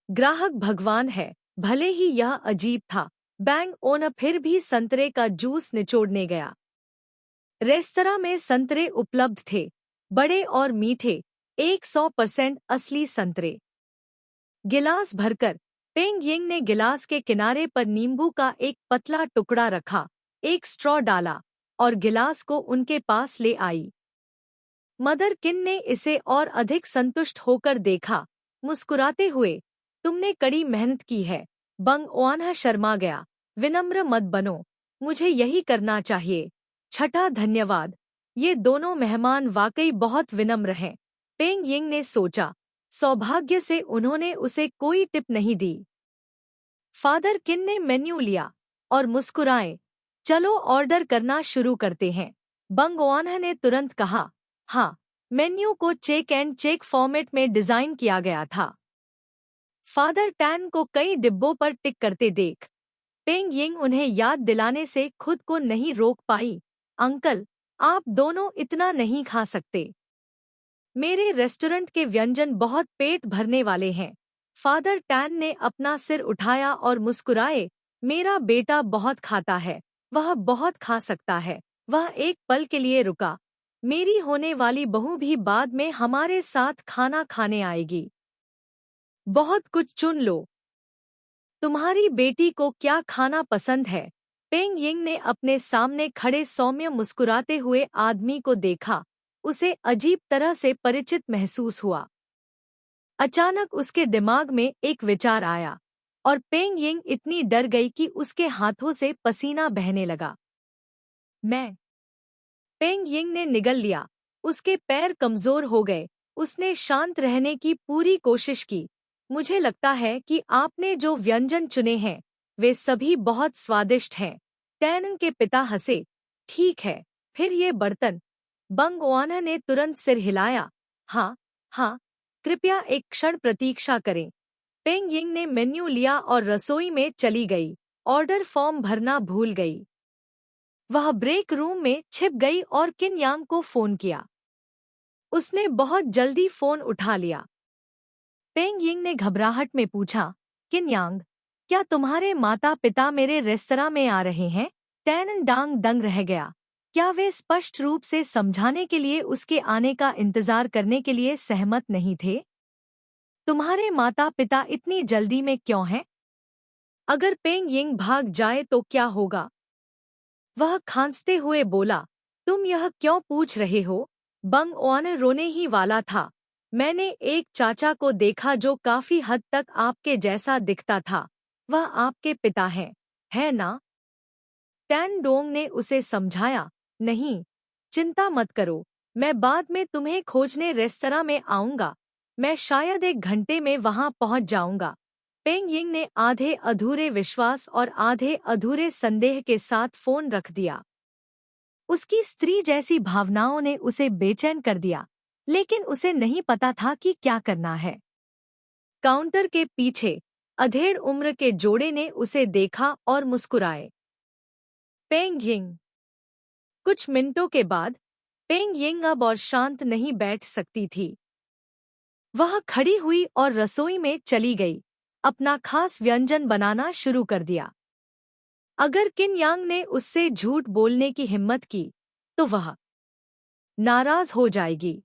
ग्राहक भगवान है। भले ही यह अजीब था, बैंक ओनर फिर भी संतरे का जूस निचोड़ने गया। रेस्तरां में संतरे उपलब्ध थे, बड़े और मीठे, 100% असली संतरे। गिलास भरकर पेंग यिंग ने गिलास के किनारे पर नींबू का एक पतला टुकड़ा रखा, एक स्ट्रॉ डाला और गिलास को उनके पास ले आई। मदर किन ने इसे और अधिक संतुष्ट होकर देखा, मुस्कुराते हुए, तुमने कड़ी मेहनत की है। बंग ओआनहा शर्मा गया। विनम्र मत बनो, मुझे यही करना चाहिए। छठा धन्यवाद। ये दोनों मेहमान वाकई बहुत विनम्र हैं, पेंग यिंग ने सोचा। सौभाग्य से उन्होंने उसे कोई टिप नहीं दी। फादर किन ने मेन्यू लिया और मुस्कुराए। चलो ऑर्डर करना शुरू करते हैं। बंग ओआनहा ने तुरंत कहा। हाँ, मेन्यू को चेक एंड चेक फॉर्मेट में डिजाइन किया गया था। फादर टैन को कई डिब्बों पर टिक करते देख पेंग यिंग उन्हें याद दिलाने से खुद को नहीं रोक पाई। अंकल, आप दोनों इतना नहीं खा सकते। मेरे रेस्टोरेंट के व्यंजन बहुत पेट भरने वाले हैं। फादर टैन ने अपना सिर उठाया और मुस्कुराए। मेरा बेटा बहुत खाता है, वह बहुत खा सकता है। वह एक पल के लिए रुका। मेरी होने वाली बहू भी बाद में हमारे साथ खाना खाने आएगी। बहुत कुछ चुन लो। तुम्हारी बेटी को क्या खाना पसंद है? पेंग यिंग ने अपने सामने खड़े सौम्य मुस्कुराते हुए आदमी को देखा। उसे अजीब तरह से परिचित महसूस हुआ। अचानक उसके दिमाग में एक विचार आया और पेंग यिंग इतनी डर गई कि उसके हाथों से पसीना बहने लगा। मैं पेंग यिंग ने निगल लिया। उसके पैर कमजोर हो गए। उसने शांत रहने की पूरी कोशिश की। मुझे लगता है कि आपने जो व्यंजन चुने हैं वे सभी बहुत स्वादिष्ट हैं। टैनन के पिता हंसे। ठीक है, फिर ये बर्तन। बंग ओआनहा ने तुरंत सिर हिलाया। हाँ, हाँ, कृपया एक क्षण प्रतीक्षा करें। पेंग यिंग ने मेन्यू लिया और रसोई में चली गई। ऑर्डर फॉर्म भरना भूल गई। वह ब्रेक रूम में छिप गई और किन यांग को फोन किया। उसने बहुत जल्दी फोन उठा लिया। पेंग यिंग ने घबराहट में पूछा, किन यांग, क्या तुम्हारे माता पिता मेरे रेस्तरां में आ रहे हैं? टैनन डांग दंग रह गया। क्या वे स्पष्ट रूप से समझाने के लिए उसके आने का इंतजार करने के लिए सहमत नहीं थे? तुम्हारे माता पिता इतनी जल्दी में क्यों हैं? अगर पेंग यिंग भाग जाए तो क्या होगा? वह खांसते हुए बोला, तुम यह क्यों पूछ रहे हो? बंग ओआनहा रोने ही वाला था। मैंने एक चाचा को देखा जो काफी हद तक आपके जैसा दिखता था। वह आपके पिता हैं, है ना? टैन डोंग ने उसे समझाया। नहीं, चिंता मत करो, मैं बाद में तुम्हें खोजने रेस्तरां में आऊंगा। मैं शायद 1 घंटे में वहां पहुंच जाऊंगा। पेंग यिंग ने आधे अधूरे विश्वास और आधे अधूरे संदेह के साथ फोन रख दिया। उसकी स्त्री जैसी भावनाओं ने उसे बेचैन कर दिया, लेकिन उसे नहीं पता था कि क्या करना है। काउंटर के पीछे अधेड़ उम्र के जोड़े ने उसे देखा और मुस्कुराए। पेंग यिंग। कुछ मिनटों के बाद पेंग यिंग अब और शांत नहीं बैठ सकती थी। वह खड़ी हुई और रसोई में चली गई। अपना खास व्यंजन बनाना शुरू कर दिया। अगर किन यांग ने उससे झूठ बोलने की हिम्मत की तो वह नाराज हो जाएगी।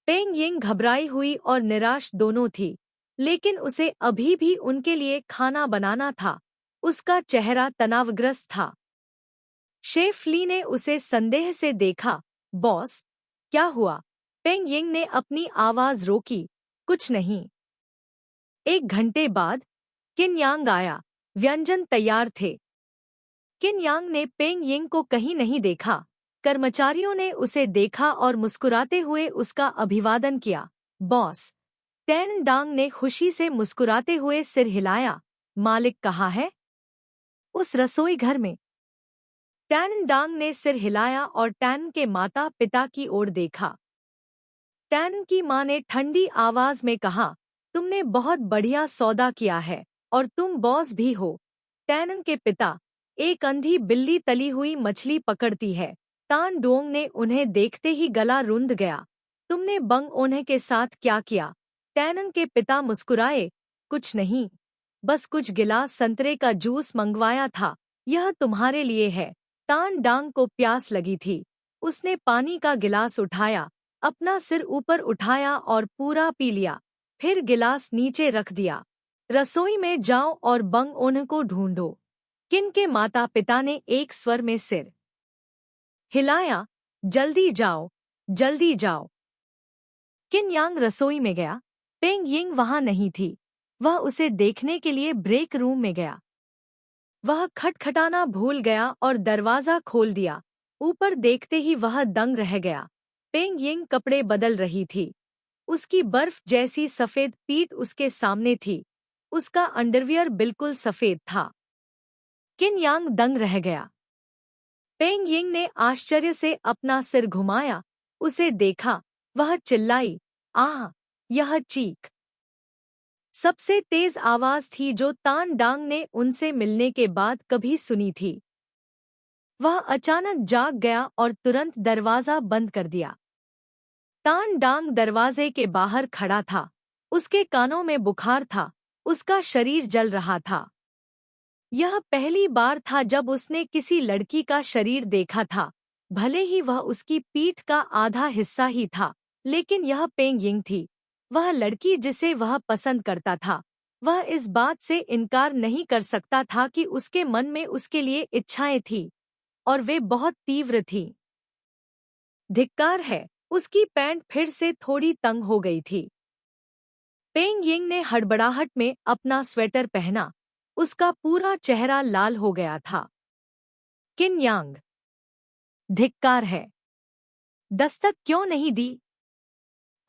पेंग यिंग घबराई हुई और निराश दोनों थी, लेकिन उसे अभी भी उनके लिए खाना बनाना था। उसका चेहरा तनावग्रस्त था। शेफ ली ने उसे संदेह से देखा। बॉस, क्या हुआ? पेंग यिंग ने अपनी आवाज रोकी। कुछ नहीं। 1 घंटे बाद किन यांग आया। व्यंजन तैयार थे। किन यांग ने पेंग यिंग को कहीं नहीं देखा। कर्मचारियों ने उसे देखा और मुस्कुराते हुए उसका अभिवादन किया। बॉस, टैन डांग ने खुशी से मुस्कुराते हुए सिर हिलाया। मालिक कहाँ है? उस रसोई घर में। टैन डांग ने सिर हिलाया और टैन के माता पिता की ओर देखा। टैन की माँ ने ठंडी आवाज में कहा, तुमने बहुत बढ़िया सौदा किया है और तुम बॉस भी हो। टैन के पिता, एक अंधी बिल्ली तली हुई मछली पकड़ती है। तान डोंग ने उन्हें देखते ही गला रुंध गया। तुमने बंग ओन्हे के साथ क्या किया? टैन के पिता मुस्कुराए, कुछ नहीं, बस कुछ गिलास संतरे का जूस मंगवाया था। यह तुम्हारे लिए है। तान डांग को प्यास लगी थी। उसने पानी का गिलास उठाया, अपना सिर ऊपर उठाया और पूरा पी लिया, फिर गिलास नीचे रख दिया। रसोई में जाओ और बंग ओन्ह को ढूंढो। किन के माता पिता ने एक स्वर में सिर हिलाया। जल्दी जाओ, जल्दी जाओ। किन यांग रसोई में गया। पेंग यिंग वहां नहीं थी। वह उसे देखने के लिए ब्रेक रूम में गया। वह खटखटाना भूल गया और दरवाजा खोल दिया। ऊपर देखते ही वह दंग रह गया। पेंग यिंग कपड़े बदल रही थी। उसकी बर्फ जैसी सफेद पीठ उसके सामने थी। उसका अंडरवियर बिल्कुल सफेद था। किन यांग दंग रह गया। पेंग यिंग ने आश्चर्य से अपना सिर घुमाया, उसे देखा। वह चिल्लाई, आह! यह चीख सबसे तेज आवाज थी जो तान डांग ने उनसे मिलने के बाद कभी सुनी थी। वह अचानक जाग गया और तुरंत दरवाजा बंद कर दिया। तान डांग दरवाजे के बाहर खड़ा था। उसके कानों में बुखार था, उसका शरीर जल रहा था। यह पहली बार था जब उसने किसी लड़की का शरीर देखा था, भले ही वह उसकी पीठ का आधा हिस्सा ही था, लेकिन यह पेंग यिंग थी, वह लड़की जिसे वह पसंद करता था। वह इस बात से इनकार नहीं कर सकता था कि उसके मन में उसके लिए इच्छाएं थीं, और वे बहुत तीव्र थीं। धिक्कार है, उसकी पैंट फिर से थोड़ी तंग हो गई थी। पेंग यिंग ने हड़बड़ाहट में अपना स्वेटर पहना, उसका पूरा चेहरा लाल हो गया था। किन यांग, धिक्कार है, दस्तक क्यों नहीं दी?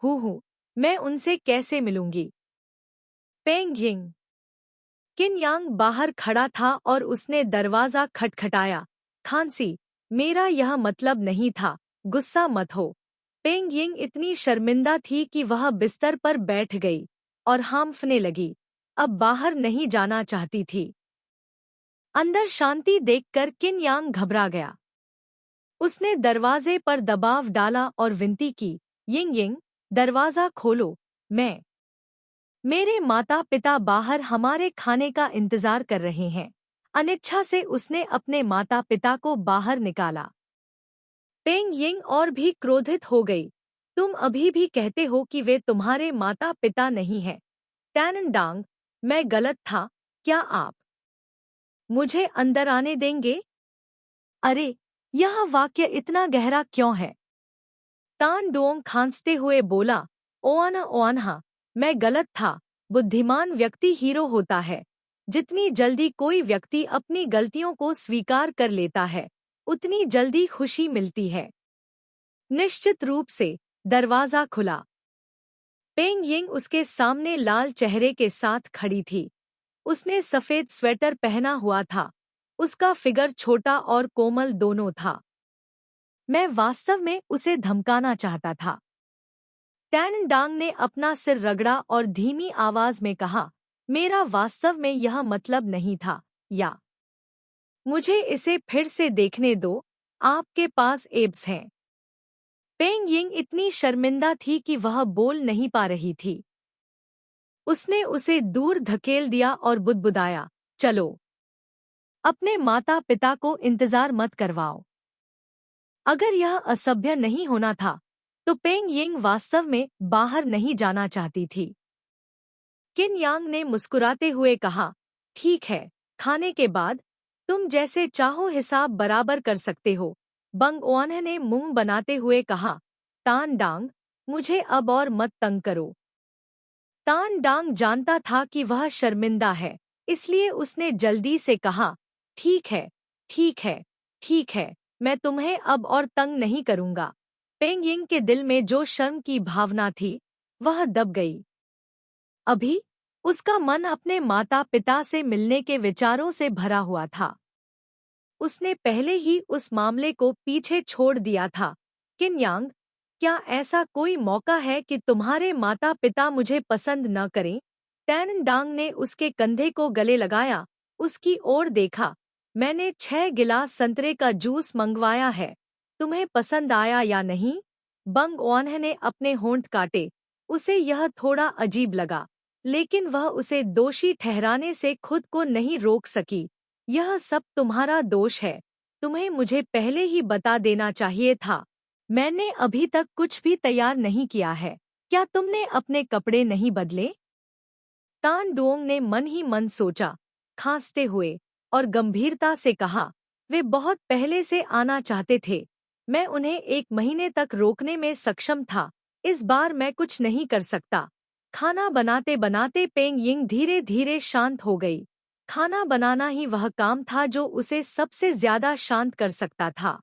हूँ, मैं उनसे कैसे मिलूंगी? पेंग यिंग। किन यांग बाहर खड़ा था और उसने दरवाजा खटखटाया। खांसी, मेरा यह मतलब नहीं था, गुस्सा मत हो। पेंग यिंग इतनी शर्मिंदा थी कि वह बिस्तर पर बैठ गई और हांफने लगी। अब बाहर नहीं जाना चाहती थी। अंदर शांति देखकर किन यांग घबरा गया। उसने दरवाजे पर दबाव डाला और विनती की, यिंग यिंग, दरवाजा खोलो। मेरे माता पिता बाहर हमारे खाने का इंतजार कर रहे हैं। अनिच्छा से उसने अपने माता पिता को बाहर निकाला। पेंग यिंग और भी क्रोधित हो गई। तुम अभी भी कहते हो कि वे तुम्हारे माता पिता नहीं हैं। टैन डांग, मैं गलत था, क्या आप मुझे अंदर आने देंगे? अरे, यह वाक्य इतना गहरा क्यों है? तान डोंग खांसते हुए बोला, ओआना ओआनहा, मैं गलत था। बुद्धिमान व्यक्ति हीरो होता है। जितनी जल्दी कोई व्यक्ति अपनी गलतियों को स्वीकार कर लेता है, उतनी जल्दी खुशी मिलती है। निश्चित रूप से। दरवाजा खुला। पेंग यिंग उसके सामने लाल चेहरे के साथ खड़ी थी। उसने सफेद स्वेटर पहना हुआ था। उसका फिगर छोटा और कोमल दोनों था। मैं वास्तव में उसे धमकाना चाहता था। टैन डांग ने अपना सिर रगड़ा और धीमी आवाज में कहा, मेरा वास्तव में यह मतलब नहीं था, या मुझे इसे फिर से देखने दो, आपके पास एब्स हैं। पेंग यिंग इतनी शर्मिंदा थी कि वह बोल नहीं पा रही थी। उसने उसे दूर धकेल दिया और बुदबुदाया, चलो, अपने माता पिता को इंतजार मत करवाओ। अगर यह असभ्य नहीं होना था, तो पेंग यिंग वास्तव में बाहर नहीं जाना चाहती थी। किन यांग ने मुस्कुराते हुए कहा, ठीक है, खाने के बाद तुम जैसे चाहो हिसाब बराबर कर सकते हो। बंग ओआन्ह ने मुंह बनाते हुए कहा, तान डांग, मुझे अब और मत तंग करो। तान डांग जानता था कि वह शर्मिंदा है, इसलिए उसने जल्दी से कहा, ठीक है, ठीक है, ठीक है, मैं तुम्हें अब और तंग नहीं करूंगा। पेंग यिंग के दिल में जो शर्म की भावना थी, वह दब गई। अभी उसका मन अपने माता पिता से मिलने के विचारों से भरा हुआ था। उसने पहले ही उस मामले को पीछे छोड़ दिया था। किन यांग, क्या ऐसा कोई मौका है कि तुम्हारे माता पिता मुझे पसंद न करें? टैन डांग ने उसके कंधे को गले लगाया, उसकी ओर देखा। मैंने 6 गिलास संतरे का जूस मंगवाया है, तुम्हें पसंद आया या नहीं? बंग ओन ने अपने होंठ काटे। उसे यह थोड़ा अजीब लगा, लेकिन वह उसे दोषी ठहराने से खुद को नहीं रोक सकी। यह सब तुम्हारा दोष है, तुम्हें मुझे पहले ही बता देना चाहिए था। मैंने अभी तक कुछ भी तैयार नहीं किया है, क्या तुमने अपने कपड़े नहीं बदले? तान डोंग ने मन ही मन सोचा, खांसते हुए, और गंभीरता से कहा, वे बहुत पहले से आना चाहते थे। मैं उन्हें 1 महीने तक रोकने में सक्षम था, इस बार मैं कुछ नहीं कर सकता। खाना बनाते बनाते पेंग यिंग धीरे धीरे शांत हो गई। खाना बनाना ही वह काम था जो उसे सबसे ज्यादा शांत कर सकता था।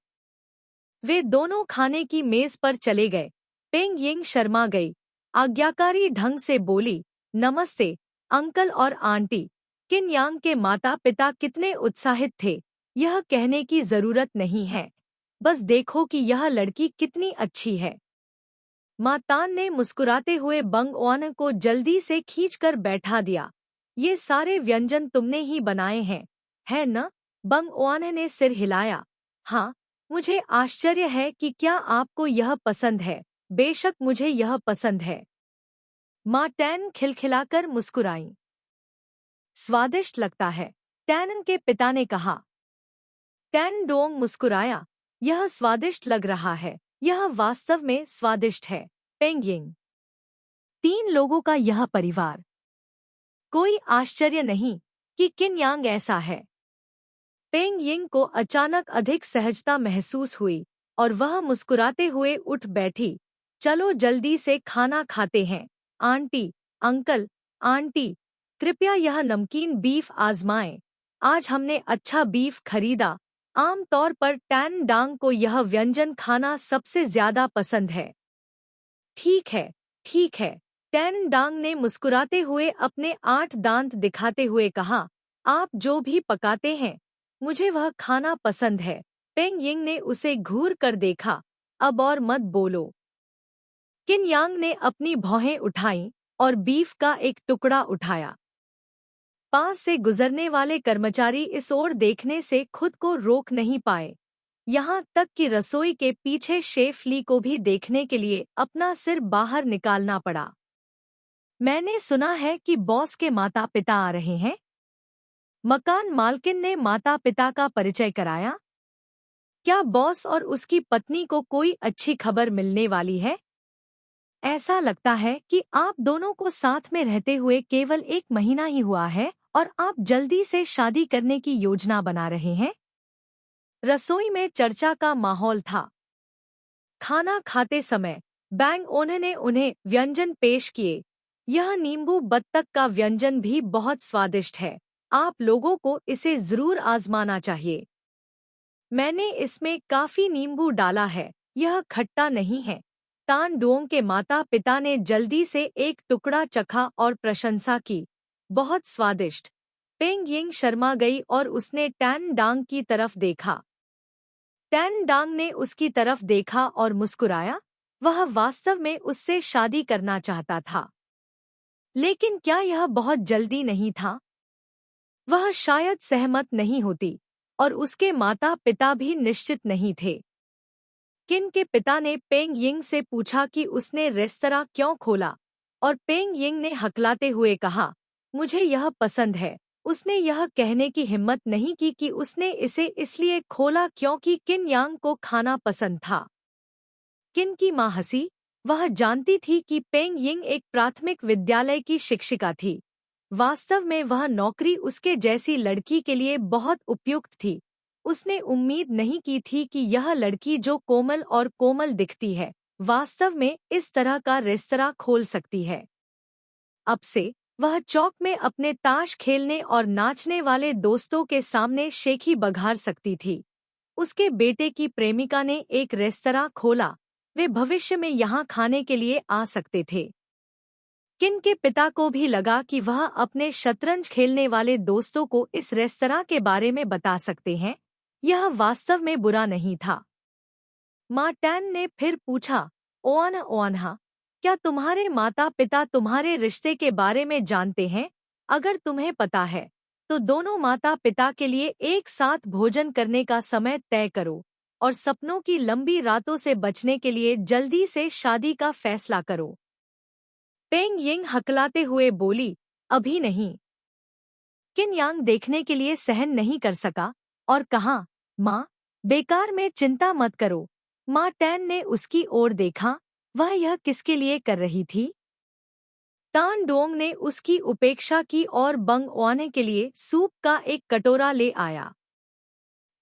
वे दोनों खाने की मेज पर चले गए। पेंग यिंग शर्मा गई, आज्ञाकारी ढंग से बोली, नमस्ते अंकल और आंटी। किन यांग के माता पिता कितने उत्साहित थे, यह कहने की जरूरत नहीं है, बस देखो कि यह लड़की कितनी अच्छी है। माँ तान ने मुस्कुराते हुए बंग ओन को जल्दी से खींचकर बैठा दिया। ये सारे व्यंजन तुमने ही बनाए हैं, है न? बंग ओन ने सिर हिलाया। हाँ, मुझे आश्चर्य है कि क्या आपको यह पसंद है। बेशक मुझे यह पसंद है। माँ टैन खिलखिलाकर मुस्कुराई। स्वादिष्ट लगता है, टैनन के पिता ने कहा। टैन डोंग मुस्कुराया, यह स्वादिष्ट लग रहा है, यह वास्तव में स्वादिष्ट है। पेंग यिंग, 3 लोगों का यह परिवार। कोई आश्चर्य नहीं कि किन यांग ऐसा है। पेंग यिंग को अचानक अधिक सहजता महसूस हुई और वह मुस्कुराते हुए उठ बैठी। चलो जल्दी से खाना खाते हैं। आंटी, अंकल, आंटी, कृपया यह नमकीन बीफ आजमाएं। आज हमने अच्छा बीफ खरीदा। आम तौर पर टैन डांग को यह व्यंजन खाना सबसे ज्यादा पसंद है। ठीक है, ठीक है, टैन डांग ने मुस्कुराते हुए अपने 8 दांत दिखाते हुए कहा, आप जो भी पकाते हैं, मुझे वह खाना पसंद है। पेंग यिंग ने उसे घूर कर देखा, अब और मत बोलो। किन यांग ने अपनी भौहें उठाईं और बीफ का एक टुकड़ा उठाया। पास से गुजरने वाले कर्मचारी इस ओर देखने से खुद को रोक नहीं पाए, यहाँ तक कि रसोई के पीछे शेफ ली को भी देखने के लिए अपना सिर बाहर निकालना पड़ा। मैंने सुना है कि बॉस के माता पिता आ रहे हैं। मकान मालकिन ने माता पिता का परिचय कराया। क्या बॉस और उसकी पत्नी को कोई अच्छी खबर मिलने वाली है? ऐसा लगता है कि आप दोनों को साथ में रहते हुए केवल 1 महीना ही हुआ है और आप जल्दी से शादी करने की योजना बना रहे हैं। रसोई में चर्चा का माहौल था। खाना खाते समय बैंग ओन ने उन्हें व्यंजन पेश किए। यह नींबू बत्तख का व्यंजन भी बहुत स्वादिष्ट है, आप लोगों को इसे जरूर आजमाना चाहिए। मैंने इसमें काफी नींबू डाला है, यह खट्टा नहीं है। तान डोंग के माता पिता ने जल्दी से एक टुकड़ा चखा और प्रशंसा की, बहुत स्वादिष्ट। पेंग यिंग शर्मा गई और उसने टैन डांग की तरफ देखा। टैन डांग ने उसकी तरफ देखा और मुस्कुराया। वह वास्तव में उससे शादी करना चाहता था, लेकिन क्या यह बहुत जल्दी नहीं था? वह शायद सहमत नहीं होती, और उसके माता पिता भी निश्चित नहीं थे। किन के पिता ने पेंग यिंग से पूछा कि उसने रेस्तरां क्यों खोला, और पेंग यिंग ने हकलाते हुए कहा, मुझे यह पसंद है। उसने यह कहने की हिम्मत नहीं की कि उसने इसे इसलिए खोला क्योंकि किन यांग को खाना पसंद था। किन की माँ हंसी, वह जानती थी कि पेंग यिंग एक प्राथमिक विद्यालय की शिक्षिका थी। वास्तव में वह नौकरी उसके जैसी लड़की के लिए बहुत उपयुक्त थी। उसने उम्मीद नहीं की थी कि यह लड़की जो कोमल और कोमल दिखती है, वास्तव में इस तरह का रेस्तरां खोल सकती है। अब से वह चौक में अपने ताश खेलने और नाचने वाले दोस्तों के सामने शेखी बघार सकती थी। उसके बेटे की प्रेमिका ने एक रेस्तरां खोला, वे भविष्य में यहाँ खाने के लिए आ सकते थे। किन के पिता को भी लगा कि वह अपने शतरंज खेलने वाले दोस्तों को इस रेस्तरां के बारे में बता सकते हैं। यह वास्तव में बुरा नहीं था। माँ टैन ने फिर पूछा, ओआना ओआनहा, क्या तुम्हारे माता पिता तुम्हारे रिश्ते के बारे में जानते हैं? अगर तुम्हें पता है तो दोनों माता पिता के लिए एक साथ भोजन करने का समय तय करो और सपनों की लंबी रातों से बचने के लिए जल्दी से शादी का फैसला करो। पेंग यिंग हकलाते हुए बोली, अभी नहीं। किन यांग देखने के लिए सहन नहीं कर सका और कहा, माँ, बेकार में चिंता मत करो। माँ टैन ने उसकी ओर देखा, वह यह किसके लिए कर रही थी? तान डोंग ने उसकी उपेक्षा की और बंग ओआने के लिए सूप का एक कटोरा ले आया।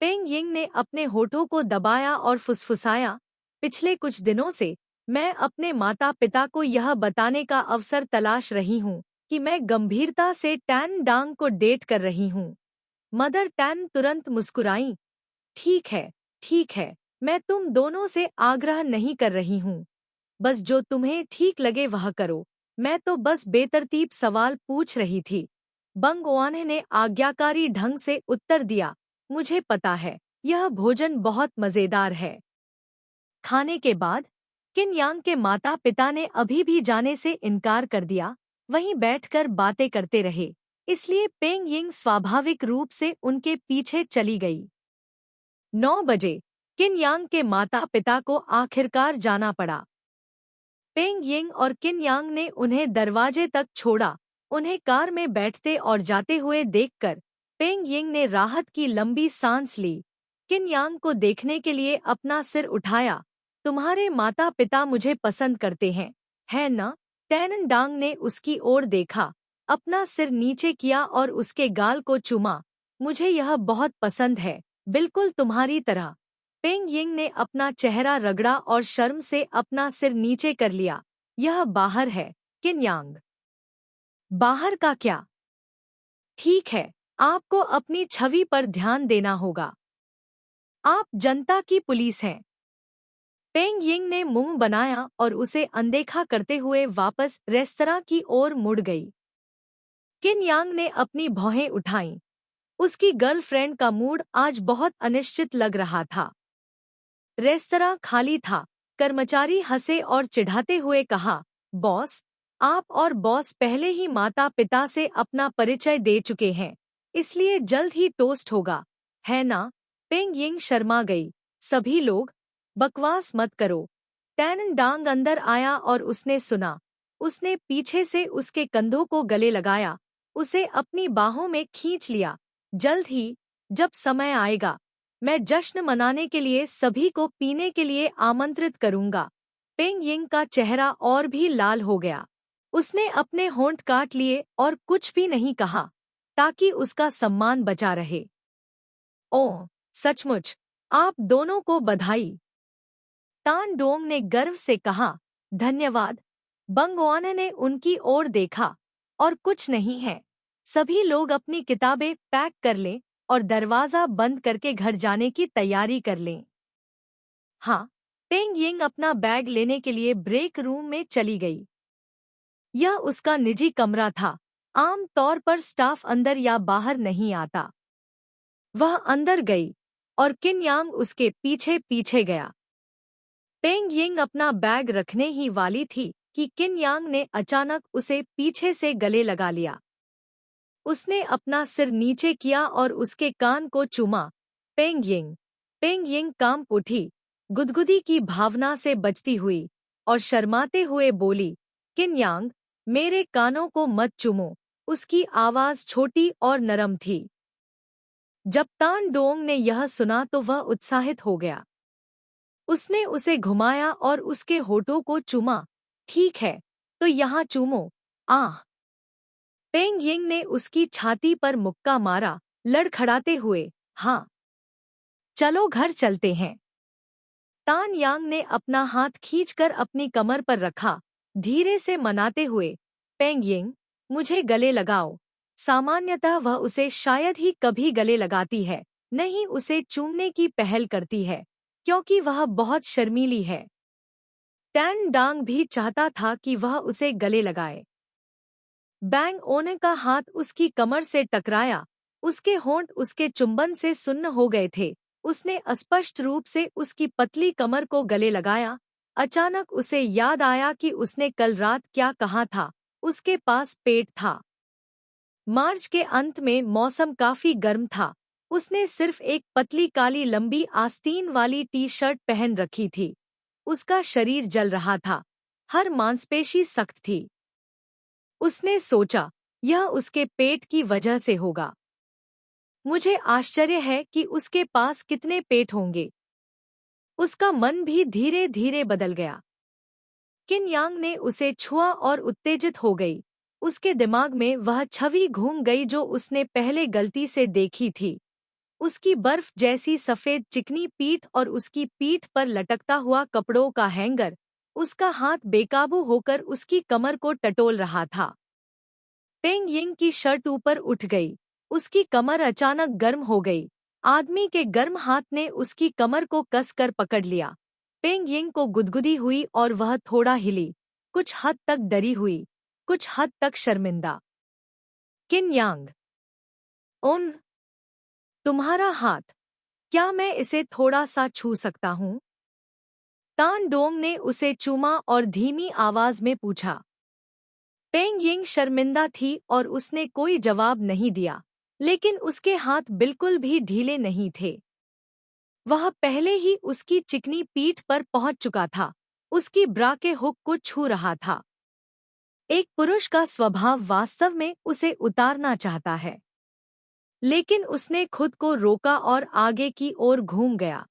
पेंग यिंग ने अपने होठों को दबाया और फुसफुसाया, पिछले कुछ दिनों से मैं अपने माता पिता को यह बताने का अवसर तलाश रही हूँ कि मैं गंभीरता से टैन डांग को डेट कर रही हूँ। मदर टैन तुरंत मुस्कुराई, ठीक है, मैं तुम दोनों से आग्रह नहीं कर रही हूँ। बस जो तुम्हें ठीक लगे वह करो। मैं तो बस बेतरतीब सवाल पूछ रही थी। बंग ओआने ने आज्ञाकारी ढंग से उत्तर दिया, मुझे पता है, यह भोजन बहुत मजेदार है। खाने के बाद किन यांग के माता पिता ने अभी भी जाने से इनकार कर दिया, वहीं बैठकर बातें करते रहे, इसलिए पेंग यिंग स्वाभाविक रूप से उनके पीछे चली गई। 9 बजे किन यांग के माता पिता को आखिरकार जाना पड़ा। पेंग यिंग और किन यांग ने उन्हें दरवाजे तक छोड़ा। उन्हें कार में बैठते और जाते हुए देखकर पेंग यिंग ने राहत की लंबी सांस ली। किन यांग को देखने के लिए अपना सिर उठाया। तुम्हारे माता पिता मुझे पसंद करते हैं, है न? टैन डांग ने उसकी ओर देखा, अपना सिर नीचे किया और उसके गाल को चूमा। मुझे यह बहुत पसंद है, बिल्कुल तुम्हारी तरह। पेंग यिंग ने अपना चेहरा रगड़ा और शर्म से अपना सिर नीचे कर लिया। यह बाहर है, किन यांग। बाहर का क्या? ठीक है, आपको अपनी छवि पर ध्यान देना होगा। आप जनता की पुलिस हैं। पेंग यिंग ने मुंह बनाया और उसे अनदेखा करते हुए वापस रेस्तरां की ओर मुड़ गई। किन यांग ने अपनी भौहें उठाईं। उसकी गर्लफ्रेंड का मूड आज बहुत अनिश्चित लग रहा था। रेस्तरां खाली था। कर्मचारी हंसे और चिढ़ाते हुए कहा, बॉस, आप और बॉस पहले ही माता पिता से अपना परिचय दे चुके हैं, इसलिए जल्द ही टोस्ट होगा, है ना? पेंग यिंग शर्मा गई। सभी लोग बकवास मत करो। टैन डांग अंदर आया और उसने सुना। उसने पीछे से उसके कंधों को गले लगाया, उसे अपनी बाहों में खींच लिया। जल्द ही, जब समय आएगा, मैं जश्न मनाने के लिए सभी को पीने के लिए आमंत्रित करूंगा। पेंग यिंग का चेहरा और भी लाल हो गया। उसने अपने होंठ काट लिए और कुछ भी नहीं कहा, ताकि उसका सम्मान बचा रहे। ओह, सचमुच, आप दोनों को बधाई। तान डोंग ने गर्व से कहा, धन्यवाद। बंग ओआने ने उनकी ओर देखा, और कुछ नहीं है। सभी लोग अपनी किताबें पैक कर लें और दरवाजा बंद करके घर जाने की तैयारी कर लें। हाँ, पेंग यिंग अपना बैग लेने के लिए ब्रेक रूम में चली गई। यह उसका निजी कमरा था। आम तौर पर स्टाफ अंदर या बाहर नहीं आता। वह अंदर गई और किन यांग उसके पीछे पीछे गया। पेंग यिंग अपना बैग रखने ही वाली थी कि किन यांग ने अचानक उसे पीछे से गले लगा लिया। उसने अपना सिर नीचे किया और उसके कान को चूमा। पेंग यिंग कांप उठी, गुदगुदी की भावना से बचती हुई, और शर्माते हुए बोली, किन यांग, मेरे कानों को मत चूमो। उसकी आवाज छोटी और नरम थी। जब तान डोंग ने यह सुना तो वह उत्साहित हो गया। उसने उसे घुमाया और उसके होठों को चूमा। ठीक है, तो यहाँ चूमो। आह! पेंग यिंग ने उसकी छाती पर मुक्का मारा, लड़खड़ाते हुए। हाँ, चलो घर चलते हैं। तान यांग ने अपना हाथ खींचकर अपनी कमर पर रखा, धीरे से मनाते हुए। पेंग यिंग, मुझे गले लगाओ। सामान्यतः वह उसे शायद ही कभी गले लगाती है, नहीं उसे चूमने की पहल करती है, क्योंकि वह बहुत शर्मीली है। टैन डांग भी चाहता था कि वह उसे गले लगाए, बैंग ओने का हाथ उसकी कमर से टकराया। उसके होंठ उसके चुंबन से सुन्न हो गए थे। उसने अस्पष्ट रूप से उसकी पतली कमर को गले लगाया। अचानक उसे याद आया कि उसने कल रात क्या कहा था। उसके पास पेट था। मार्च के अंत में मौसम काफी गर्म था। उसने सिर्फ एक पतली काली लंबी आस्तीन वाली टी शर्ट पहन रखी थी। उसका शरीर जल रहा था। हर मांसपेशी सख्त थी। उसने सोचा, यह उसके पेट की वजह से होगा। मुझे आश्चर्य है कि उसके पास कितने पेट होंगे। उसका मन भी धीरे धीरे बदल गया। किन यांग ने उसे छुआ और उत्तेजित हो गई। उसके दिमाग में वह छवि घूम गई जो उसने पहले गलती से देखी थी। उसकी बर्फ जैसी सफेद चिकनी पीठ और उसकी पीठ पर लटकता हुआ कपड़ों का हैंगर। उसका हाथ बेकाबू होकर उसकी कमर को टटोल रहा था। पेंग यिंग की शर्ट ऊपर उठ गई। उसकी कमर अचानक गर्म हो गई। आदमी के गर्म हाथ ने उसकी कमर को कसकर पकड़ लिया। पेंग यिंग को गुदगुदी हुई और वह थोड़ा हिली। कुछ हद तक डरी हुई, कुछ हद तक शर्मिंदा। किन यांग, उन, तुम्हारा हाथ, क्या मैं इसे थोड़ा सा छू सकता हूँ? तान डोंग ने उसे चूमा और धीमी आवाज में पूछा। पेंग यिंग शर्मिंदा थी और उसने कोई जवाब नहीं दिया, लेकिन उसके हाथ बिल्कुल भी ढीले नहीं थे। वह पहले ही उसकी चिकनी पीठ पर पहुंच चुका था। उसकी ब्रा के हुक को छू रहा था। एक पुरुष का स्वभाव वास्तव में उसे उतारना चाहता है, लेकिन उसने खुद को रोका और आगे की ओर घूम गया,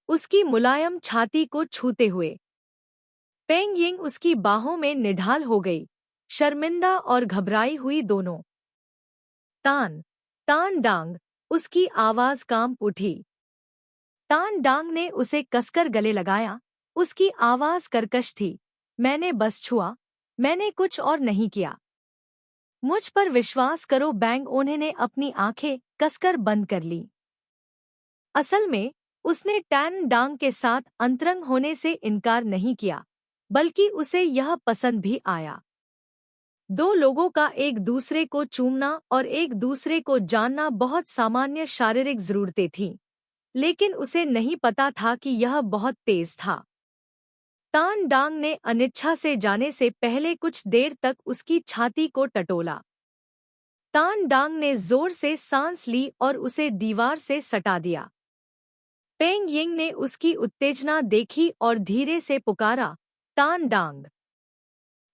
उसकी मुलायम छाती को छूते हुए। पेंग यिंग उसकी बाहों में निढाल हो गई, शर्मिंदा और घबराई हुई दोनों। तान, तान डांग, उसकी आवाज कांप उठी। तान डांग ने उसे कसकर गले लगाया। उसकी आवाज कर्कश थी। मैंने बस छुआ, मैंने कुछ और नहीं किया। मुझ पर विश्वास करो। बैंग उन्होंने अपनी आंखें कसकर बंद कर ली। असल में उसने टैन डांग के साथ अंतरंग होने से इनकार नहीं किया, बल्कि उसे यह पसंद भी आया। दो लोगों का एक दूसरे को चूमना और एक दूसरे को जानना बहुत सामान्य शारीरिक जरूरतें थीं, लेकिन उसे नहीं पता था कि यह बहुत तेज था। तान डांग ने अनिच्छा से जाने से पहले कुछ देर तक उसकी छाती को टटोला। तान डांग ने जोर से सांस ली और उसे दीवार से सटा दिया। पेंग यिंग ने उसकी उत्तेजना देखी और धीरे से पुकारा, तान डांग।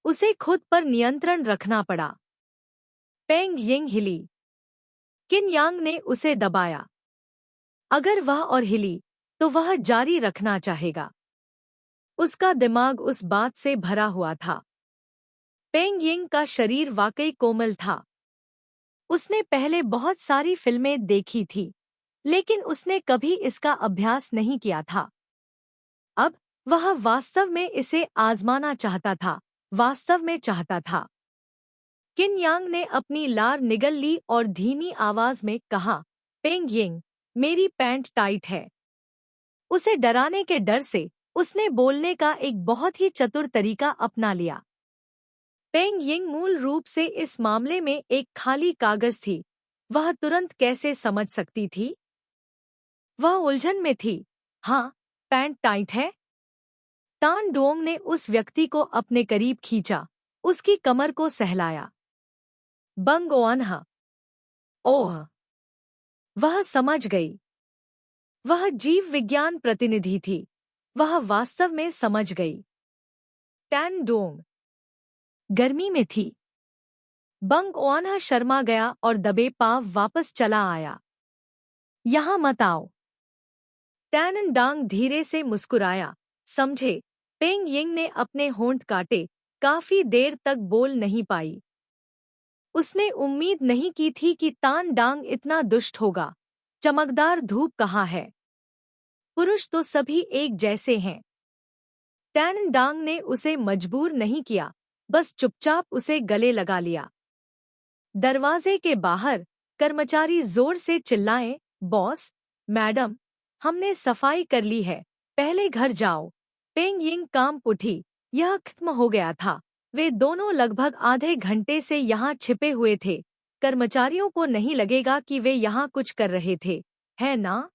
उसे खुद पर नियंत्रण रखना पड़ा। पेंग यिंग हिली। किन यांग ने उसे दबाया। अगर वह और हिली, तो वह जारी रखना चाहेगा। उसका दिमाग उस बात से भरा हुआ था। पेंग यिंग का शरीर वाकई कोमल था। उसने पहले बहुत सारी फिल्में देखी थी, लेकिन उसने कभी इसका अभ्यास नहीं किया था। अब वह वास्तव में इसे आजमाना चाहता था, वास्तव में चाहता था। किन यांग ने अपनी लार निगल ली और धीमी आवाज में कहा, पेंग यिंग, मेरी पैंट टाइट है। उसे डराने के डर से उसने बोलने का एक बहुत ही चतुर तरीका अपना लिया। पेंग यिंग मूल रूप से इस मामले में एक खाली कागज थी। वह तुरंत कैसे समझ सकती थी? वह उलझन में थी। हाँ, पैंट टाइट है। तान डोंग ने उस व्यक्ति को अपने करीब खींचा, उसकी कमर को सहलाया। बंग ओनहा। ओह! वह समझ गई। वह जीव विज्ञान प्रतिनिधि थी। वह वास्तव में समझ गई। टैन डोंग गर्मी में थी। बंग ओनहा शर्मा गया और दबे पांव वापस चला आया। यहाँ मत आओ। टैन डांग धीरे से मुस्कुराया। समझे? पेंग यिंग ने अपने होंठ काटे। काफी देर तक बोल नहीं पाई। उसने उम्मीद नहीं की थी कि तान डांग इतना दुष्ट होगा। चमकदार धूप कहाँ है? पुरुष तो सभी एक जैसे हैं। टैन डांग ने उसे मजबूर नहीं किया, बस चुपचाप उसे गले लगा लिया। दरवाजे के बाहर कर्मचारी जोर से चिल्लाए, बॉस, मैडम, हमने सफाई कर ली है, पहले घर जाओ। पेंग यिंग कांप उठी। यह खत्म हो गया था। वे दोनों लगभग आधे घंटे से यहाँ छिपे हुए थे। कर्मचारियों को नहीं लगेगा कि वे यहाँ कुछ कर रहे थे, है ना?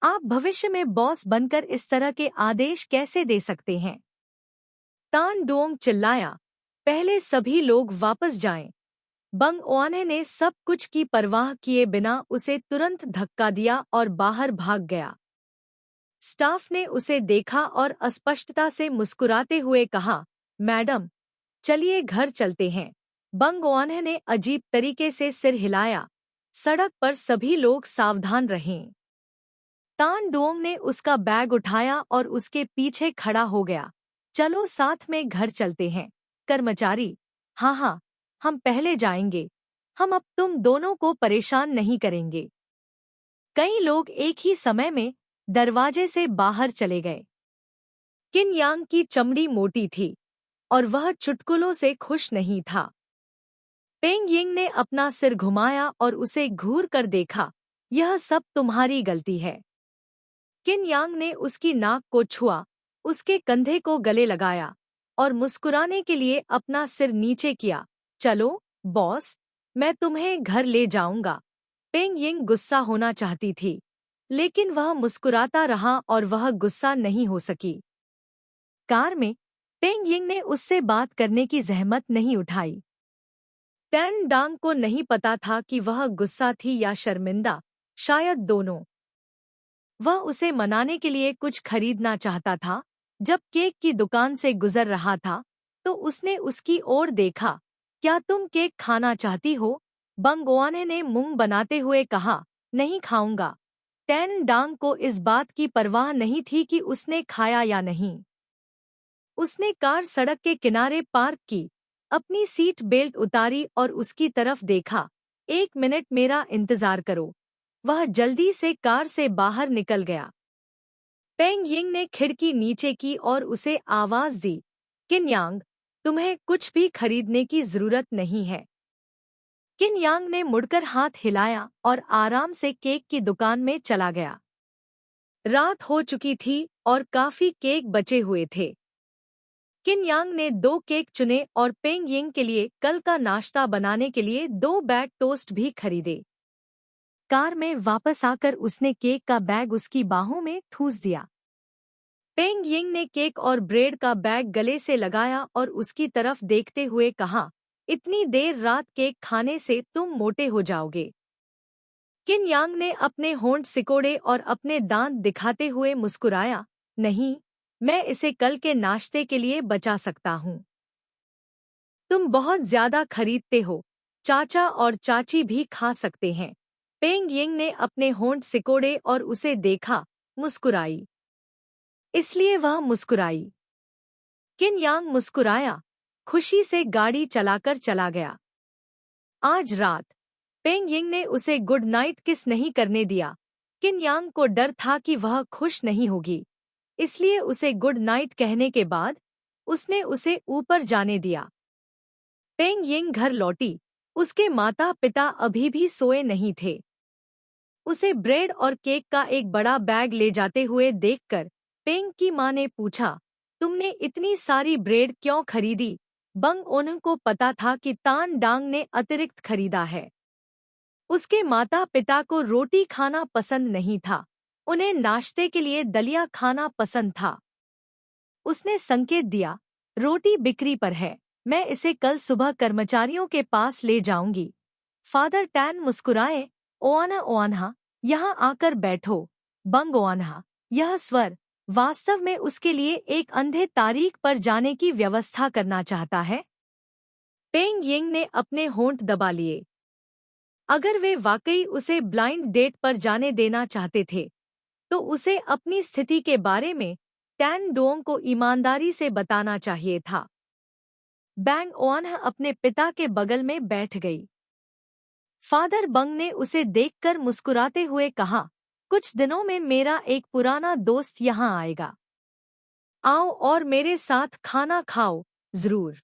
आप भविष्य में बॉस बनकर इस तरह के आदेश कैसे दे सकते हैं? तान डोंग चिल्लाया, पहले सभी लोग वापस जाएं। बंग ओआने ने सब कुछ की परवाह किए बिना उसे तुरंत धक्का दिया और बाहर भाग गया। स्टाफ ने उसे देखा और अस्पष्टता से मुस्कुराते हुए कहा, मैडम, चलिए घर चलते हैं। बंग ओआने ने अजीब तरीके से सिर हिलाया। सड़क पर सभी लोग सावधान रहें। तान डोंग ने उसका बैग उठाया और उसके पीछे खड़ा हो गया। चलो साथ में घर चलते हैं। कर्मचारी, हाँ, हम पहले जाएंगे। हम अब तुम दोनों को परेशान नहीं करेंगे। कई लोग एक ही समय में दरवाजे से बाहर चले गए। किन यांग की चमड़ी मोटी थी और वह चुटकुलों से खुश नहीं था। पेंग यिंग ने अपना सिर घुमाया और उसे घूर कर देखा। यह सब तुम्हारी गलती है। किन यांग ने उसकी नाक को छुआ, उसके कंधे को गले लगाया और मुस्कुराने के लिए अपना सिर नीचे किया। चलो बॉस, मैं तुम्हें घर ले जाऊंगा। पेंग यिंग गुस्सा होना चाहती थी, लेकिन वह मुस्कुराता रहा और वह गुस्सा नहीं हो सकी। कार में पेंग यिंग ने उससे बात करने की जहमत नहीं उठाई। टैन डांग को नहीं पता था कि वह गुस्सा थी या शर्मिंदा, शायद दोनों। वह उसे मनाने के लिए कुछ खरीदना चाहता था। जब केक की दुकान से गुजर रहा था तो उसने उसकी ओर देखा। क्या तुम केक खाना चाहती हो? बंग ओआने ने मुंह बनाते हुए कहा, नहीं खाऊंगा। टैन डांग को इस बात की परवाह नहीं थी कि उसने खाया या नहीं। उसने कार सड़क के किनारे पार्क की, अपनी सीट बेल्ट उतारी और उसकी तरफ देखा। 1 मिनट मेरा इंतजार करो। वह जल्दी से कार से बाहर निकल गया। पेंग यिंग ने खिड़की नीचे की और उसे आवाज दी, किन यांग, तुम्हें कुछ भी खरीदने की जरूरत नहीं है। किन यांग ने मुड़कर हाथ हिलाया और आराम से केक की दुकान में चला गया। रात हो चुकी थी और काफी केक बचे हुए थे। किन यांग ने 2 केक चुने और पेंग यिंग के लिए कल का नाश्ता बनाने के लिए 2 बैग टोस्ट भी खरीदे। कार में वापस आकर उसने केक का बैग उसकी बाहों में ठूस दिया। पेंग यिंग ने केक और ब्रेड का बैग गले से लगाया और उसकी तरफ देखते हुए कहा, इतनी देर रात केक खाने से तुम मोटे हो जाओगे। किन यांग ने अपने होंठ सिकोड़े और अपने दांत दिखाते हुए मुस्कुराया, नहीं, मैं इसे कल के नाश्ते के लिए बचा सकता हूँ। तुम बहुत ज्यादा खरीदते हो, चाचा और चाची भी खा सकते हैं। पेंग यिंग ने अपने होंठ सिकोड़े और उसे देखा, मुस्कुराई। इसलिए वह मुस्कुराई। किन यांग मुस्कुराया, खुशी से गाड़ी चलाकर चला गया। आज रात पेंग यिंग ने उसे गुड नाइट किस नहीं करने दिया। किन यांग को डर था कि वह खुश नहीं होगी, इसलिए उसे गुड नाइट कहने के बाद उसने उसे ऊपर जाने दिया। पेंग यिंग घर लौटी। उसके माता पिता अभी भी सोए नहीं थे। उसे ब्रेड और केक का एक बड़ा बैग ले जाते हुए देखकर पेंग की मां ने पूछा, तुमने इतनी सारी ब्रेड क्यों खरीदी? बंग ओन को पता था कि तान डांग ने अतिरिक्त खरीदा है। उसके माता पिता को रोटी खाना पसंद नहीं था, उन्हें नाश्ते के लिए दलिया खाना पसंद था। उसने संकेत दिया, रोटी बिक्री पर है, मैं इसे कल सुबह कर्मचारियों के पास ले जाऊंगी। फादर टैन मुस्कुराए, ओआना ओआनहा, यहाँ आकर बैठो। बंग ओआनहा, यह स्वर वास्तव में उसके लिए एक अंधे तारीख पर जाने की व्यवस्था करना चाहता है। पेंग यिंग ने अपने होंठ दबा लिए। अगर वे वाकई उसे ब्लाइंड डेट पर जाने देना चाहते थे तो उसे अपनी स्थिति के बारे में टैन डोंग को ईमानदारी से बताना चाहिए था। बैंग ओआनहा अपने पिता के बगल में बैठ गई। फादर बंग ने उसे देखकर मुस्कुराते हुए कहा, कुछ दिनों में मेरा एक पुराना दोस्त यहाँ आएगा। आओ और मेरे साथ खाना खाओ, जरूर।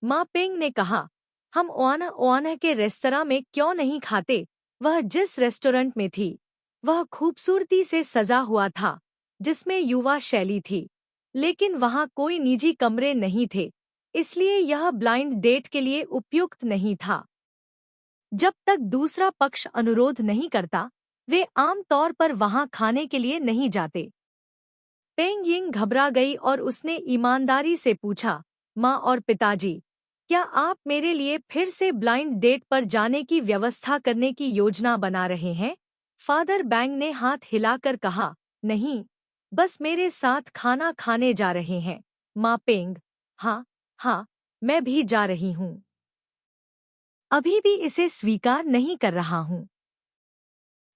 माँ पेंग ने कहा, हम ओआनहा के रेस्तरां में क्यों नहीं खाते? वह जिस रेस्टोरेंट में थी वह खूबसूरती से सजा हुआ था, जिसमें युवा शैली थी, लेकिन वहाँ कोई निजी कमरे नहीं थे। इसलिए यह ब्लाइंड डेट के लिए उपयुक्त नहीं था। जब तक दूसरा पक्ष अनुरोध नहीं करता, वे आम तौर पर वहां खाने के लिए नहीं जाते। पेंग यिंग घबरा गई और उसने ईमानदारी से पूछा, माँ और पिताजी, क्या आप मेरे लिए फिर से ब्लाइंड डेट पर जाने की व्यवस्था करने की योजना बना रहे हैं? फादर बैंग ने हाथ हिलाकर कहा, नहीं, बस मेरे साथ खाना खाने जा रहे हैं। माँ पेंग, हाँ, हाँ, मैं भी जा रही हूँ। अभी भी इसे स्वीकार नहीं कर रहा हूँ।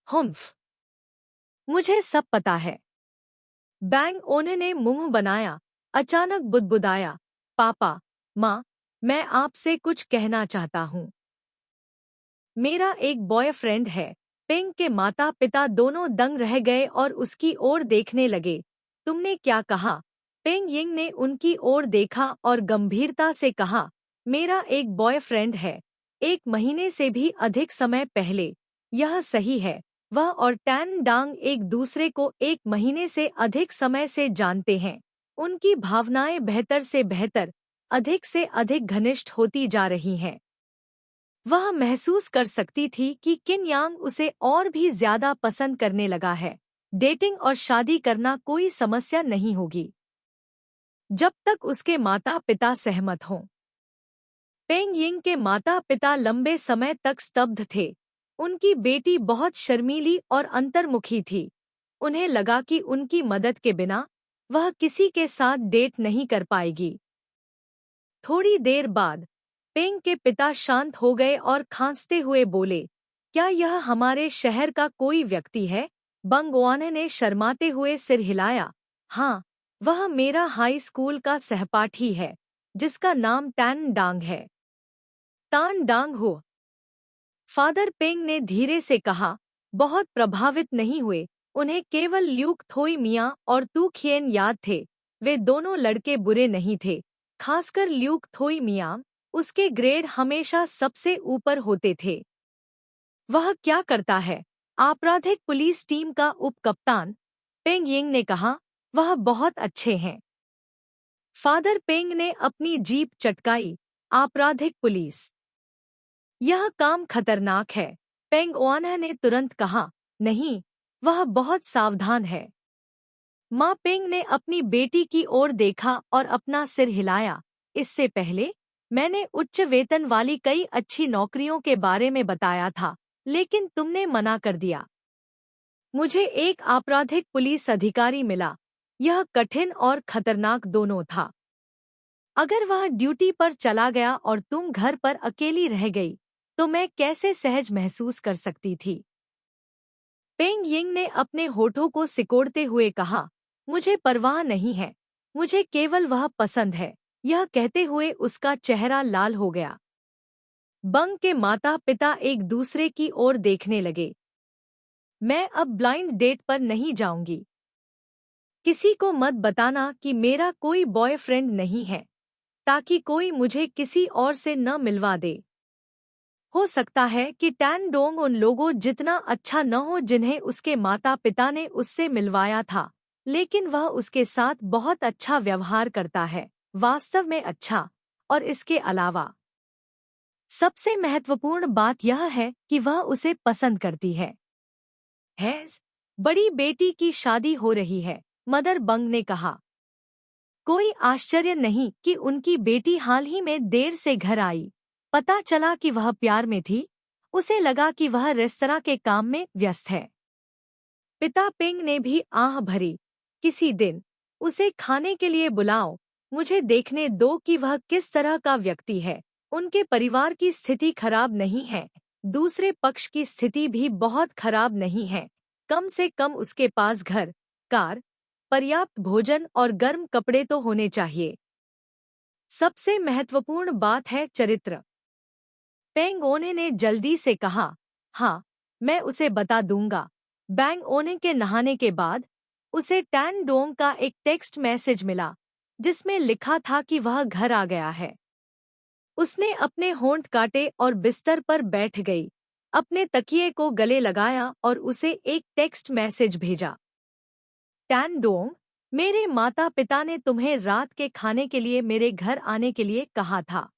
हुम्फ, मुझे सब पता है। बैंग ओने ने मुंह बनाया, अचानक बुदबुदाया, पापा, माँ, मैं आपसे कुछ कहना चाहता हूँ। मेरा एक बॉयफ्रेंड है। पिंग के माता पिता दोनों दंग रह गए और उसकी ओर देखने लगे। तुमने क्या कहा? पेंग यिंग ने उनकी ओर देखा और गंभीरता से कहा, मेरा एक बॉयफ्रेंड है। 1 महीने से भी अधिक समय पहले। यह सही है। वह और टैन डांग एक दूसरे को 1 महीने से अधिक समय से जानते हैं। उनकी भावनाएं बेहतर से बेहतर, अधिक से अधिक घनिष्ठ होती जा रही हैं। वह महसूस कर सकती थी कि किन यांग उसे और भी ज्यादा पसंद करने लगा है। डेटिंग और शादी करना कोई समस्या नहीं होगी, जब तक उसके माता पिता सहमत हों। पेंग यिंग के माता पिता लंबे समय तक स्तब्ध थे। उनकी बेटी बहुत शर्मीली और अंतर्मुखी थी। उन्हें लगा कि उनकी मदद के बिना वह किसी के साथ डेट नहीं कर पाएगी। थोड़ी देर बाद पेंग के पिता शांत हो गए और खांसते हुए बोले, क्या यह हमारे शहर का कोई व्यक्ति है? बंगवाने ने शर्माते हुए सिर हिलाया। हाँ, वह मेरा हाई स्कूल का सहपाठी है, जिसका नाम टैन डांग है। तान डांग हो? फादर पेंग ने धीरे से कहा, बहुत प्रभावित नहीं हुए। उन्हें केवल ल्यूक थोई मियाँ और तू खिएन याद थे। वे दोनों लड़के बुरे नहीं थे, खासकर ल्यूक थोई मियाँ। उसके ग्रेड हमेशा सबसे ऊपर होते थे। वह क्या करता है? आपराधिक पुलिस टीम का उप कप्तान। पेंग यिंग ने कहा, वह बहुत अच्छे हैं। फादर पेंग ने अपनी जीभ चटकाई। आपराधिक पुलिस, यह काम खतरनाक है। पेंग ओआनह ने तुरंत कहा, नहीं, वह बहुत सावधान है। माँ पेंग ने अपनी बेटी की ओर देखा और अपना सिर हिलाया। इससे पहले मैंने उच्च वेतन वाली कई अच्छी नौकरियों के बारे में बताया था, लेकिन तुमने मना कर दिया। मुझे एक आपराधिक पुलिस अधिकारी मिला। यह कठिन और खतरनाक दोनों था। अगर वह ड्यूटी पर चला गया और तुम घर पर अकेली रह गई, तो मैं कैसे सहज महसूस कर सकती थी? पेंग यिंग ने अपने होठों को सिकोड़ते हुए कहा, मुझे परवाह नहीं है, मुझे केवल वह पसंद है। यह कहते हुए उसका चेहरा लाल हो गया। बंग के माता पिता एक दूसरे की ओर देखने लगे। मैं अब ब्लाइंड डेट पर नहीं जाऊंगी। किसी को मत बताना कि मेरा कोई बॉयफ्रेंड नहीं है, ताकि कोई मुझे किसी और से न मिलवा दे। हो सकता है कि टैन डोंग उन लोगों जितना अच्छा न हो जिन्हें उसके माता पिता ने उससे मिलवाया था, लेकिन वह उसके साथ बहुत अच्छा व्यवहार करता है, वास्तव में अच्छा। और इसके अलावा सबसे महत्वपूर्ण बात यह है कि वह उसे पसंद करती है। बड़ी बेटी की शादी हो रही है, मदर बंग ने कहा। कोई आश्चर्य नहीं कि उनकी बेटी हाल ही में देर से घर आई। पता चला कि वह प्यार में थी। उसे लगा कि वह रेस्तरां के काम में व्यस्त है। पिता पिंग ने भी आह भरी, किसी दिन उसे खाने के लिए बुलाओ। मुझे देखने दो कि वह किस तरह का व्यक्ति है। उनके परिवार की स्थिति खराब नहीं है, दूसरे पक्ष की स्थिति भी बहुत खराब नहीं है। कम से कम उसके पास घर, कार, पर्याप्त भोजन और गर्म कपड़े तो होने चाहिए। सबसे महत्वपूर्ण बात है चरित्र। पेंग ओने ने जल्दी से कहा, हाँ, मैं उसे बता दूंगा। बैंग ओने के नहाने के बाद उसे टैन डोंग का एक टेक्स्ट मैसेज मिला, जिसमें लिखा था कि वह घर आ गया है। उसने अपने होंठ काटे और बिस्तर पर बैठ गई, अपने तकिए को गले लगाया और उसे एक टेक्स्ट मैसेज भेजा। टैन डोंग, मेरे माता पिता ने तुम्हें रात के खाने के लिए मेरे घर आने के लिए कहा था।